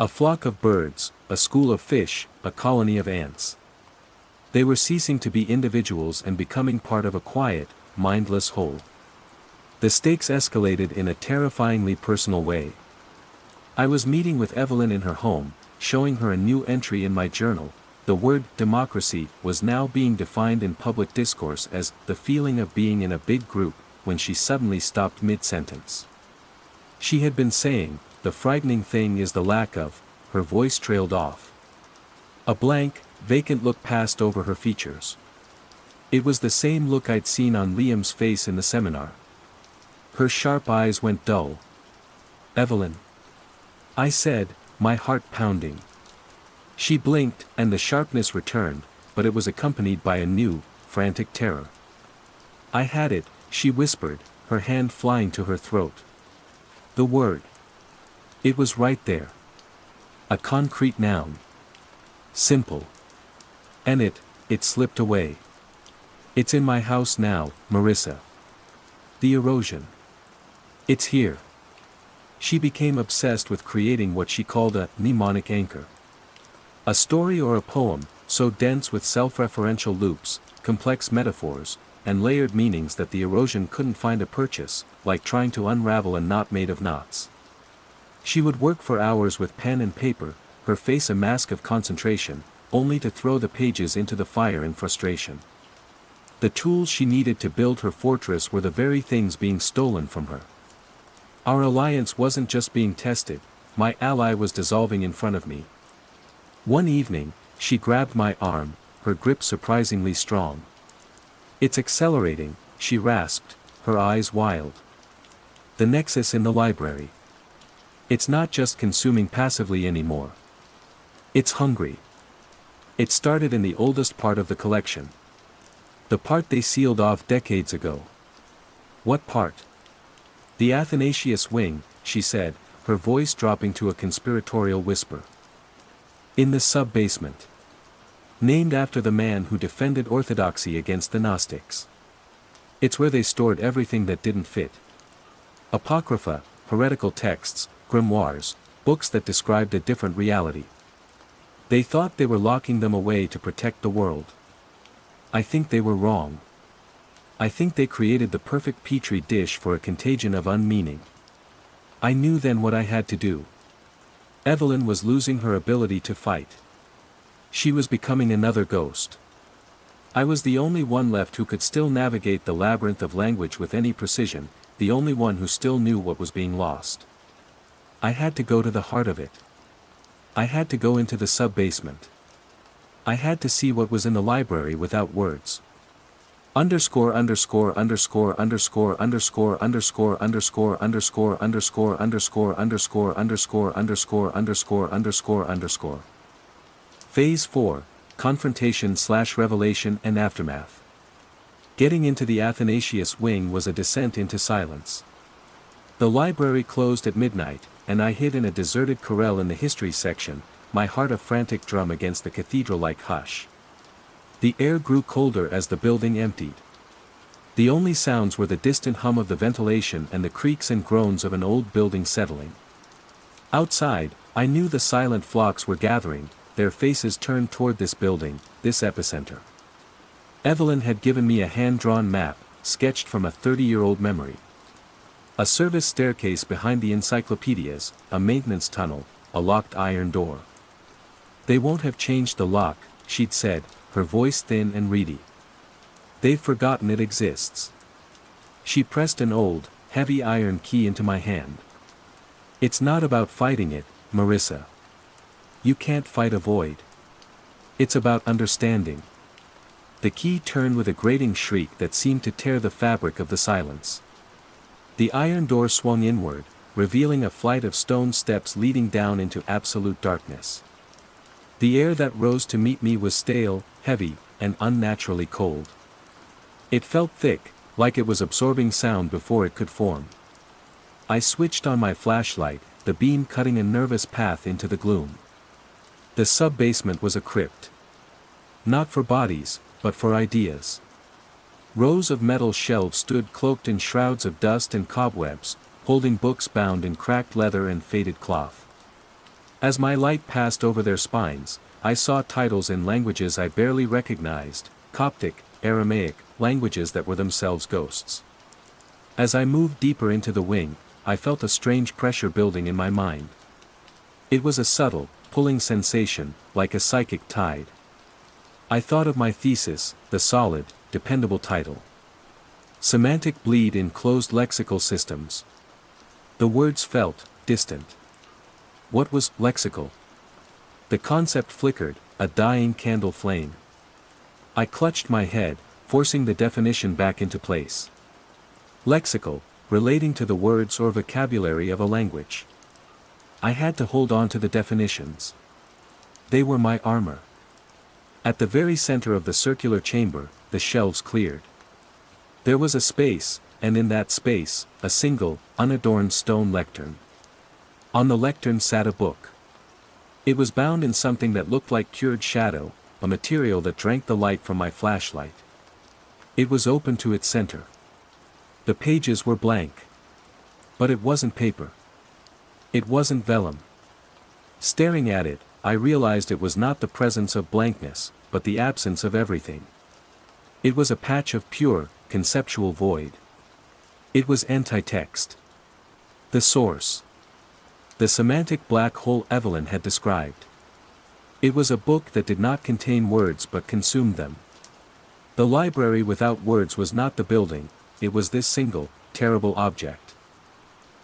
A flock of birds, a school of fish, a colony of ants. They were ceasing to be individuals and becoming part of a quiet, mindless whole. The stakes escalated in a terrifyingly personal way. I was meeting with Evelyn in her home, showing her a new entry in my journal. The word democracy was now being defined in public discourse as the feeling of being in a big group, when she suddenly stopped mid-sentence. She had been saying, the frightening thing is the lack of, her voice trailed off. A blank, vacant look passed over her features. It was the same look I'd seen on Liam's face in the seminar. Her sharp eyes went dull. Evelyn. I said, my heart pounding. She blinked, and the sharpness returned, but it was accompanied by a new, frantic terror. I had it, she whispered, her hand flying to her throat. The word. It was right there. A concrete noun. Simple. And it slipped away. It's in my house now, Marissa. The erosion. It's here. She became obsessed with creating what she called a mnemonic anchor. A story or a poem, so dense with self-referential loops, complex metaphors, and layered meanings that the erosion couldn't find a purchase, like trying to unravel a knot made of knots. She would work for hours with pen and paper, her face a mask of concentration, only to throw the pages into the fire in frustration. The tools she needed to build her fortress were the very things being stolen from her. Our alliance wasn't just being tested, my ally was dissolving in front of me. One evening, she grabbed my arm, her grip surprisingly strong. It's accelerating, she rasped, her eyes wild. The nexus in the library. It's not just consuming passively anymore. It's hungry. It started in the oldest part of the collection. The part they sealed off decades ago. What part? The Athanasius wing, she said, her voice dropping to a conspiratorial whisper. In the sub-basement. Named after the man who defended orthodoxy against the Gnostics. It's where they stored everything that didn't fit. Apocrypha, heretical texts, grimoires, books that described a different reality. They thought they were locking them away to protect the world. I think they were wrong. I think they created the perfect petri dish for a contagion of unmeaning. I knew then what I had to do. Evelyn was losing her ability to fight. She was becoming another ghost. I was the only one left who could still navigate the labyrinth of language with any precision, the only one who still knew what was being lost. I had to go to the heart of it. I had to go into the sub-basement. I had to see what was in the library without words. Underscore underscore underscore underscore underscore underscore underscore underscore underscore underscore underscore underscore underscore underscore underscore underscore. Phase 4, Confrontation/Revelation and Aftermath. Getting into the Athanasius wing was a descent into silence. The library closed at midnight, and I hid in a deserted corral in the history section, my heart a frantic drum against the cathedral-like hush. The air grew colder as the building emptied. The only sounds were the distant hum of the ventilation and the creaks and groans of an old building settling. Outside, I knew the silent flocks were gathering, their faces turned toward this building, this epicenter. Evelyn had given me a hand-drawn map, sketched from a 30-year-old memory. A service staircase behind the encyclopedias, a maintenance tunnel, a locked iron door. They won't have changed the lock, she'd said, her voice thin and reedy. They've forgotten it exists. She pressed an old, heavy iron key into my hand. It's not about fighting it, Marissa. You can't fight a void. It's about understanding. The key turned with a grating shriek that seemed to tear the fabric of the silence. The iron door swung inward, revealing a flight of stone steps leading down into absolute darkness. The air that rose to meet me was stale, heavy, and unnaturally cold. It felt thick, like it was absorbing sound before it could form. I switched on my flashlight, the beam cutting a nervous path into the gloom. The sub-basement was a crypt. Not for bodies, but for ideas. Rows of metal shelves stood cloaked in shrouds of dust and cobwebs, holding books bound in cracked leather and faded cloth. As my light passed over their spines, I saw titles in languages I barely recognized, Coptic, Aramaic, languages that were themselves ghosts. As I moved deeper into the wing, I felt a strange pressure building in my mind. It was a subtle, pulling sensation, like a psychic tide. I thought of my thesis, the solid, dependable title. Semantic bleed in closed lexical systems. The words felt distant. What was lexical? The concept flickered, a dying candle flame. I clutched my head, forcing the definition back into place. Lexical, relating to the words or vocabulary of a language. I had to hold on to the definitions. They were my armor. At the very center of the circular chamber, the shelves cleared. There was a space, and in that space, a single, unadorned stone lectern. On the lectern sat a book. It was bound in something that looked like cured shadow, a material that drank the light from my flashlight. It was open to its center. The pages were blank. But it wasn't paper. It wasn't vellum. Staring at it, I realized it was not the presence of blankness, but the absence of everything. It was a patch of pure, conceptual void. It was anti-text. The source. The semantic black hole Evelyn had described. It was a book that did not contain words but consumed them. The library without words was not the building, it was this single, terrible object.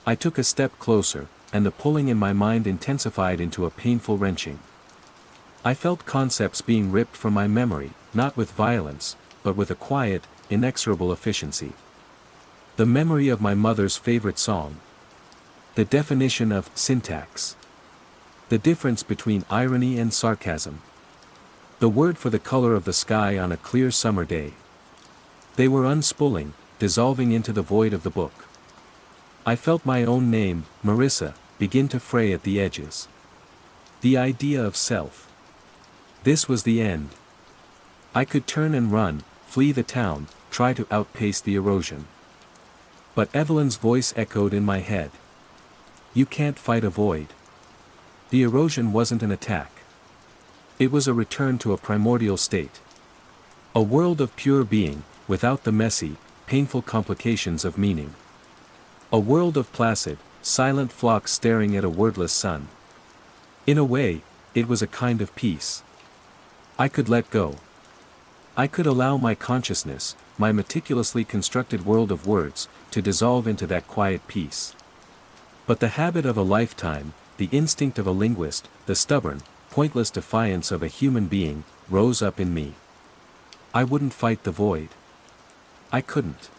I took a step closer, and the pulling in my mind intensified into a painful wrenching. I felt concepts being ripped from my memory, not with violence, but with a quiet, inexorable efficiency. The memory of my mother's favorite song. The definition of syntax. The difference between irony and sarcasm. The word for the color of the sky on a clear summer day. They were unspooling, dissolving into the void of the book. I felt my own name, Marissa, begin to fray at the edges. The idea of self. This was the end. I could turn and run, flee the town, try to outpace the erosion. But Evelyn's voice echoed in my head. You can't fight a void. The erosion wasn't an attack. It was a return to a primordial state. A world of pure being, without the messy, painful complications of meaning. A world of placid, silent flocks staring at a wordless sun. In a way, it was a kind of peace. I could let go. I could allow my consciousness, my meticulously constructed world of words, to dissolve into that quiet peace. But the habit of a lifetime, the instinct of a linguist, the stubborn, pointless defiance of a human being, rose up in me. I wouldn't fight the void. I couldn't.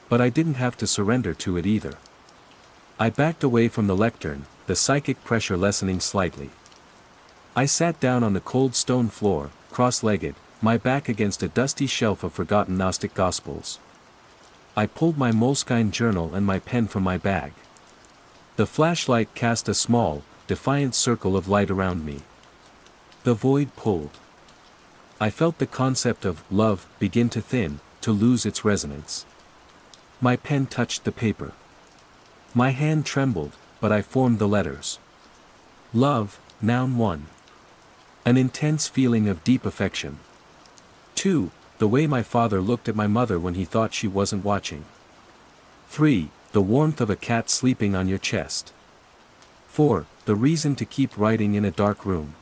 But I didn't have to surrender to it either. I backed away from the lectern, the psychic pressure lessening slightly. I sat down on the cold stone floor, cross-legged, my back against a dusty shelf of forgotten Gnostic Gospels. I pulled my moleskine journal and my pen from my bag. The flashlight cast a small, defiant circle of light around me. The void pulled. I felt the concept of love begin to thin, to lose its resonance. My pen touched the paper. My hand trembled, but I formed the letters. Love, noun 1. An intense feeling of deep affection. 2. The way my father looked at my mother when he thought she wasn't watching. 3. The warmth of a cat sleeping on your chest. 4. The reason to keep writing in a dark room.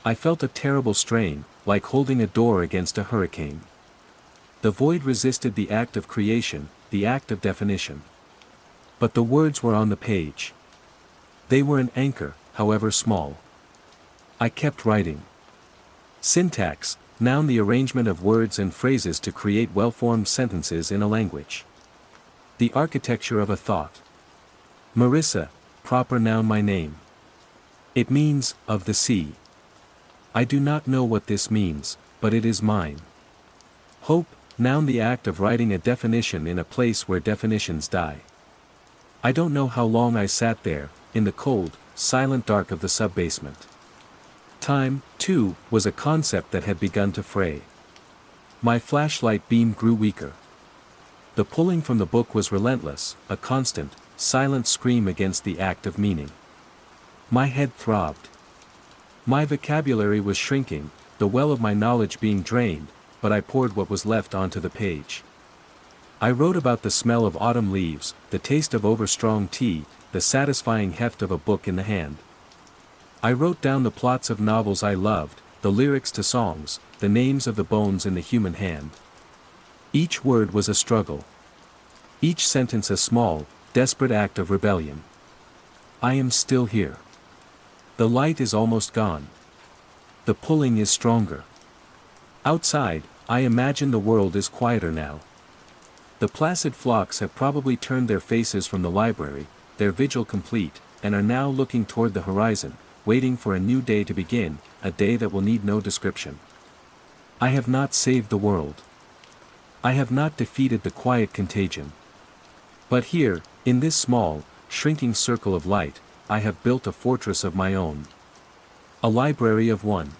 I felt a terrible strain, like holding a door against a hurricane. The void resisted the act of creation, the act of definition. But the words were on the page. They were an anchor, however small. I kept writing. Syntax, noun the arrangement of words and phrases to create well-formed sentences in a language. The architecture of a thought. Marissa, proper noun my name. It means, of the sea. I do not know what this means, but it is mine. Hope, noun the act of writing a definition in a place where definitions die. I don't know how long I sat there, in the cold, silent dark of the sub-basement. Time, too, was a concept that had begun to fray. My flashlight beam grew weaker. The pulling from the book was relentless, a constant, silent scream against the act of meaning. My head throbbed. My vocabulary was shrinking, the well of my knowledge being drained, but I poured what was left onto the page. I wrote about the smell of autumn leaves, the taste of overstrong tea, the satisfying heft of a book in the hand. I wrote down the plots of novels I loved, the lyrics to songs, the names of the bones in the human hand. Each word was a struggle. Each sentence a small, desperate act of rebellion. I am still here. The light is almost gone. The pulling is stronger. Outside, I imagine the world is quieter now. The placid flocks have probably turned their faces from the library, their vigil complete, and are now looking toward the horizon, waiting for a new day to begin, a day that will need no description. I have not saved the world. I have not defeated the quiet contagion. But here, in this small, shrinking circle of light, I have built a fortress of my own. A library of one.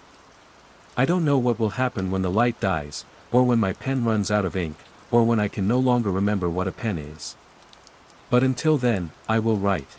I don't know what will happen when the light dies, or when my pen runs out of ink, or when I can no longer remember what a pen is. But until then, I will write.